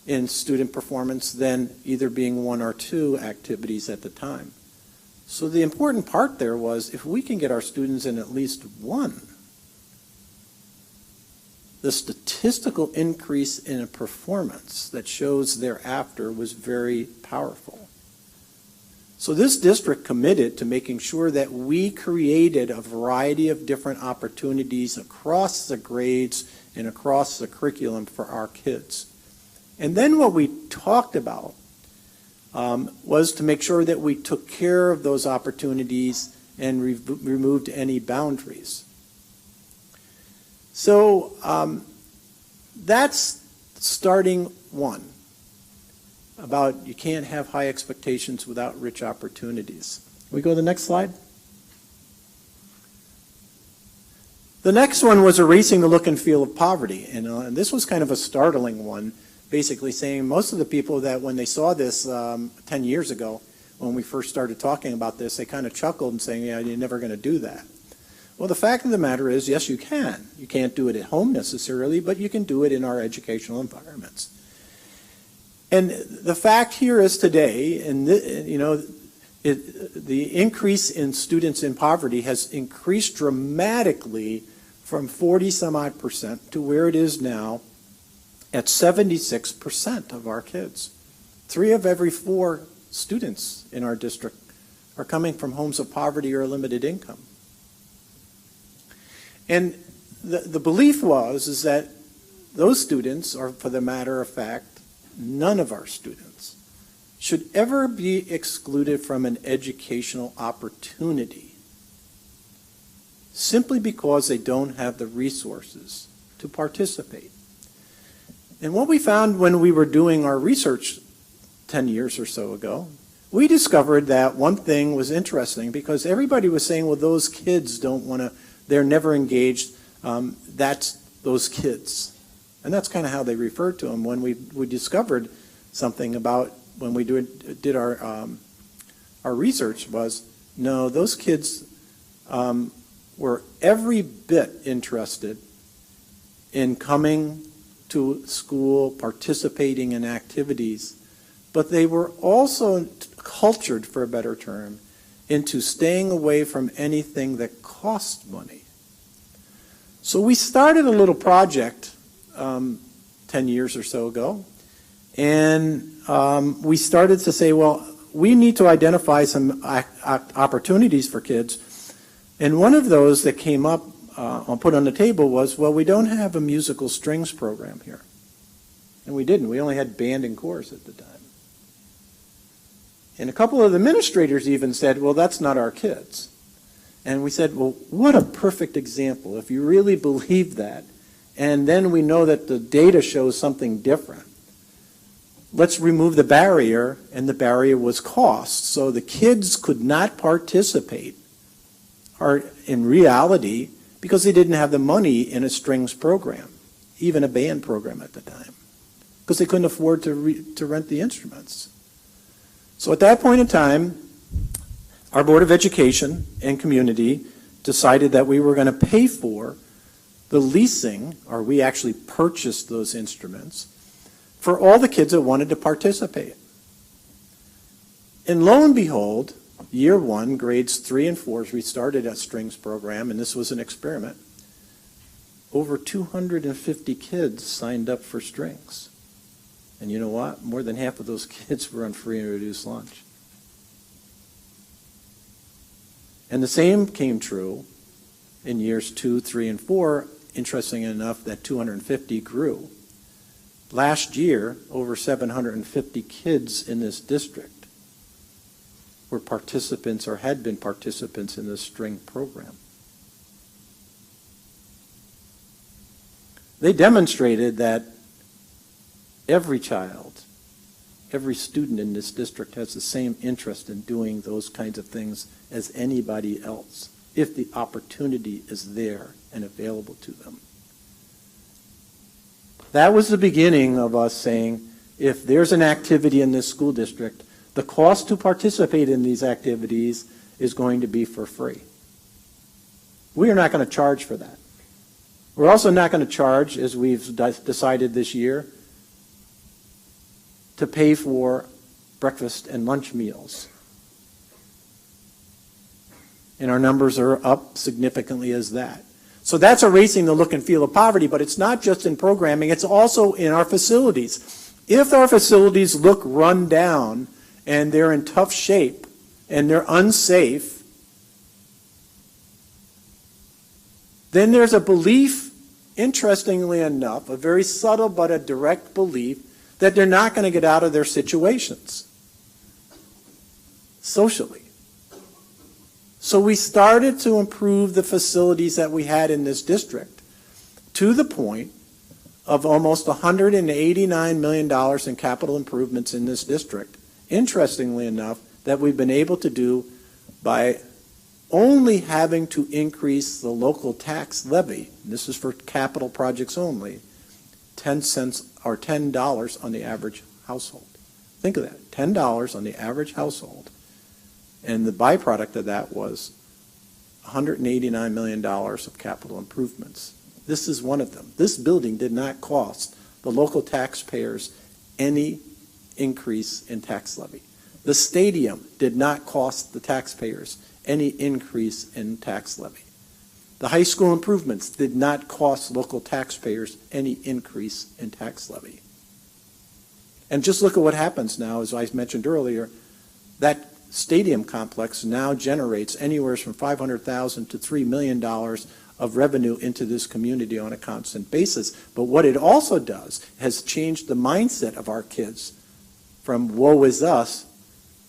in student performance than either being 1 or 2 activities at the time. So the important part there was if we can get our students in at least 1, the statistical increase in a performance that shows thereafter was very powerful. So this district committed to making sure that we created a variety of different opportunities across the grades and across the curriculum for our kids. And then what we talked about was to make sure that we took care of those opportunities and removed any boundaries. So that's starting one, about you can't have high expectations without rich opportunities. Can we go to the next slide? The next one was erasing the look and feel of poverty. And this was kind of a startling one, basically saying most of the people that when they saw this 10 years ago, when we first started talking about this, they kind of chuckled and saying, yeah, you're never going to do that. Well, the fact of the matter is, yes, you can. You can't do it at home necessarily, but you can do it in our educational environments. And the fact here is today, and the increase in students in poverty has increased dramatically from 40-some-odd% to where it is now at 76% of our kids. 3 of every 4 students in our district are coming from homes of poverty or limited income. And the belief is that those students, or for the matter of fact, none of our students, should ever be excluded from an educational opportunity simply because they don't have the resources to participate. And what we found when we were doing our research 10 years or so ago, we discovered that one thing was interesting because everybody was saying, well, those kids don't want to, they're never engaged, that's those kids. And that's kind of how they referred to them. When we discovered something about, when we did our research was, no, those kids were every bit interested in coming to school, participating in activities, but they were also cultured, for a better term, into staying away from anything that cost money. So we started a little project 10 years or so ago, and we started to say, well, we need to identify some opportunities for kids. And one of those that came up, put on the table was, well, we don't have a musical strings program here. And we didn't. We only had band and chorus at the time. And a couple of the administrators even said, well, that's not our kids. And we said, well, what a perfect example. If you really believe that, and then we know that the data shows something different, let's remove the barrier, and the barrier was cost. So the kids could not participate, or in reality, because they didn't have the money in a strings program, even a band program at the time, because they couldn't afford to rent the instruments. So at that point in time, our Board of Education and Community decided that we were going to pay for the leasing, or we actually purchased those instruments, for all the kids that wanted to participate. And lo and behold, year 1, grades 3 and 4, we started a strings program, and this was an experiment. Over 250 kids signed up for strings. And you know what? More than half of those kids were on free and reduced lunch. And the same came true in years 2, 3, and 4. Interesting enough, that 250 grew. Last year, over 750 kids in this district were participants or had been participants in this string program. They demonstrated that every child, every student in this district has the same interest in doing those kinds of things as anybody else, if the opportunity is there and available to them. That was the beginning of us saying, if there's an activity in this school district, the cost to participate in these activities is going to be for free. We are not going to charge for that. We're also not going to charge, as we've decided this year, to pay for breakfast and lunch meals. And our numbers are up significantly as that. So that's erasing the look and feel of poverty, but it's not just in programming, it's also in our facilities. If our facilities look run down and they're in tough shape and they're unsafe, then there's a belief, interestingly enough, a very subtle but a direct belief, that they're not going to get out of their situations socially. So we started to improve the facilities that we had in this district to the point of almost $189 million in capital improvements in this district. Interestingly enough, that we've been able to do by only having to increase the local tax levy, and this is for capital projects only, 10 cents or $10 on the average household. Think of that, $10 on the average household. And the byproduct of that was $189 million of capital improvements. This is one of them. This building did not cost the local taxpayers any increase in tax levy. The stadium did not cost the taxpayers any increase in tax levy. The high school improvements did not cost local taxpayers any increase in tax levy. And just look at what happens now, as I mentioned earlier, that stadium complex now generates anywhere from $500,000 to $3 million of revenue into this community on a constant basis. But what it also does has changed the mindset of our kids from woe is us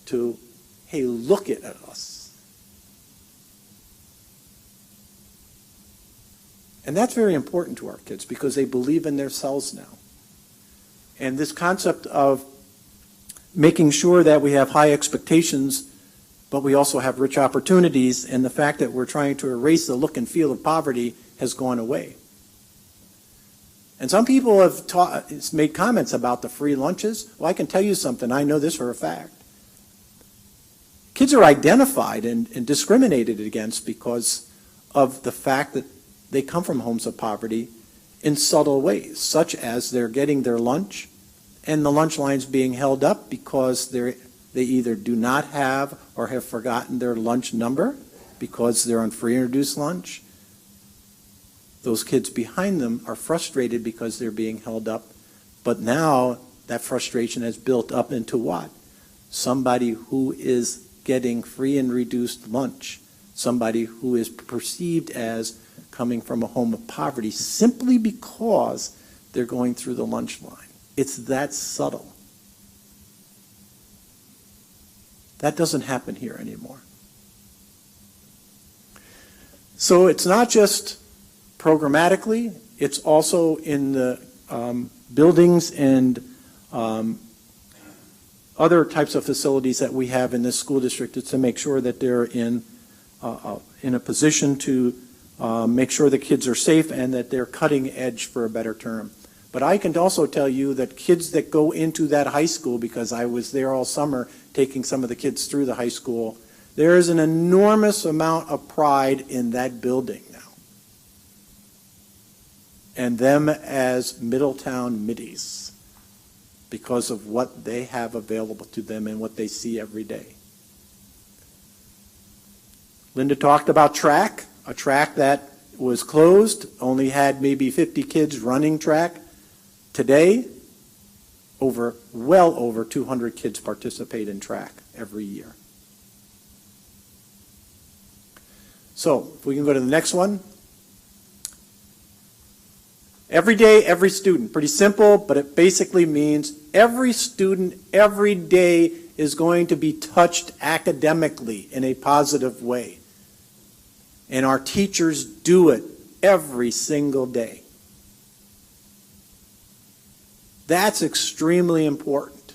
to, hey, look at us. And that's very important to our kids because they believe in themselves now. And this concept of making sure that we have high expectations, but we also have rich opportunities, and the fact that we're trying to erase the look and feel of poverty has gone away. And some people have made comments about the free lunches. Well, I can tell you something. I know this for a fact. Kids are identified and discriminated against because of the fact that they come from homes of poverty in subtle ways, such as they're getting their lunch and the lunch line's being held up because they either do not have or have forgotten their lunch number because they're on free and reduced lunch. Those kids behind them are frustrated because they're being held up, but now that frustration has built up into what? Somebody who is getting free and reduced lunch, somebody who is perceived as coming from a home of poverty simply because they're going through the lunch line. It's that subtle. That doesn't happen here anymore. So it's not just programmatically, it's also in the buildings and other types of facilities that we have in this school district to make sure that they're in a position to make sure the kids are safe and that they're cutting edge, for a better term. But I can also tell you that kids that go into that high school, because I was there all summer taking some of the kids through the high school, there is an enormous amount of pride in that building now. And them as Middletown Middies because of what they have available to them and what they see every day. Linda talked about track, a track that was closed, only had maybe 50 kids running track. Today, well over 200 kids participate in track every year. So, if we can go to the next one. Every day, every student. Pretty simple, but it basically means every student every day is going to be touched academically in a positive way. And our teachers do it every single day. That's extremely important.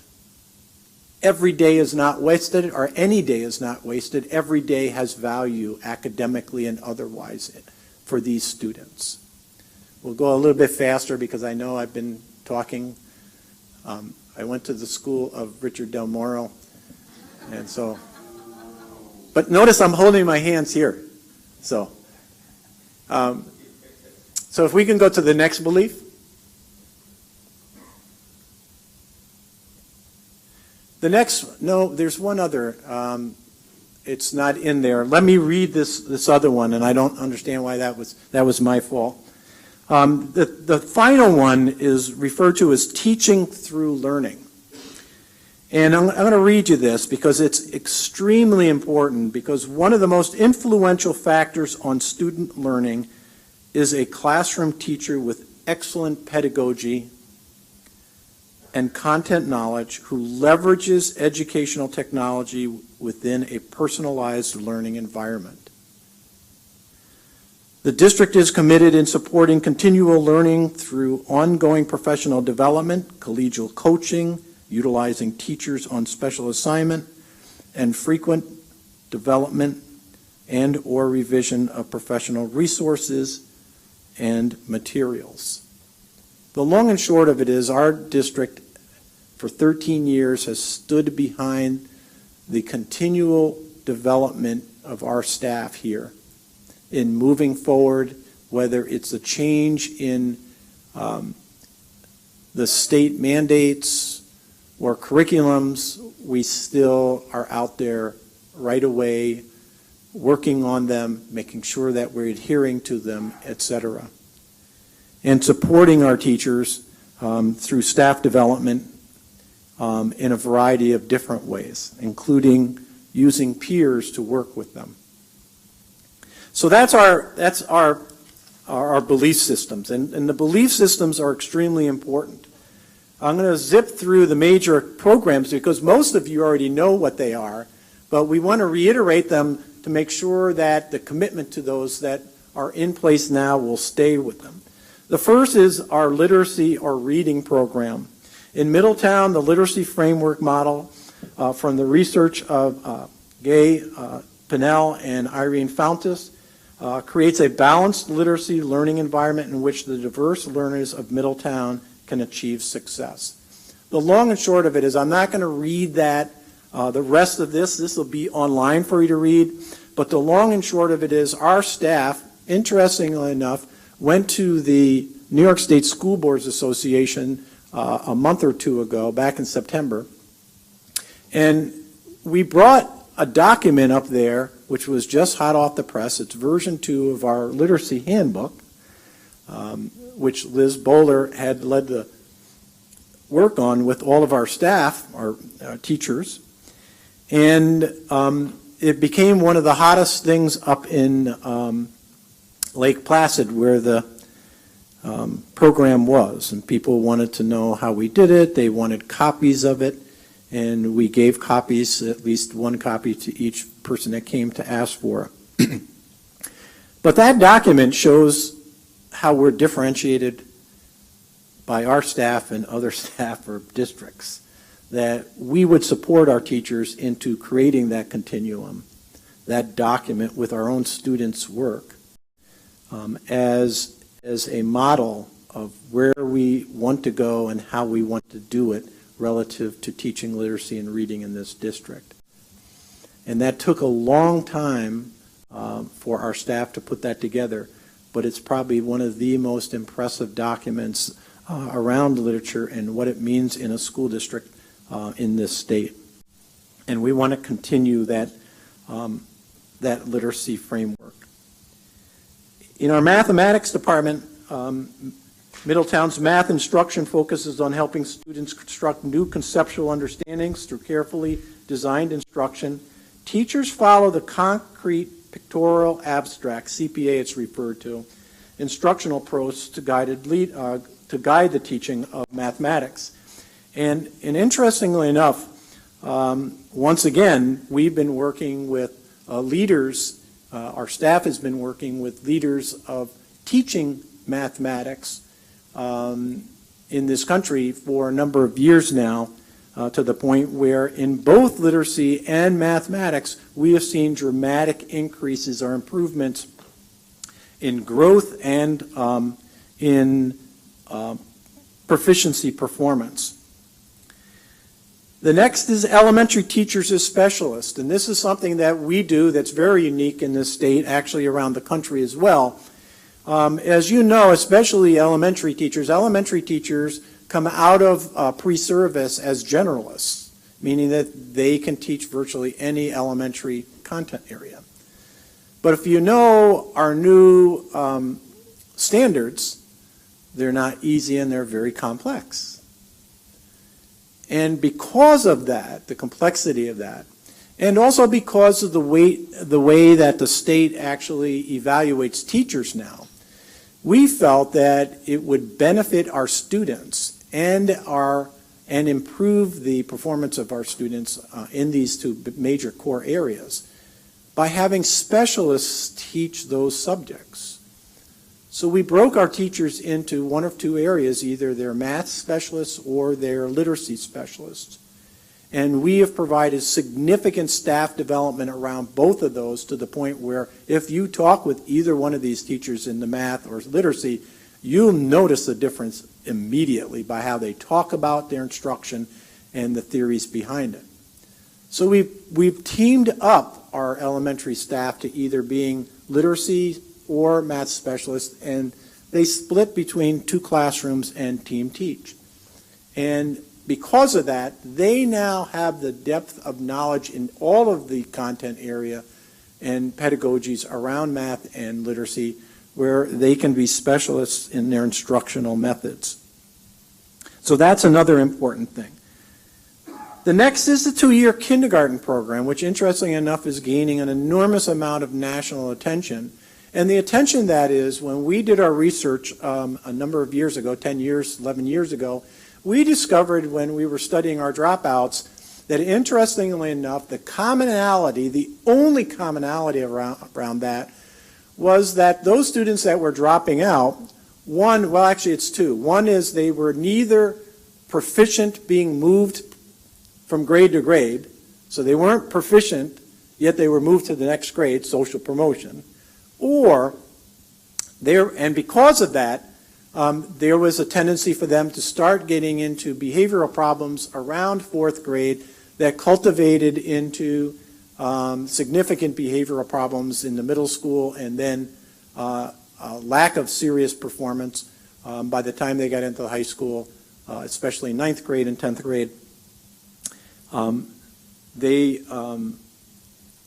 Every day is not wasted, or any day is not wasted. Every day has value academically and otherwise for these students. We'll go a little bit faster because I know I've been talking. I went to the school of Richard Del Moro, and so, but notice I'm holding my hands here. So if we can go to the next belief. The next, no, there's one other. It's not in there. Let me read this other one, and I don't understand why that was my fault. The final one is referred to as teaching through learning. And I'm going to read you this because it's extremely important, because one of the most influential factors on student learning is a classroom teacher with excellent pedagogy and content knowledge who leverages educational technology within a personalized learning environment. The district is committed in supporting continual learning through ongoing professional development, collegial coaching, utilizing teachers on special assignment, and frequent development and or revision of professional resources and materials. The long and short of it is our district for 13 years has stood behind the continual development of our staff here in moving forward, whether it's a change in the state mandates, or curriculums, we still are out there right away, working on them, making sure that we're adhering to them, etc. And supporting our teachers through staff development in a variety of different ways, including using peers to work with them. So that's our belief systems, and the belief systems are extremely important. I'm going to zip through the major programs because most of you already know what they are, but we want to reiterate them to make sure that the commitment to those that are in place now will stay with them. The first is our literacy or reading program. In Middletown, the literacy framework model from the research of Gay Pinnell and Irene Fountas creates a balanced literacy learning environment in which the diverse learners of Middletown can achieve success. The long and short of it is I'm not going to read that, the rest of this. This will be online for you to read. But the long and short of it is our staff, interestingly enough, went to the New York State School Boards Association a month or two ago, back in September. And we brought a document up there which was just hot off the press. It's version 2 of our literacy handbook, which Liz Bowler had led the work on with all of our staff, our teachers. And it became one of the hottest things up in Lake Placid, where the program was. And people wanted to know how we did it. They wanted copies of it. And we gave copies, at least one copy to each person that came to ask for it. But that document shows how we're differentiated by our staff and other staff or districts, that we would support our teachers into creating that continuum, that document with our own students' work as a model of where we want to go and how we want to do it relative to teaching literacy and reading in this district. And that took a long time for our staff to put that together, but it's probably one of the most impressive documents around literature and what it means in a school district in this state. And we want to continue that, that literacy framework. In our mathematics department, Middletown's math instruction focuses on helping students construct new conceptual understandings through carefully designed instruction. Teachers follow the concrete pictorial abstract, CPA it's referred to, instructional approach to guide the teaching of mathematics. And interestingly enough, once again, we've been working with leaders, our staff has been working with leaders of teaching mathematics in this country for a number of years now, to the point where in both literacy and mathematics, we have seen dramatic increases or improvements in growth and in proficiency performance. The next is elementary teachers as specialists, and this is something that we do that's very unique in this state, actually around the country as well. As you know, especially elementary teachers come out of pre-service as generalists, meaning that they can teach virtually any elementary content area. But if you know our new standards, they're not easy and they're very complex. And because of that, the complexity of that, and also because of the way that the state actually evaluates teachers now, we felt that it would benefit our students and improve the performance of our students in these two major core areas by having specialists teach those subjects. So we broke our teachers into one of two areas, either they're math specialists or they're literacy specialists. And we have provided significant staff development around both of those, to the point where if you talk with either one of these teachers in the math or literacy, you'll notice the difference immediately by how they talk about their instruction and the theories behind it. So we've teamed up our elementary staff to either being literacy or math specialists, and they split between two classrooms and team teach. And because of that, they now have the depth of knowledge in all of the content area and pedagogies around math and literacy, where they can be specialists in their instructional methods. So that's another important thing. The next is the 2-year kindergarten program, which interestingly enough is gaining an enormous amount of national attention. And the attention that is, when we did our research a number of years ago, 10 years, 11 years ago, we discovered when we were studying our dropouts that interestingly enough, the commonality, the only commonality around that was that those students that were dropping out, one, well actually it's two. One is they were neither proficient being moved from grade to grade, so they weren't proficient, yet they were moved to the next grade, social promotion, or and because of that, there was a tendency for them to start getting into behavioral problems around 4th grade that cultivated into significant behavioral problems in the middle school, and then lack of serious performance by the time they got into the high school, especially 9th grade and 10th grade. They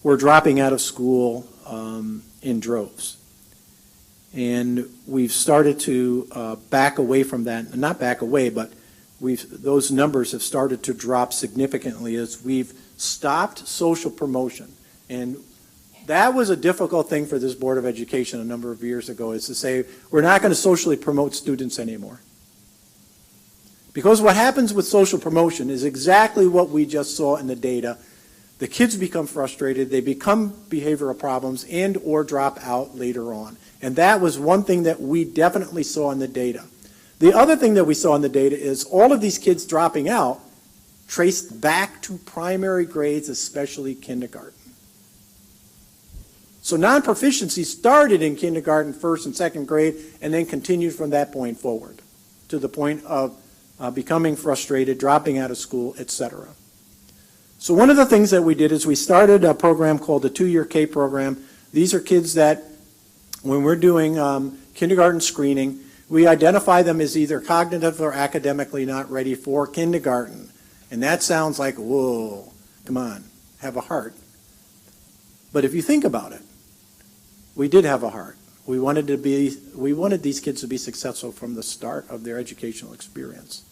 were dropping out of school in droves. And we've started to back away from that, not back away, but those numbers have started to drop significantly as we've stopped social promotion. And that was a difficult thing for this Board of Education a number of years ago, is to say, we're not going to socially promote students anymore. Because what happens with social promotion is exactly what we just saw in the data. The kids become frustrated, they become behavioral problems and or drop out later on. And that was one thing that we definitely saw in the data. The other thing that we saw in the data is all of these kids dropping out traced back to primary grades, especially kindergarten. So non-proficiency started in kindergarten, 1st and 2nd grade, and then continued from that point forward to the point of becoming frustrated, dropping out of school, etc. So one of the things that we did is we started a program called the 2-year K program. These are kids that, when we're doing kindergarten screening, we identify them as either cognitive or academically not ready for kindergarten. And that sounds like, whoa, come on, have a heart. But if you think about it, we did have a heart. We wanted these kids to be successful from the start of their educational experience.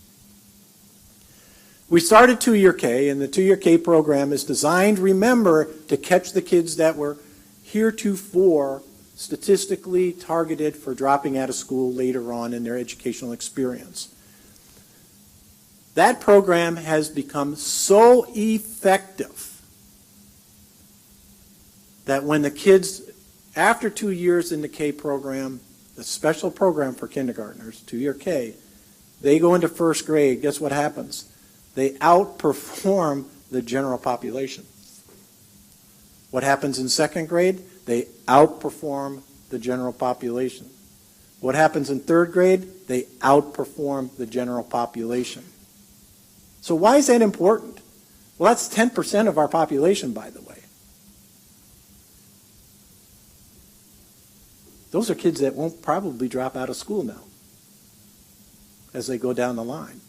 We started 2-year K, and the 2-year K program is designed, remember, to catch the kids that were heretofore statistically targeted for dropping out of school later on in their educational experience. That program has become so effective that when the kids, after 2 years in the K program, the special program for kindergartners, 2-year K, they go into 1st grade, guess what happens? They outperform the general population. What happens in 2nd grade? They outperform the general population. What happens in 3rd grade? They outperform the general population. So why is that important? Well, that's 10% of our population, by the way. Those are kids that won't probably drop out of school now as they go down the line.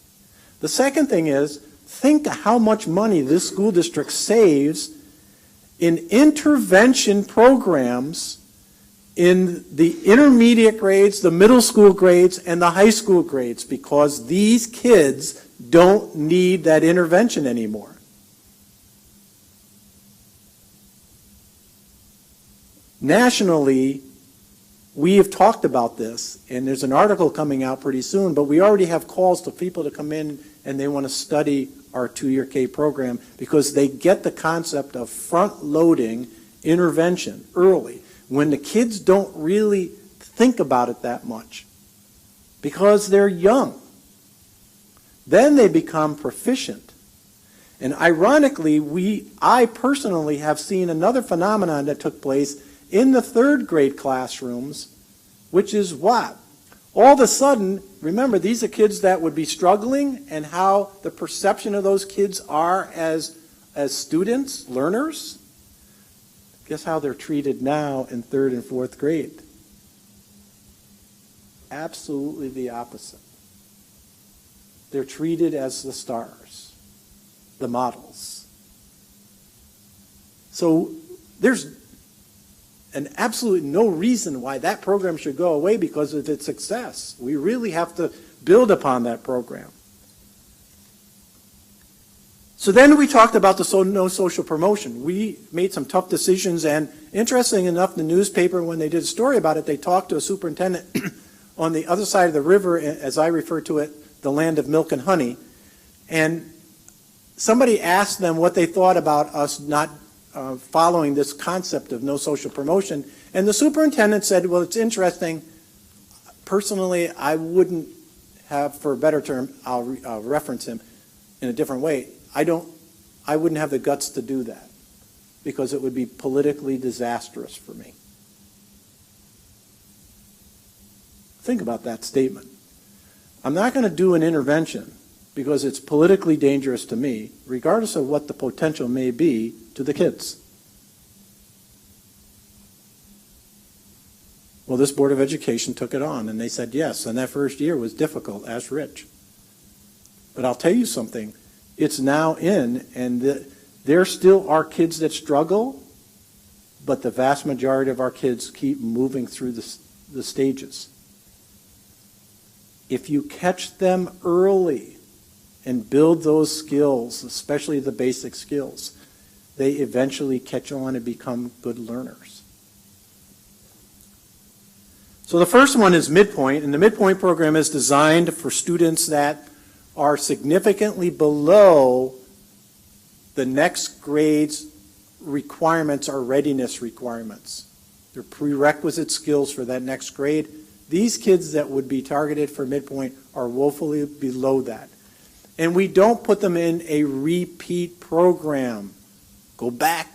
The second thing is, think how much money this school district saves in intervention programs in the intermediate grades, the middle school grades, and the high school grades, because these kids don't need that intervention anymore. Nationally, we have talked about this, and there's an article coming out pretty soon, but we already have calls to people to come in and they want to study our 2-year K program because they get the concept of front-loading intervention early when the kids don't really think about it that much because they're young. Then they become proficient. And ironically, I personally have seen another phenomenon that took place in the 3rd grade classrooms, which is what? All of a sudden, remember, these are kids that would be struggling, and how the perception of those kids are as students, learners. Guess how they're treated now in 3rd and 4th grade? Absolutely the opposite. They're treated as the stars, the models. So there's an absolute no reason why that program should go away because of its success. We really have to build upon that program. So then we talked about the no social promotion. We made some tough decisions, and interesting enough, the newspaper, when they did a story about it, they talked to a superintendent on the other side of the river, as I refer to it, the land of milk and honey. And somebody asked them what they thought about us not following this concept of no social promotion. And the superintendent said, well, it's interesting. Personally, I wouldn't have, for a better term, I'll reference him in a different way. I wouldn't have the guts to do that because it would be politically disastrous for me. Think about that statement. I'm not going to do an intervention because it's politically dangerous to me, regardless of what the potential may be to the kids. Well, this Board of Education took it on, and they said yes, and that first year was difficult, ask Rich. But I'll tell you something. It's now in, and there still are kids that struggle, but the vast majority of our kids keep moving through the stages. If you catch them early and build those skills, especially the basic skills, they eventually catch on and become good learners. So the first one is Midpoint, and the Midpoint program is designed for students that are significantly below the next grade's requirements or readiness requirements. They're prerequisite skills for that next grade. These kids that would be targeted for Midpoint are woefully below that. And we don't put them in a repeat program. Go back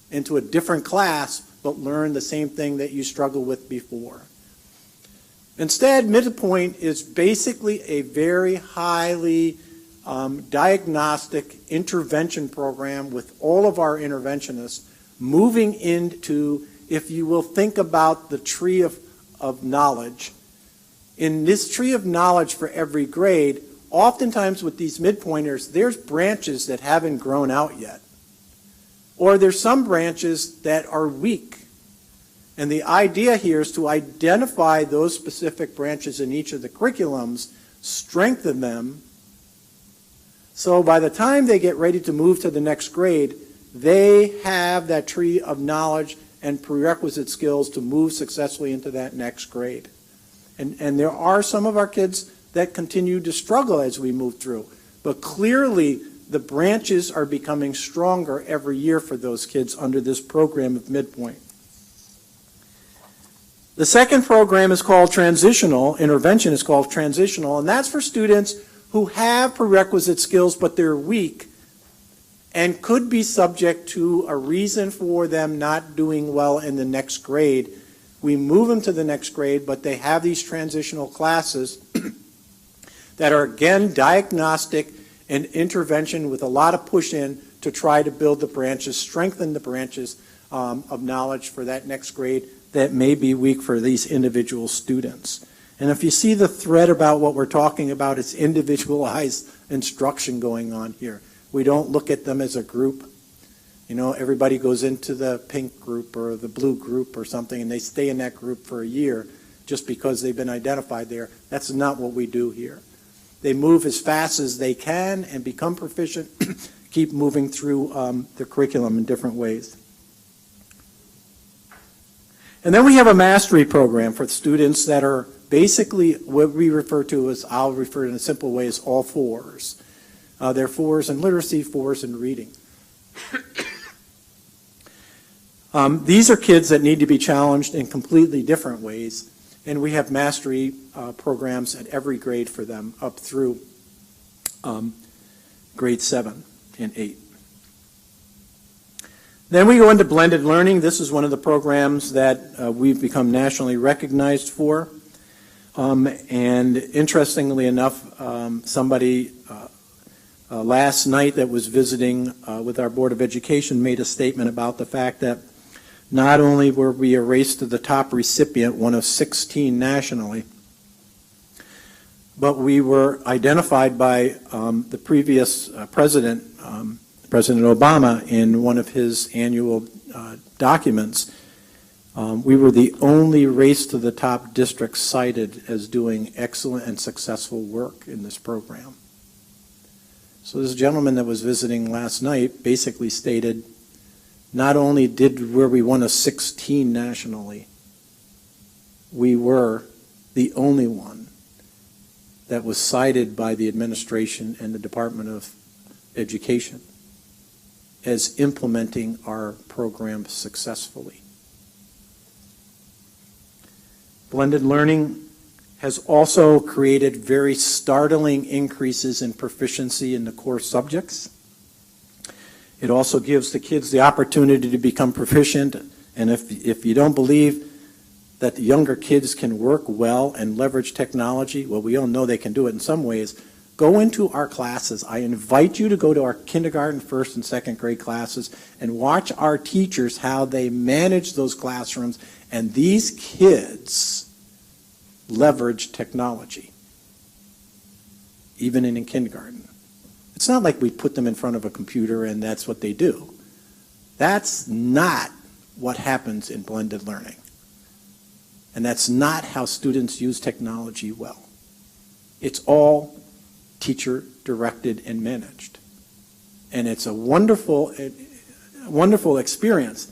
into a different class, but learn the same thing that you struggled with before. Instead, Midpoint is basically a very highly diagnostic intervention program with all of our interventionists moving into, if you will, think about the tree of knowledge. In this tree of knowledge for every grade, oftentimes with these midpointers, there's branches that haven't grown out yet. Or there's some branches that are weak. And the idea here is to identify those specific branches in each of the curriculums, strengthen them, so by the time they get ready to move to the next grade, they have that tree of knowledge and prerequisite skills to move successfully into that next grade. And there are some of our kids that continue to struggle as we move through, but clearly the branches are becoming stronger every year for those kids under this program of Midpoint. The second program is called Transitional, intervention is called Transitional, and that's for students who have prerequisite skills but they're weak and could be subject to a reason for them not doing well in the next grade. We move them to the next grade, but they have these transitional classes that are, again, diagnostic and intervention with a lot of push-in to try to build the branches, strengthen the branches of knowledge for that next grade that may be weak for these individual students. And if you see the thread about what we're talking about, it's individualized instruction going on here. We don't look at them as a group. You know, everybody goes into the pink group or the blue group or something, and they stay in that group for a year just because they've been identified there. That's not what we do here. They move as fast as they can and become proficient, keep moving through the curriculum in different ways. And then we have a mastery program for students that are basically what we refer to as, I'll refer to in a simple way as all fours. They're fours in literacy, fours in reading. These are kids that need to be challenged in completely different ways, and we have mastery programs at every grade for them up through grade 7 and 8. Then we go into blended learning. This is one of the programs that we've become nationally recognized for. And interestingly enough, somebody last night that was visiting with our Board of Education made a statement about the fact that not only were we a race to the top recipient, one of 16 nationally, but we were identified by the previous president, President Obama, in one of his annual documents. We were the only race to the top district cited as doing excellent and successful work in this program. So this gentleman that was visiting last night basically stated, not only were we one of 16 nationally, we were the only one that was cited by the administration and the Department of Education as implementing our program successfully. Blended learning has also created very startling increases in proficiency in the core subjects. It also gives the kids the opportunity to become proficient, and if you don't believe that the younger kids can work well and leverage technology, well, we all know they can do it in some ways. Go into our classes. I invite you to go to our kindergarten, first and second grade classes and watch our teachers how they manage those classrooms, and these kids leverage technology, even in kindergarten. It's not like we put them in front of a computer and that's what they do. That's not what happens in blended learning. And that's not how students use technology well. It's all teacher-directed and managed. And it's a wonderful experience.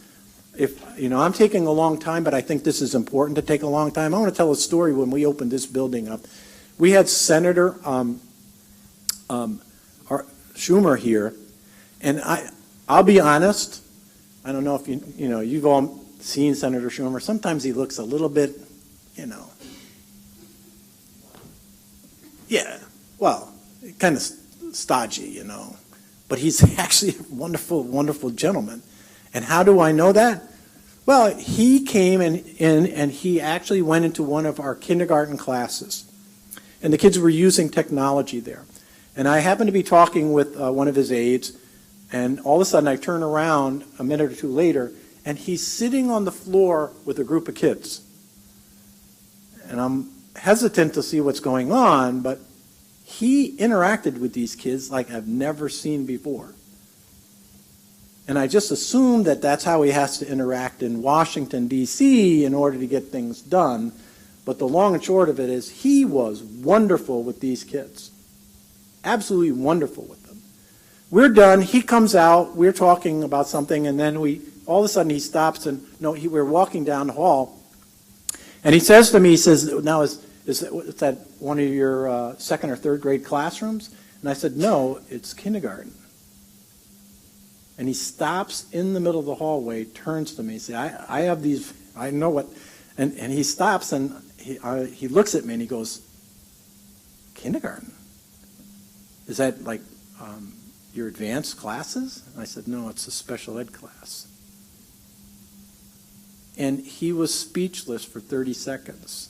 I'm taking a long time, but I think this is important to take a long time. I want to tell a story when we opened this building up. We had Senator Schumer here, and I'll be honest, I don't know if you've all seen Senator Schumer. Sometimes he looks a little bit, kind of stodgy, but he's actually a wonderful, wonderful gentleman. And how do I know that? Well, he came and he actually went into one of our kindergarten classes, and the kids were using technology there. And I happened to be talking with one of his aides, and all of a sudden I turn around a minute or two later, and he's sitting on the floor with a group of kids. And I'm hesitant to see what's going on, but he interacted with these kids like I've never seen before. And I just assumed that that's how he has to interact in Washington, D.C. in order to get things done. But the long and short of it is he was wonderful with these kids. Absolutely wonderful with them. We're done. He comes out. We're talking about something, and then all of a sudden he stops, and we're walking down the hall, and he says to me, he says, "Now is that one of your second or third grade classrooms?" And I said, "No, it's kindergarten." And he stops in the middle of the hallway, turns to me, and says, I have these, I know what, and he stops, and he looks at me, and he goes, "Kindergarten? Is that like your advanced classes?" And I said, "No, it's a special ed class." And he was speechless for 30 seconds.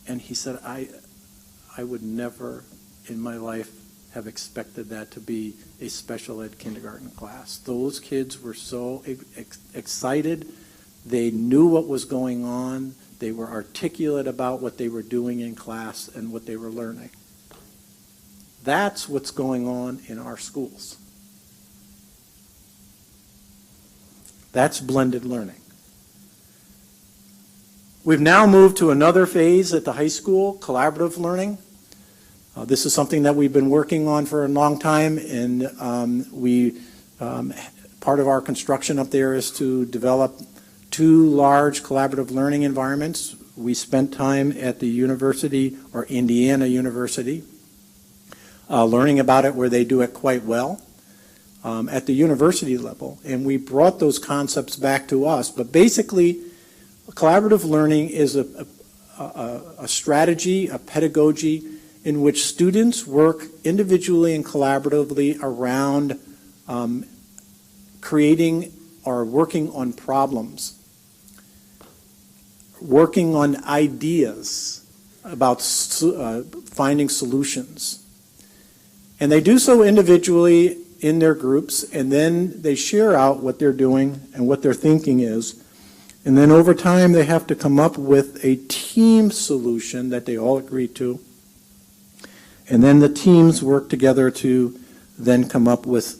And he said, I would never in my life have expected that to be a special ed kindergarten class. Those kids were so excited. They knew what was going on. They were articulate about what they were doing in class and what they were learning. That's what's going on in our schools. That's blended learning. We've now moved to another phase at the high school, collaborative learning. This is something that we've been working on for a long time, and part of our construction up there is to develop 2 large collaborative learning environments. We spent time at the university, or Indiana University, learning about it where they do it quite well at the university level, and we brought those concepts back to us. But basically, collaborative learning is a strategy, a pedagogy in which students work individually and collaboratively around creating or working on problems, working on ideas about finding solutions. And they do so individually in their groups, and then they share out what they're doing and what their thinking is. And then over time, they have to come up with a team solution that they all agree to. And then the teams work together to then come up with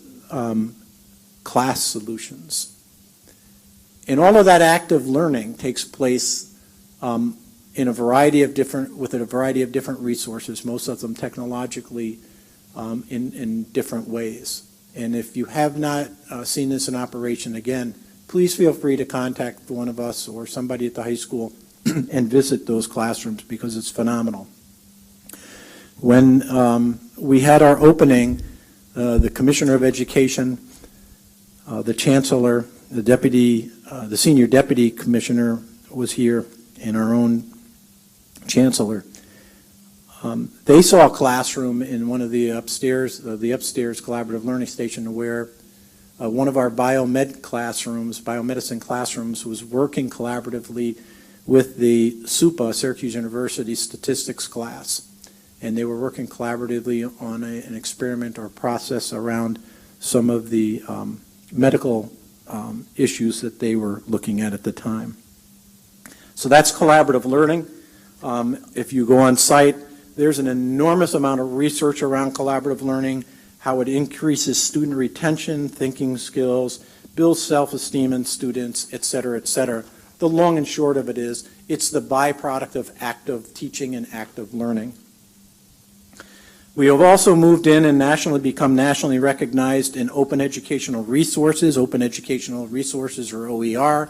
class solutions. And all of that active learning takes place with a variety of different resources, most of them technologically in different ways. And if you have not seen this in operation, again, please feel free to contact one of us or somebody at the high school and visit those classrooms because it's phenomenal. When we had our opening, the Commissioner of Education, the Chancellor, the Senior Deputy Commissioner was here, and our own Chancellor. They saw a classroom in one of the upstairs collaborative learning station where one of our biomedicine classrooms was working collaboratively with the SUPA, Syracuse University statistics class. And they were working collaboratively on an experiment or process around some of the medical issues that they were looking at the time. So that's collaborative learning. If you go on site, there's an enormous amount of research around collaborative learning, how it increases student retention, thinking skills, builds self-esteem in students, et cetera, et cetera. The long and short of it is, it's the byproduct of active teaching and active learning. We have also moved in and become nationally recognized in open educational resources. Open educational resources, or OER,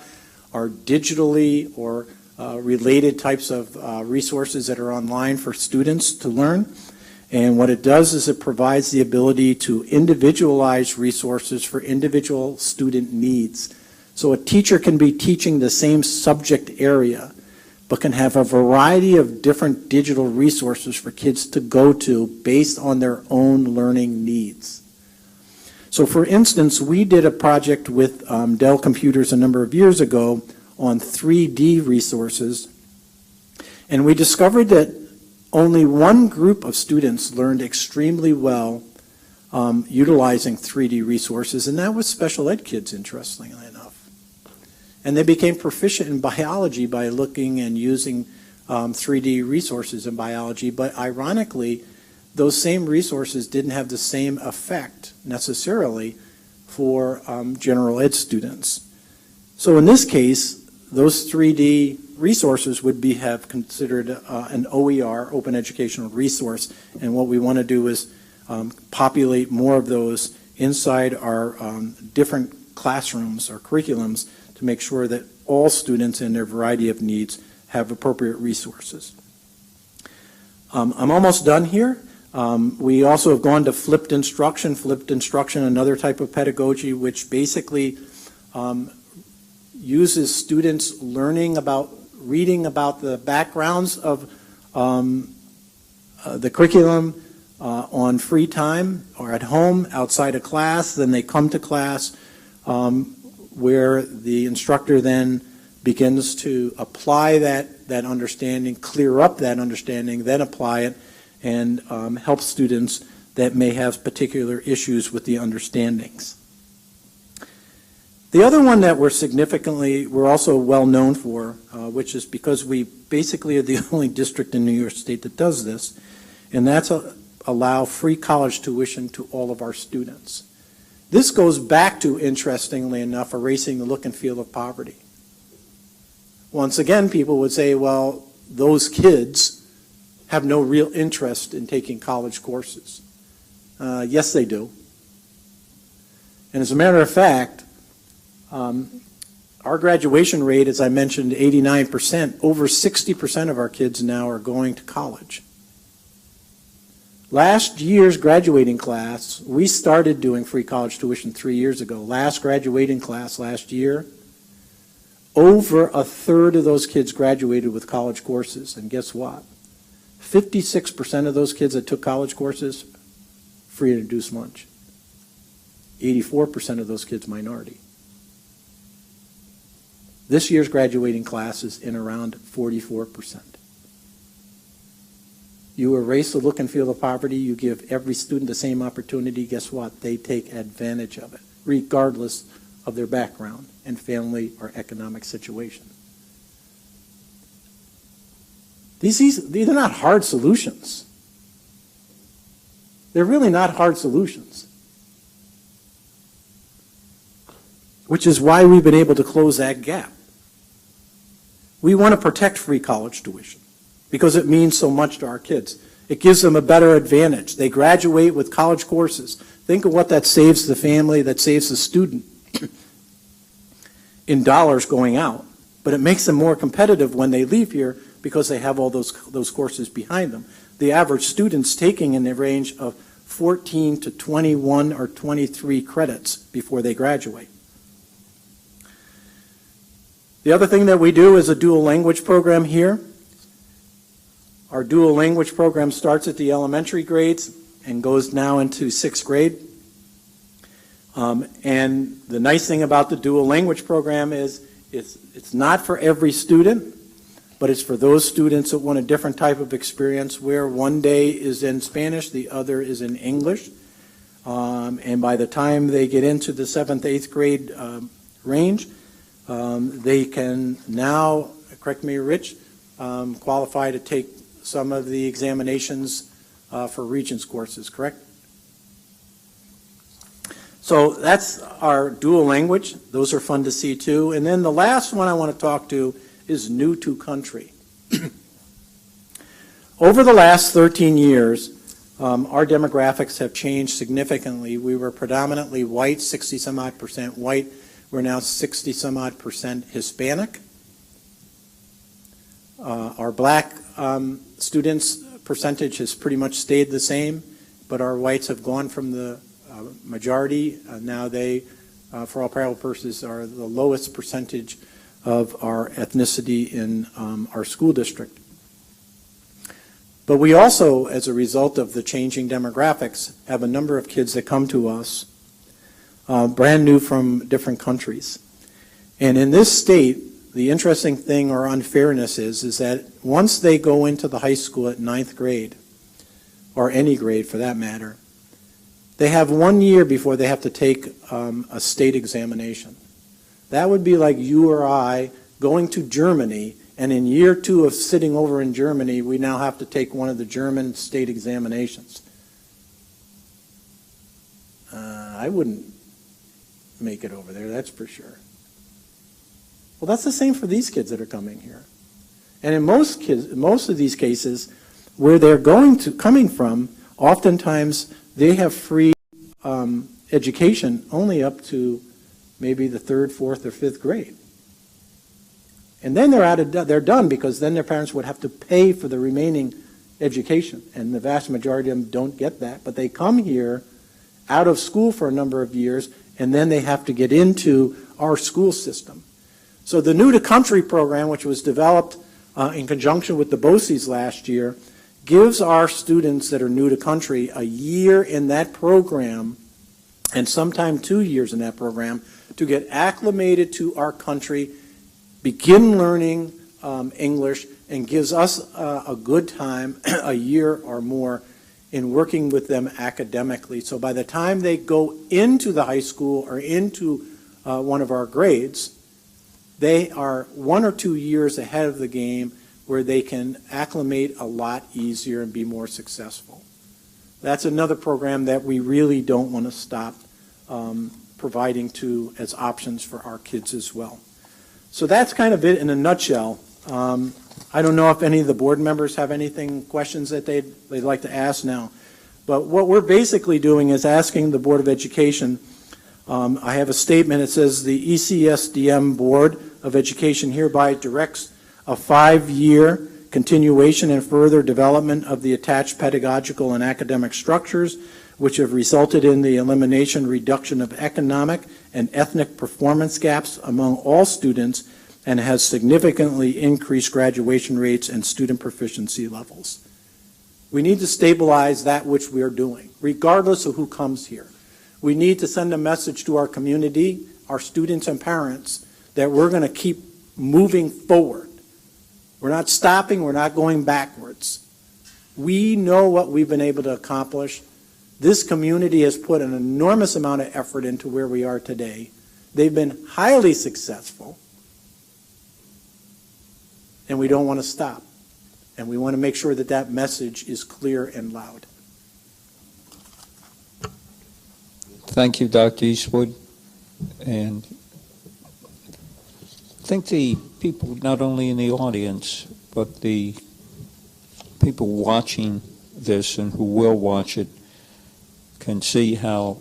are digitally or related types of resources that are online for students to learn. And what it does is it provides the ability to individualize resources for individual student needs. So a teacher can be teaching the same subject area, but can have a variety of different digital resources for kids to go to based on their own learning needs. So for instance, we did a project with Dell Computers a number of years ago on 3D resources, and we discovered that only one group of students learned extremely well utilizing 3D resources, and that was special ed kids, interestingly enough. And they became proficient in biology by looking and using 3D resources in biology, but ironically, those same resources didn't have the same effect necessarily for general ed students. So in this case, those 3D resources would have considered an OER, open educational resource, and what we want to do is populate more of those inside our different classrooms or curriculums to make sure that all students in their variety of needs have appropriate resources. I'm almost done here. We also have gone to flipped instruction, another type of pedagogy, which basically uses students reading about the backgrounds of the curriculum on free time or at home, outside of class. Then they come to class where the instructor then begins to apply that understanding, clear up that understanding, then apply it, and help students that may have particular issues with the understandings. The other one that we're also well known for, which is because we basically are the only district in New York State that does this, and that's allow free college tuition to all of our students. This goes back to, interestingly enough, erasing the look and feel of poverty. Once again, people would say, well, those kids have no real interest in taking college courses. Yes, they do. And as a matter of fact, our graduation rate, as I mentioned, 89%, over 60% of our kids now are going to college. Last year's graduating class, we started doing free college tuition 3 years ago. Last graduating class last year, over a third of those kids graduated with college courses. And guess what? 56% of those kids that took college courses, free and reduced lunch. 84% of those kids minority. This year's graduating class is in around 44%. You erase the look and feel of poverty, you give every student the same opportunity, guess what? They take advantage of it, regardless of their background and family or economic situation. These are not hard solutions. They're really not hard solutions. Which is why we've been able to close that gap. We want to protect free college tuition because it means so much to our kids. It gives them a better advantage. They graduate with college courses. Think of what that saves the family, that saves the student in dollars going out. But it makes them more competitive when they leave here because they have all those courses behind them. The average student's taking in the range of 14 to 21 or 23 credits before they graduate. The other thing that we do is a dual language program here. Our dual language program starts at the elementary grades and goes now into 6th grade. And the nice thing about the dual language program is it's not for every student, but it's for those students that want a different type of experience where one day is in Spanish, the other is in English. And by the time they get into the 7th, 8th grade range, they can now, correct me, Rich, qualify to take some of the examinations for Regents courses, correct? So that's our dual language. Those are fun to see too. And then the last one I want to talk to is new to country. Over the last 13 years, our demographics have changed significantly. We were predominantly white, 60-some-odd% white. We're now 60-some-odd% Hispanic. Our black students percentage has pretty much stayed the same, but our whites have gone from the majority. Now they, for all practical purposes, are the lowest percentage of our ethnicity in our school district. But we also, as a result of the changing demographics, have a number of kids that come to us brand new from different countries. And in this state, the interesting thing or unfairness is that once they go into the high school at 9th grade, or any grade for that matter, they have 1 year before they have to take a state examination. That would be like you or I going to Germany, and in year 2 of sitting over in Germany, we now have to take one of the German state examinations. I wouldn't make it over there, that's for sure. Well, that's the same for these kids that are coming here. And in most of these cases, where they're coming from, oftentimes they have free education only up to maybe the 3rd, 4th, or 5th grade. And then they're done because then their parents would have to pay for the remaining education. And the vast majority of them don't get that. But they come here out of school for a number of years, and then they have to get into our school system. So the New to Country program, which was developed in conjunction with the BOCES last year, gives our students that are new to country a year in that program, and sometime 2 years in that program, to get acclimated to our country, begin learning English, and gives us a good time, a year or more, in working with them academically. So by the time they go into the high school or into one of our grades, they are 1 or 2 years ahead of the game where they can acclimate a lot easier and be more successful. That's another program that we really don't want to stop providing as options for our kids as well. So that's kind of it in a nutshell. I don't know if any of the board members have questions that they'd like to ask now. But what we're basically doing is asking the Board of Education. I have a statement. It says the ECSDM Board of Education hereby directs a 5-year continuation and further development of the attached pedagogical and academic structures which have resulted in the elimination, reduction of economic and ethnic performance gaps among all students and has significantly increased graduation rates and student proficiency levels. We need to stabilize that which we are doing, regardless of who comes here. We need to send a message to our community, our students and parents, that we're going to keep moving forward. We're not stopping, we're not going backwards. We know what we've been able to accomplish. This community has put an enormous amount of effort into where we are today They've been highly successful, and we don't want to stop. And we want to make sure that that message is clear and loud. Thank you, Dr. Eastwood. And I think the people, not only in the audience, but the people watching this and who will watch it, can see how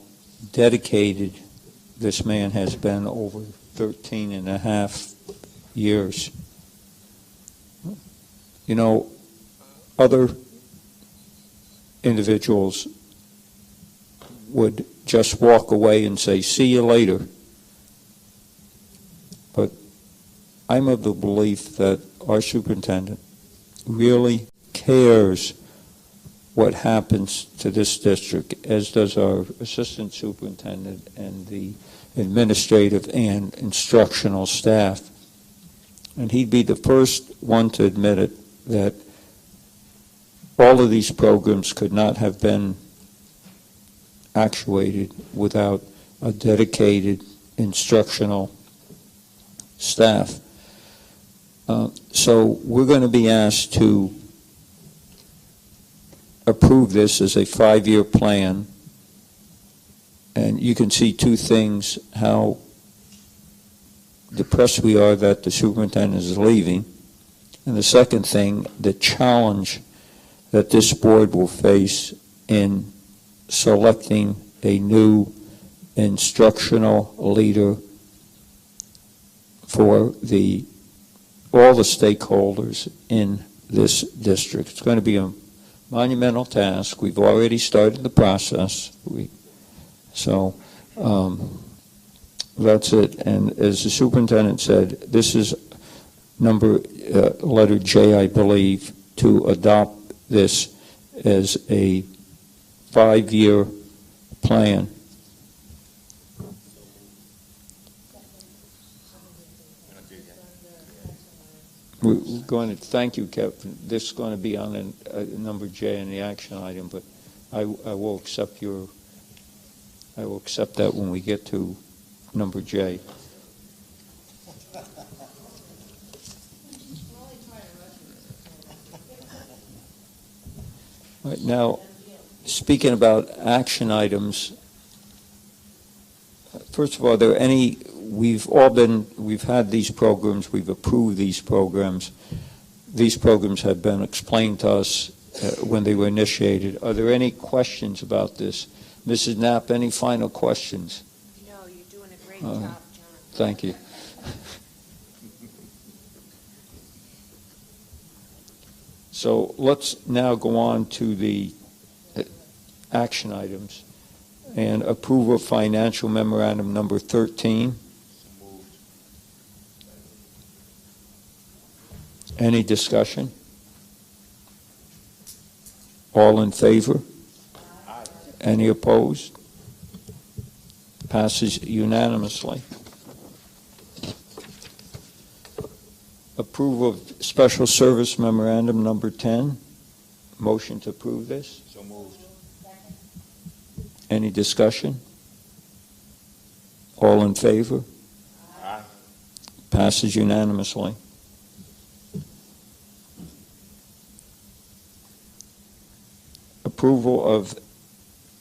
dedicated this man has been over 13 and a half years. You know, other individuals would just walk away and say, see you later. But I'm of the belief that our superintendent really cares what happens to this district, as does our assistant superintendent and the administrative and instructional staff. And he'd be the first one to admit it, that all of these programs could not have been actuated without a dedicated instructional staff. So we're going to be asked to approve this as a 5-year plan. And you can see two things: how depressed we are that the superintendent is leaving, and the second thing, the challenge that this board will face in selecting a new instructional leader for all the stakeholders in this district. It's going to be a monumental task. We've already started the process. So that's it. And as the superintendent said, this is letter J, I believe, to adopt this as a 5-year plan. We're going to, thank you, Kevin. This is going to be on number J in the action item, but I will accept that when we get to number J. Right, now, speaking about action items, first of all, are there any, we've had these programs, we've approved these programs. These programs have been explained to us when they were initiated. Are there any questions about this? Mrs. Knapp, any final questions? No, you're doing a great job, John. Thank you. So let's now go on to the action items and approve of financial memorandum number 13. Any discussion? All in favor? Aye. Any opposed? Passes unanimously. Approval of special service memorandum number 10. Motion to approve this? So moved. Any discussion? All in favor? Aye. Passes unanimously. Approval of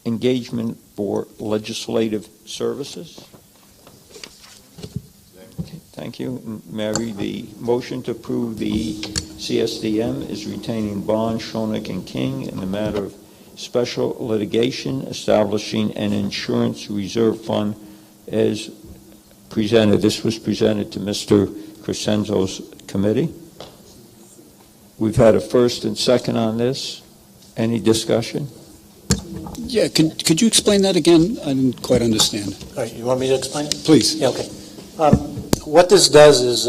engagement for legislative services. Thank you, Mary. The motion to approve the CSDM is retaining Bond, Schoenig, and King in the matter of special litigation, establishing an insurance reserve fund as presented. This was presented to Mr. Crescenzo's committee. We've had a first and second on this. Any discussion? Yeah, could you explain that again? I didn't quite understand. All right, you want me to explain it? Please. Yeah, okay. What this does is,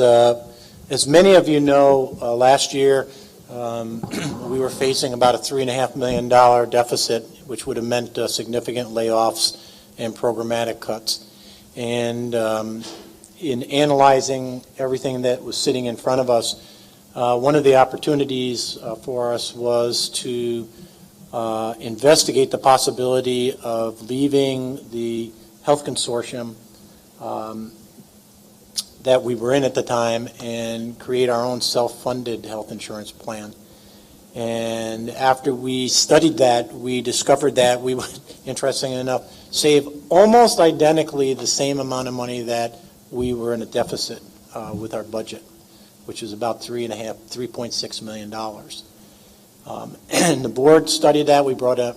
as many of you know, last year we were facing about a $3.5 million deficit, which would have meant significant layoffs and programmatic cuts. And in analyzing everything that was sitting in front of us, one of the opportunities for us was to investigate the possibility of leaving the health consortium that we were in at the time and create our own self-funded health insurance plan. And after we studied that, we discovered that we would, interestingly enough, save almost identically the same amount of money that we were in a deficit with our budget, which is about $3.6 million. And the board studied that. We brought an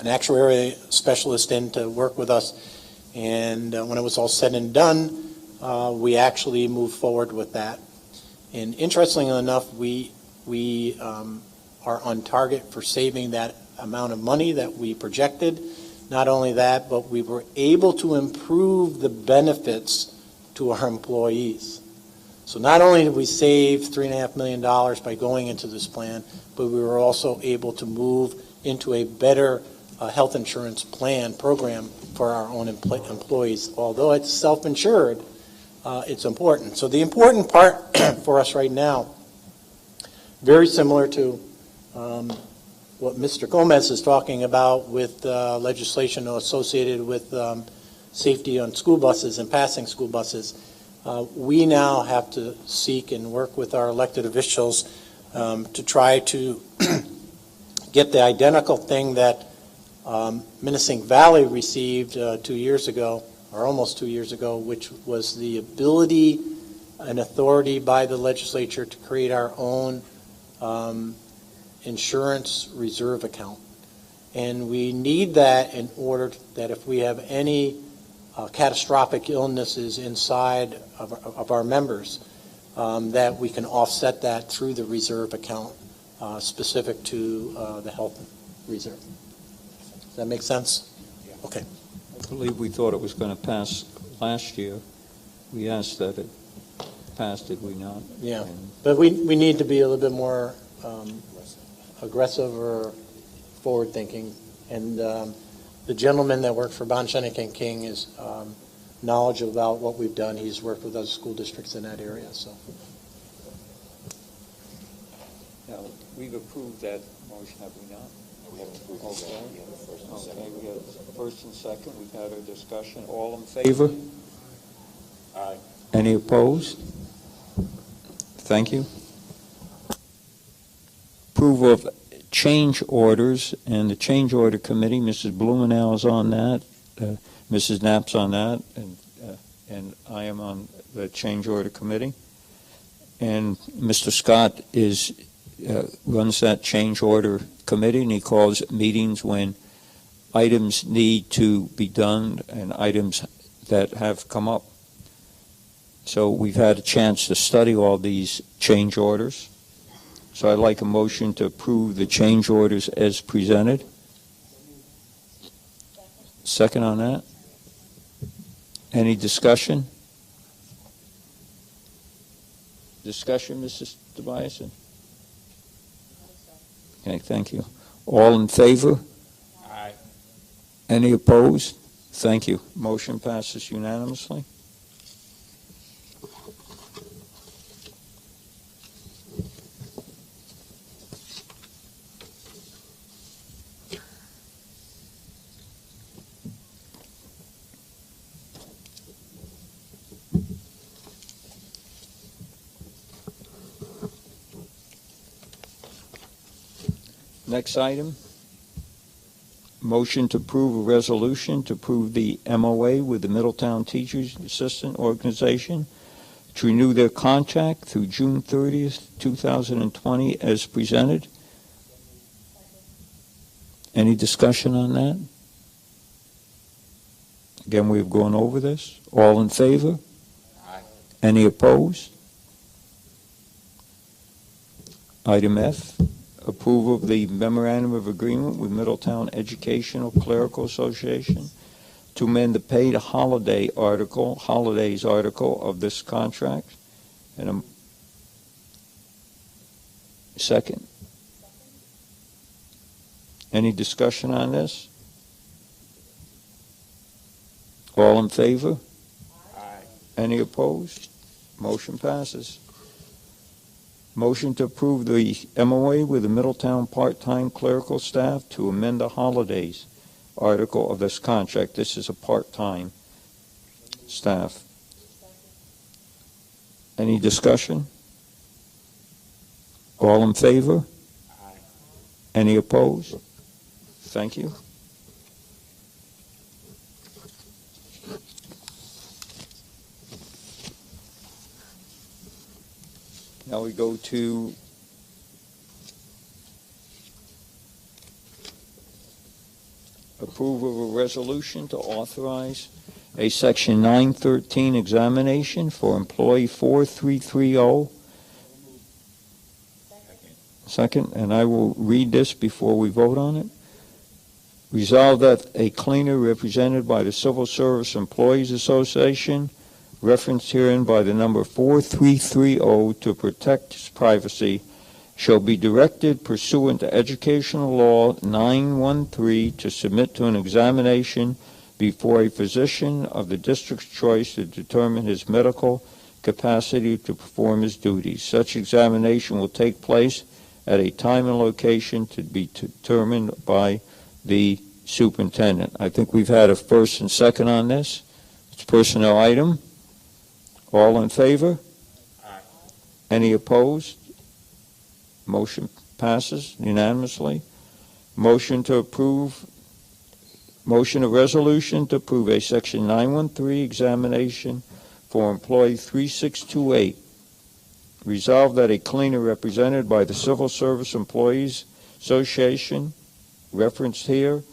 actuary specialist in to work with us. And when it was all said and done, we actually moved forward with that. And interestingly enough, we are on target for saving that amount of money that we projected. Not only that, but we were able to improve the benefits to our employees. So not only did we save $3.5 million by going into this plan, but we were also able to move into a better health insurance plan program for our own employees. Although it's self-insured, it's important. So the important part for us right now, very similar to what Mr. Gomez is talking about with legislation associated with safety on school buses and passing school buses. We now have to seek and work with our elected officials to try to get the identical thing that Menacing Valley received 2 years ago, or almost 2 years ago, which was the ability and authority by the legislature to create our own insurance reserve account. And we need that in order that if we have any catastrophic illnesses inside of our members, that we can offset that through the reserve account specific to the health reserve. Does that make sense? Okay. I believe we thought it was going to pass last year. We asked that it passed, did we not? Yeah, but we need to be a little bit more aggressive or forward-thinking. And the gentleman that worked for Bonchenick and King is knowledgeable about what we've done. He's worked with other school districts in that area. So. Now, we've approved that motion, have we not? Okay. Okay, we have first and second. We've had our discussion. All in favor? Aye. Any opposed? Thank you. Approval of change orders, and the change order committee, Mrs. Blumenau is on that, Mrs. Knapp's on that, and I am on the change order committee. And Mr. Scott runs that change order committee, and he calls meetings when items need to be done and items that have come up. So we've had a chance to study all these change orders. So I'd like a motion to approve the change orders as presented. Second on that. Any discussion? Discussion, Mrs. Tobiasen? Okay, thank you. All in favor? Aye. Any opposed? Thank you. Motion passes unanimously. Next item, motion to approve a resolution to approve the MOA with the Middletown Teachers Assistant Organization to renew their contract through June 30th, 2020 as presented. Any discussion on that? Again, we've gone over this. All in favor? Aye. Any opposed? Item F. Approval of the Memorandum of Agreement with Middletown Educational Clerical Association to amend the paid holidays article of this contract. And a second. Any discussion on this? All in favor? Aye. Any opposed? Motion passes. Motion to approve the MOA with the Middletown part-time clerical staff to amend the holidays article of this contract. This is a part-time staff. Any discussion? All in favor? Any opposed? Thank you. Now we go to approval of a resolution to authorize a Section 913 examination for employee 4330. Second, and I will read this before we vote on it. Resolved that a cleaner represented by the Civil Service Employees Association, referenced herein by the number 4330 to protect his privacy, shall be directed pursuant to Educational Law 913 to submit to an examination before a physician of the district's choice to determine his medical capacity to perform his duties. Such examination will take place at a time and location to be determined by the superintendent. I think we've had a first and second on this. It's a personnel item. All in favor? Aye. Any opposed? Motion passes unanimously. Motion to approve, motion of resolution to approve a Section 913 examination for employee 3628. Resolved that a cleaner represented by the Civil Service Employees Association, referenced here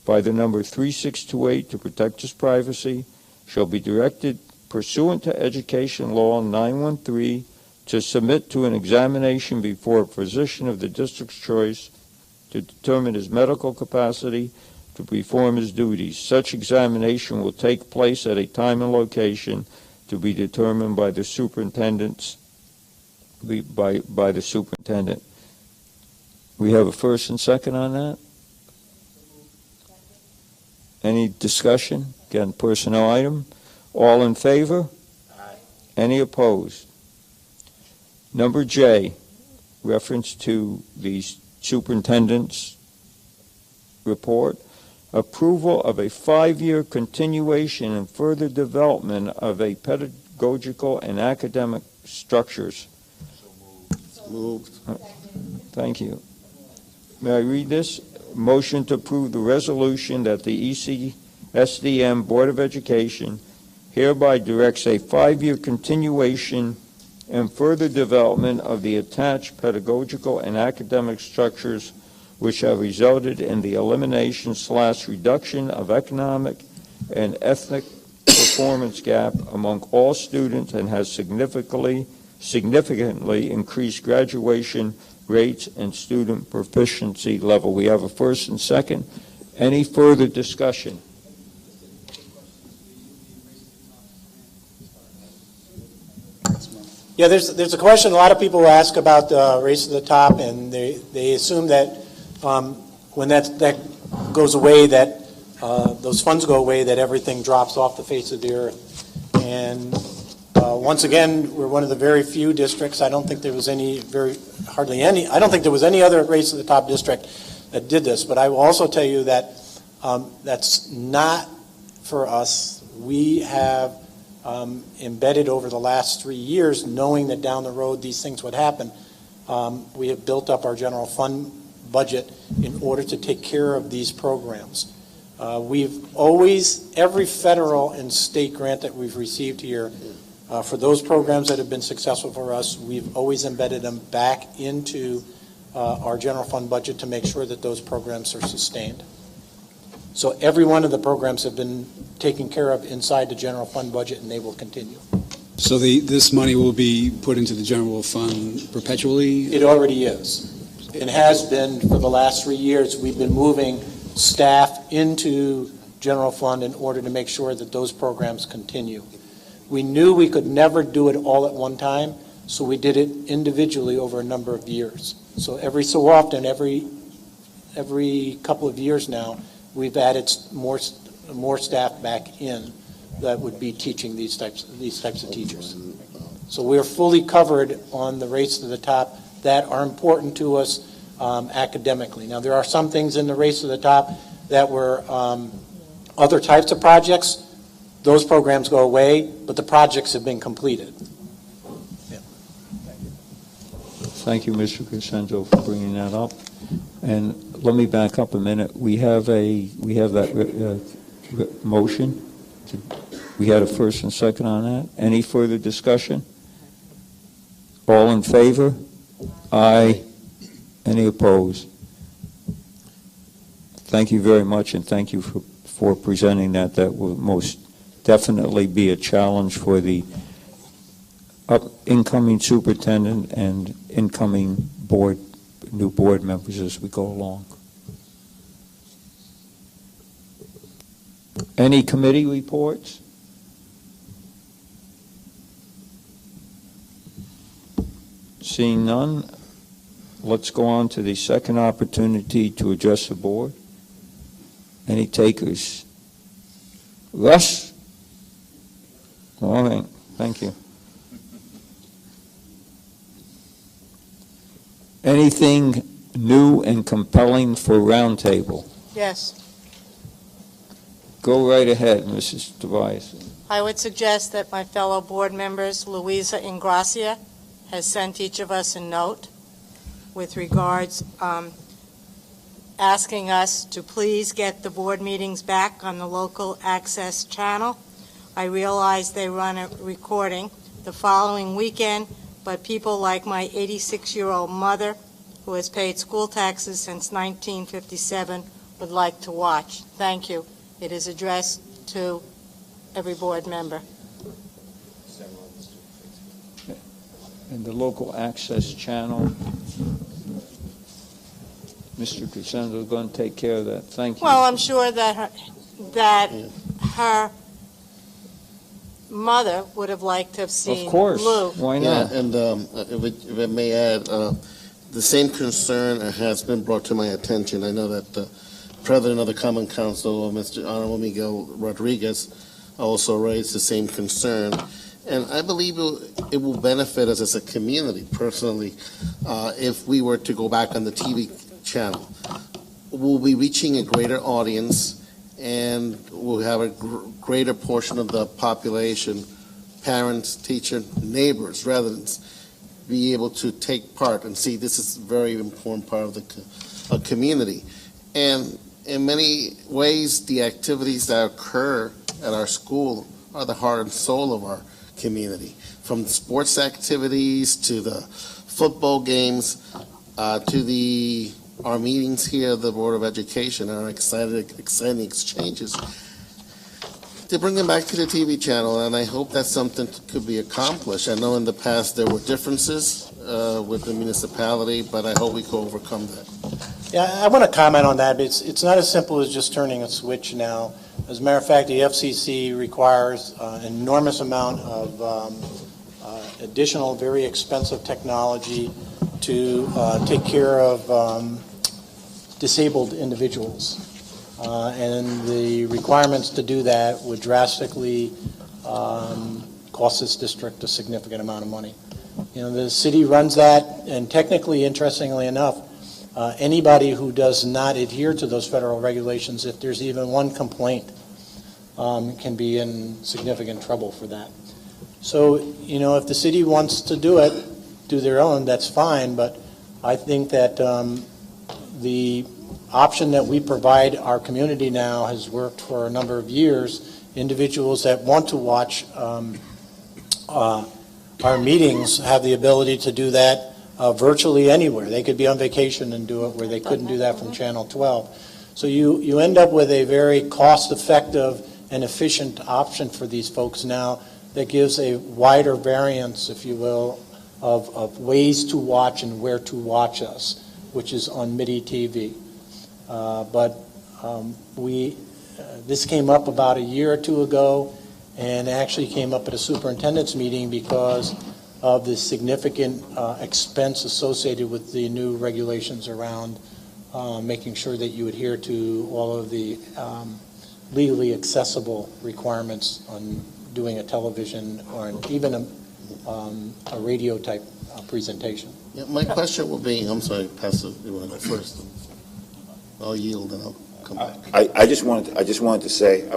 by the number 3628 to protect his privacy, shall be directed pursuant to Education Law 913 to submit to an examination before a physician of the district's choice to determine his medical capacity to perform his duties. Such examination will take place at a time and location to be determined by the superintendent. By the superintendent. We have a first and second on that. Any discussion? Again, personnel item. All in favor? Aye. Any opposed? Number J, reference to the superintendent's report, approval of a 5-year continuation and further development of a pedagogical and academic structures. Moved. Thank you. May I read this? Motion to approve the resolution that the ECSDM Board of Education hereby directs a 5-year continuation and further development of the attached pedagogical and academic structures which have resulted in the elimination/reduction of economic and ethnic performance gap among all students and has significantly increased graduation rates and student proficiency level. We have a first and second. Any further discussion? Yeah, there's a question a lot of people ask about Race to the Top, and they assume that when that goes away, that those funds go away, that everything drops off the face of the earth. And once again, we're one of the very few districts. I don't think there was I don't think there was any other Race to the Top district that did this. But I will also tell you that that's not for us. We have embedded over the last 3 years, knowing that down the road these things would happen, we have built up our general fund budget in order to take care of these programs. We've always, every federal and state grant that we've received here, for those programs that have been successful for us, we've always embedded them back into our general fund budget to make sure that those programs are sustained. So every one of the programs have been taken care of inside the general fund budget, and they will continue. So this money will be put into the general fund perpetually? It already is. It has been for the last 3 years. We've been moving staff into general fund in order to make sure that those programs continue. We knew we could never do it all at one time, so we did it individually over a number of years. So every so often, every couple of years now, we've added more staff back in that would be teaching these types of teachers. So we're fully covered on the Race to the Top that are important to us academically. Now, there are some things in the Race to the Top that were other types of projects, those programs go away, but the projects have been completed. Thank you, Mr. Crescenzo, for bringing that up. And let me back up a minute. We have that motion. We had a first and second on that. Any further discussion? All in favor? Aye. Any opposed? Thank you very much, and thank you for presenting that. That will most definitely be a challenge for the incoming superintendent and incoming new board members as we go along. Any committee reports? Seeing none, let's go on to the second opportunity to address the board. Any takers? Russ? All right, thank you. Anything new and compelling for roundtable? Yes. Go right ahead, Mrs. Tobias. I would suggest that my fellow board members, Louisa Ingrassia, has sent each of us a note with regards asking us to please get the board meetings back on the local access channel. I realize they run a recording the following weekend, but people like my 86-year-old mother, who has paid school taxes since 1957, would like to watch. Thank you. It is addressed to every board member. And the local access channel, Mr. Crescenzo is going to take care of that. Thank you. Well, I'm sure that her mother would have liked to have seen Of course. Lou. Why not? Yeah, and if I may add, the same concern has been brought to my attention. I know that the President of the Common Council, Mr. Honorable Miguel Rodriguez, also raised the same concern. And I believe it will benefit us as a community, personally, if we were to go back on the TV channel. We'll be reaching a greater audience, and we'll have a greater portion of the population, parents, teachers, neighbors, residents, be able to take part and see this is a very important part of the community. And in many ways, the activities that occur at our school are the heart and soul of our community, from the sports activities to the football games to our meetings here at the Board of Education, our exciting exchanges, to bring them back to the TV channel. And I hope that's something that could be accomplished. I know in the past there were differences with the municipality, but I hope we can overcome that. Yeah, I want to comment on that. It's not as simple as just turning a switch now. As a matter of fact, the FCC requires an enormous amount of additional, very expensive technology to take care of disabled individuals. And the requirements to do that would drastically cost this district a significant amount of money. You know, the city runs that, and technically, interestingly enough, anybody who does not adhere to those federal regulations, if there's even one complaint, can be in significant trouble for that. So, you know, if the city wants to do it, do their own, that's fine, but I think that the option that we provide our community now has worked for a number of years. Individuals that want to watch our meetings have the ability to do that virtually anywhere. They could be on vacation and do it where they couldn't do that from Channel 12. So you end up with a very cost-effective and efficient option for these folks now that gives a wider variance, if you will, of ways to watch and where to watch us, which is on MIDI TV. This came up about a year or two ago, and actually came up at a superintendent's meeting because of the significant expense associated with the new regulations around making sure that you adhere to all of the legally accessible requirements on doing a television or even a radio type presentation. Yeah, my question will be, I'm sorry, Pastor, you want to go first? I'll yield and come back. I just wanted to say,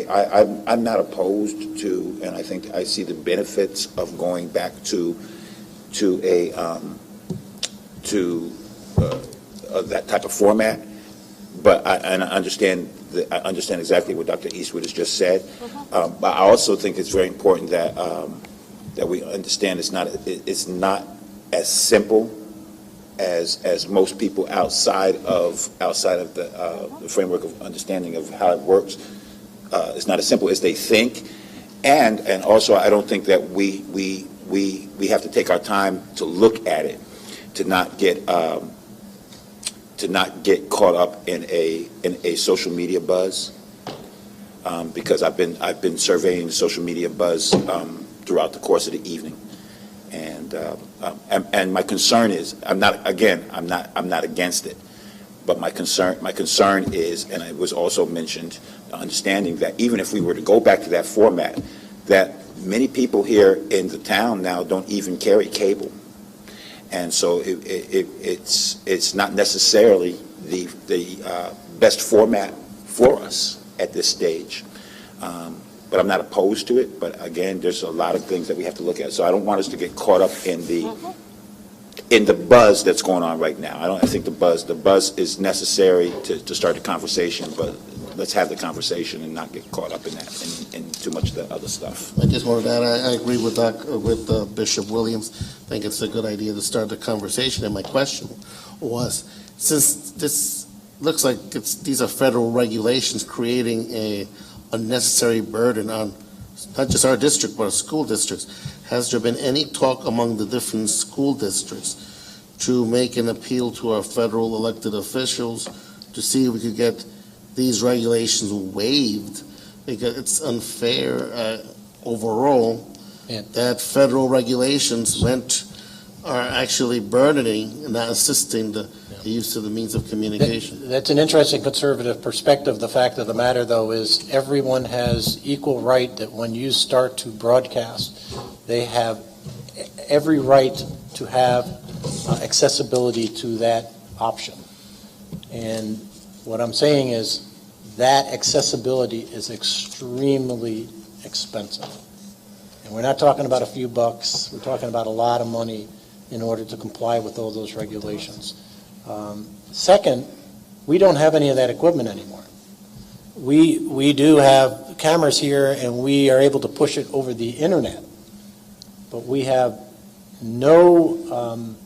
I'm not opposed to, and I think I see the benefits of going back to that type of format. But I understand exactly what Dr. Eastwood has just said. But I also think it's very important that we understand it's not as simple as most people outside of the framework of understanding of how it works. It's not as simple as they think, and also I don't think that we have to take our time to look at it, to not get caught up in a social media buzz, because I've been surveying the social media buzz throughout the course of the evening, and my concern is I'm not against it, but my concern is, and it was also mentioned, understanding that even if we were to go back to that format, that many people here in the town now don't even carry cable. And so it's not necessarily the best format for us at this stage. But I'm not opposed to it. But again, there's a lot of things that we have to look at. So I don't want us to get caught up in the buzz that's going on right now. I think the buzz is necessary to start the conversation, but let's have the conversation and not get caught up in that and too much of the other stuff. I just wanted to add, I agree with Bishop Williams. I think it's a good idea to start the conversation. And my question was, since this looks like these are federal regulations creating a unnecessary burden on not just our district, but our school districts, has there been any talk among the different school districts to make an appeal to our federal elected officials to see if we could get these regulations waived, because it's unfair overall that federal regulations are actually burdening and not assisting the use of the means of communication. That's an interesting conservative perspective. The fact of the matter, though, is everyone has equal right that when you start to broadcast, they have every right to have accessibility to that option. And what I'm saying is that accessibility is extremely expensive. And we're not talking about a few bucks. We're talking about a lot of money in order to comply with all those regulations. Second, we don't have any of that equipment anymore. We do have cameras here, and we are able to push it over the internet. But we have no,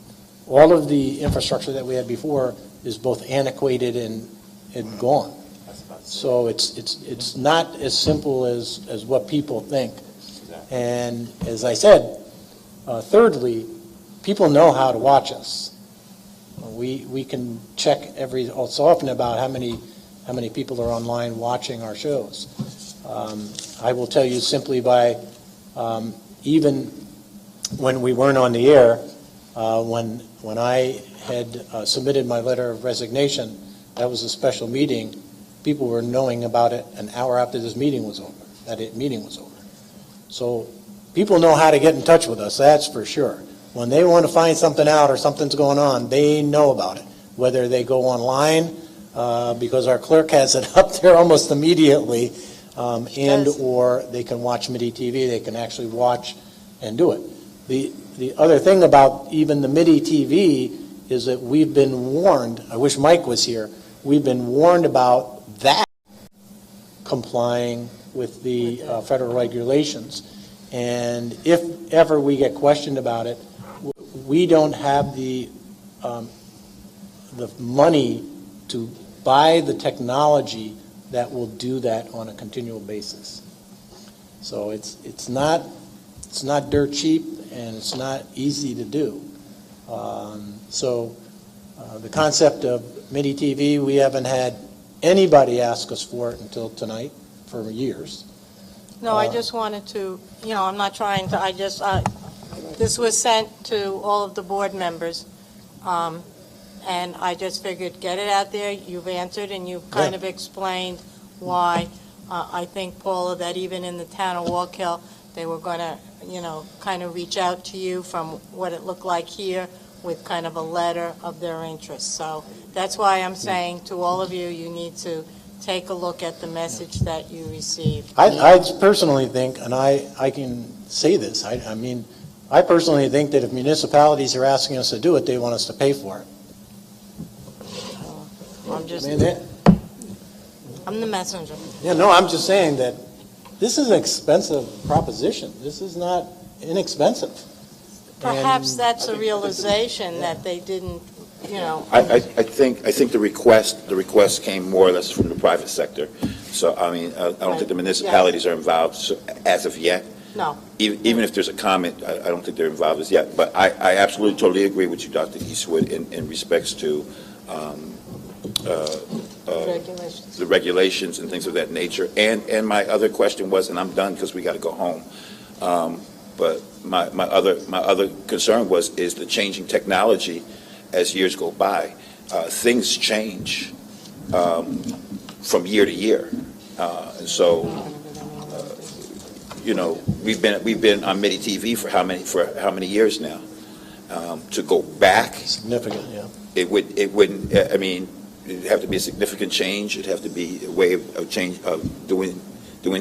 all of the infrastructure that we had before is both antiquated and gone. So it's not as simple as what people think. And as I said, thirdly, people know how to watch us. We can check every so often about how many people are online watching our shows. I will tell you simply by even when we weren't on the air, when I had submitted my letter of resignation, that was a special meeting. People were knowing about it an hour after this meeting was over. Meeting was over. So people know how to get in touch with us. That's for sure. When they want to find something out or something's going on, they know about it. Whether they go online, because our clerk has it up there almost immediately, or they can watch MIDI TV. They can actually watch and do it. The other thing about even the MIDI TV is that we've been warned. I wish Mike was here. We've been warned about that complying with the federal regulations. And if ever we get questioned about it, we don't have the money to buy the technology that will do that on a continual basis. So it's not dirt cheap, and it's not easy to do. So the concept of MIDI TV, we haven't had anybody ask us for it until tonight for years. No, I just wanted to, I'm not trying to, this was sent to all of the board members, and I just figured, get it out there. You've answered, and you've kind of explained why. I think, Paula, that even in the town of Walk Hill, they were going to, kind of reach out to you from what it looked like here with kind of a letter of their interest. So that's why I'm saying to all of you, you need to take a look at the message that you received. I personally think, and I can say this, I mean, I personally think that if municipalities are asking us to do it, they want us to pay for it. I'm the messenger. Yeah, no, I'm just saying that this is an expensive proposition. This is not inexpensive. Perhaps And that's a realization that they didn't, you know. I think the request came more or less from the private sector. So, I mean, I don't think the municipalities are involved as of yet. No. Even if there's a comment, I don't think they're involved as yet. But I absolutely, totally agree with you, Dr. Eastwood, in respects to the regulations and things of that nature. And my other question was, and I'm done because we got to go home, but my other concern is the changing technology as years go by. Things change from year to year. You know, we've been on MIDI TV for how many years now? To go back, significant, yeah. It wouldn't. I mean, it'd have to be a significant change. It'd have to be a way of change of doing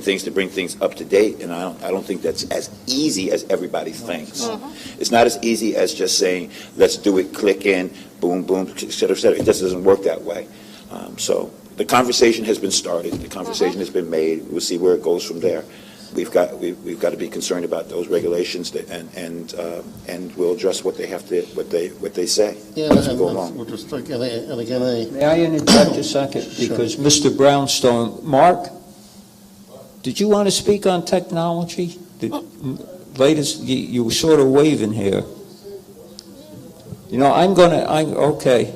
things to bring things up to date. And I don't think that's as easy as everybody thinks. Mm-hmm. It's not as easy as just saying, let's do it, click in, boom, boom, et cetera, et cetera. It just doesn't work that way. So the conversation has been started. The conversation has been made. We'll see where it goes from there. We've got to be concerned about those regulations and we'll address what they have to what they say as we go along. With respect, and again, May I interject a second? Because Mr. Brownstone, Mark, did you want to speak on technology? Latest, you were sort of waving here. You know, okay.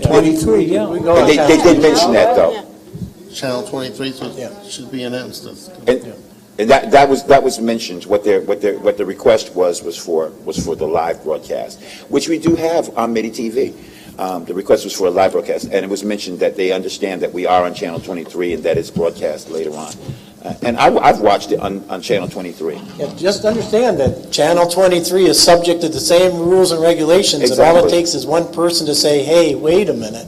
23, yeah. They did mention that, though. Channel 23 should be announced. And that was mentioned. What the request was for the live broadcast, which we do have on MIDI TV. The request was for a live broadcast, and it was mentioned that they understand that we are on Channel 23 and that it's broadcast later on. And I've watched it on Channel 23. Yeah, just understand that Channel 23 is subject to the same rules and regulations, and all it takes is one person to say, hey, wait a minute.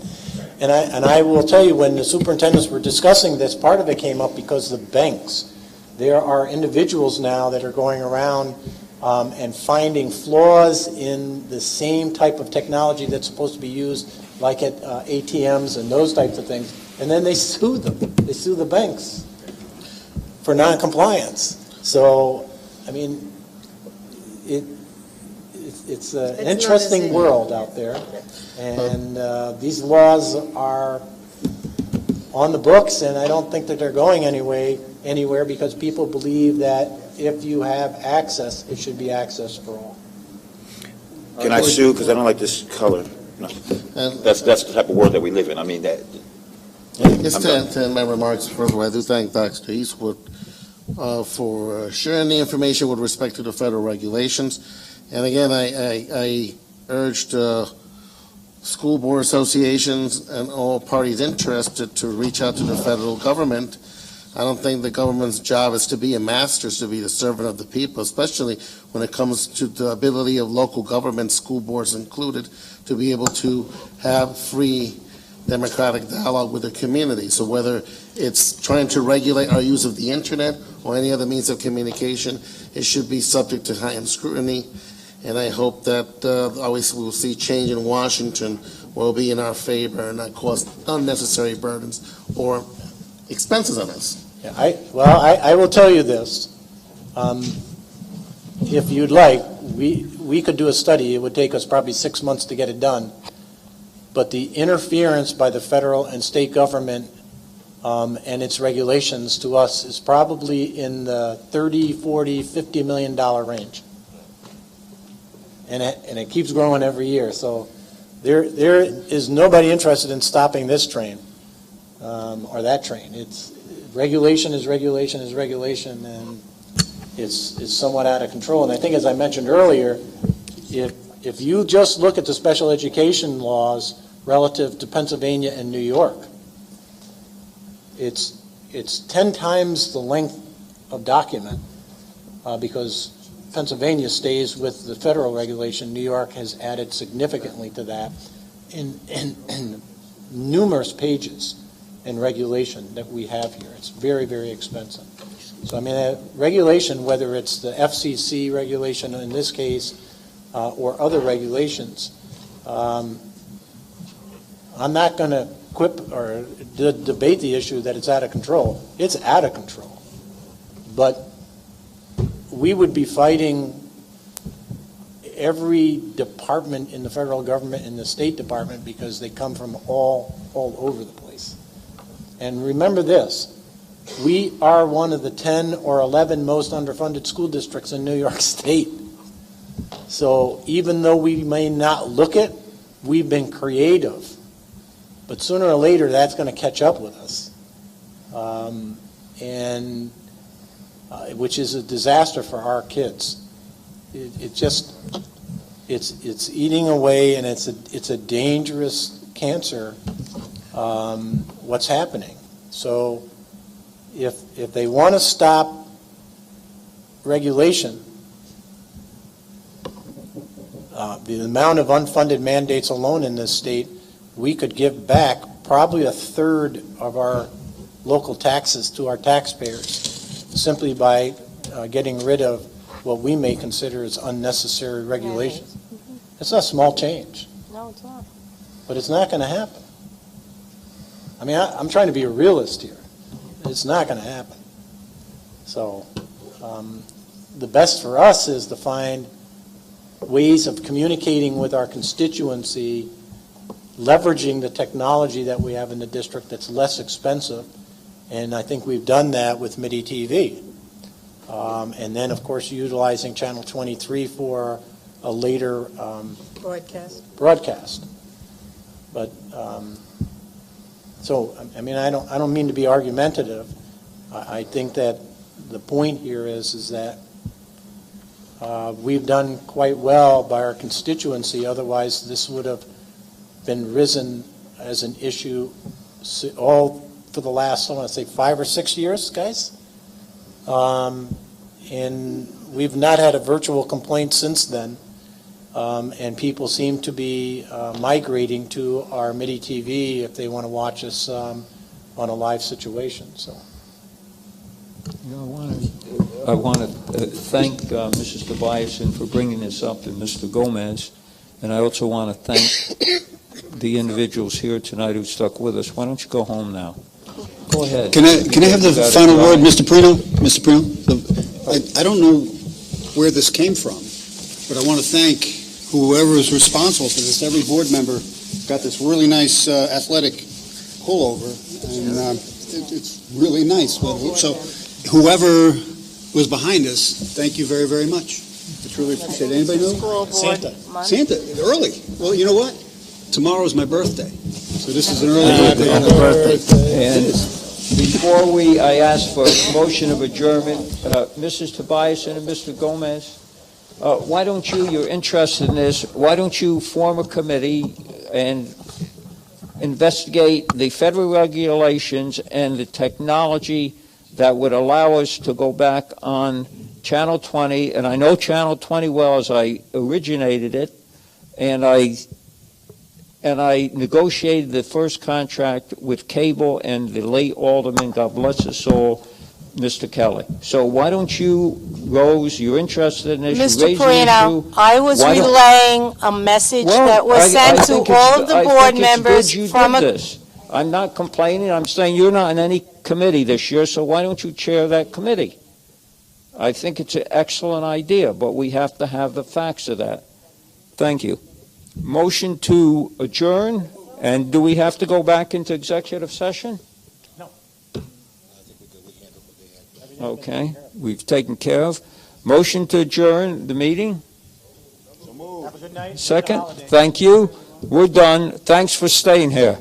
And I will tell you, when the superintendents were discussing this, part of it came up because the banks. There are individuals now that are going around and finding flaws in the same type of technology that's supposed to be used, like at ATMs and those types of things, and then they sue them. They sue the banks for non-compliance. So, I mean, it's an interesting world out there, and these laws are on the books, and I don't think that they're going anywhere because people believe that if you have access, it should be access for all. Can I sue because I don't like this color? No. That's the type of world that we live in. I mean that. Just to end my remarks further, I do thank Dr. Eastwood for sharing the information with respect to the federal regulations. And again, I urged school board associations and all parties interested to reach out to the federal government. I don't think the government's job is to be a master, it's to be the servant of the people, especially when it comes to the ability of local government, school boards included, to be able to have free democratic dialogue with the community. So whether it's trying to regulate our use of the internet or any other means of communication, it should be subject to high-end scrutiny. And I hope that obviously we'll see change in Washington will be in our favor and not cause unnecessary burdens or expenses on us. Yeah, I will tell you this. If you'd like, we could do a study. It would take us probably 6 months to get it done. But the interference by the federal and state government and its regulations to us is probably in the $30, $40, $50 million range. And it keeps growing every year. So there is nobody interested in stopping this train or that train. It's regulation is regulation is regulation, and it's somewhat out of control. And I think, as I mentioned earlier, if you just look at the special education laws relative to Pennsylvania and New York, it's 10 times the length of document because Pennsylvania stays with the federal regulation. New York has added significantly to that in numerous pages in regulation that we have here. It's very, very expensive. So, I mean, regulation, whether it's the FCC regulation in this case or other regulations, I'm not going to quip or debate the issue that it's out of control. It's out of control. But we would be fighting every department in the federal government and the State Department because they come from all over the place. And remember this, we are one of the 10 or 11 most underfunded school districts in New York State. So even though we may not look it, we've been creative. But sooner or later, that's going to catch up with us. Which is a disaster for our kids. It's eating away, and it's a dangerous cancer. What's happening? So, if they want to stop regulation, the amount of unfunded mandates alone in this state, we could give back probably a third of our local taxes to our taxpayers, simply by getting rid of what we may consider as unnecessary regulation. It's not small change. No, it's not. But it's not going to happen. I mean, I'm trying to be a realist here. It's not going to happen. So the best for us is to find ways of communicating with our constituency, leveraging the technology that we have in the district that's less expensive. And I think we've done that with MIDI TV. And then, of course, utilizing Channel 23 for a later broadcast. But, so, I mean, I don't mean to be argumentative. I think that the point here is that we've done quite well by our constituency. Otherwise, this would have been risen as an issue all for the last, I want to say, 5 or 6 years, guys. And we've not had a virtual complaint since then. And people seem to be migrating to our MIDI TV if they want to watch us on a live situation. So, you know, I want to thank Mrs. Tobiasen for bringing this up and Mr. Gomez, and I also want to thank the individuals here tonight who stuck with us. Why don't you go home now? Go ahead. Can I have the final word, Mr. Perino? Mr. Perino, I don't know where this came from, but I want to thank whoever is responsible for this. Every board member got this really nice athletic pullover, and it's really nice. So whoever was behind this, thank you very, very much. I truly appreciate it. Anybody know? Santa, early. Well, you know what? Tomorrow's my birthday, so this is an early birthday. And before I ask for a motion of adjournment, Mrs. Tobiasen and Mr. Gomez, why don't you're interested in this, why don't you form a committee and investigate the federal regulations and the technology that would allow us to go back on Channel 20, and I know Channel 20 well as I originated it, and I negotiated the first contract with cable and the late Alderman, God bless his soul, Mr. Kelly. So why don't you, Rose, you're interested in this, Mr. Perino, I was relaying a message that was sent to all of the board members from this. I'm not complaining. I'm saying you're not in any committee this year, so why don't you chair that committee? I think it's an excellent idea, but we have to have the facts of that. Thank you. Motion to adjourn, and do we have to go back into executive session? No. Okay, we've taken care of. Motion to adjourn the meeting? Have a good night. Second, thank you. We're done. Thanks for staying here.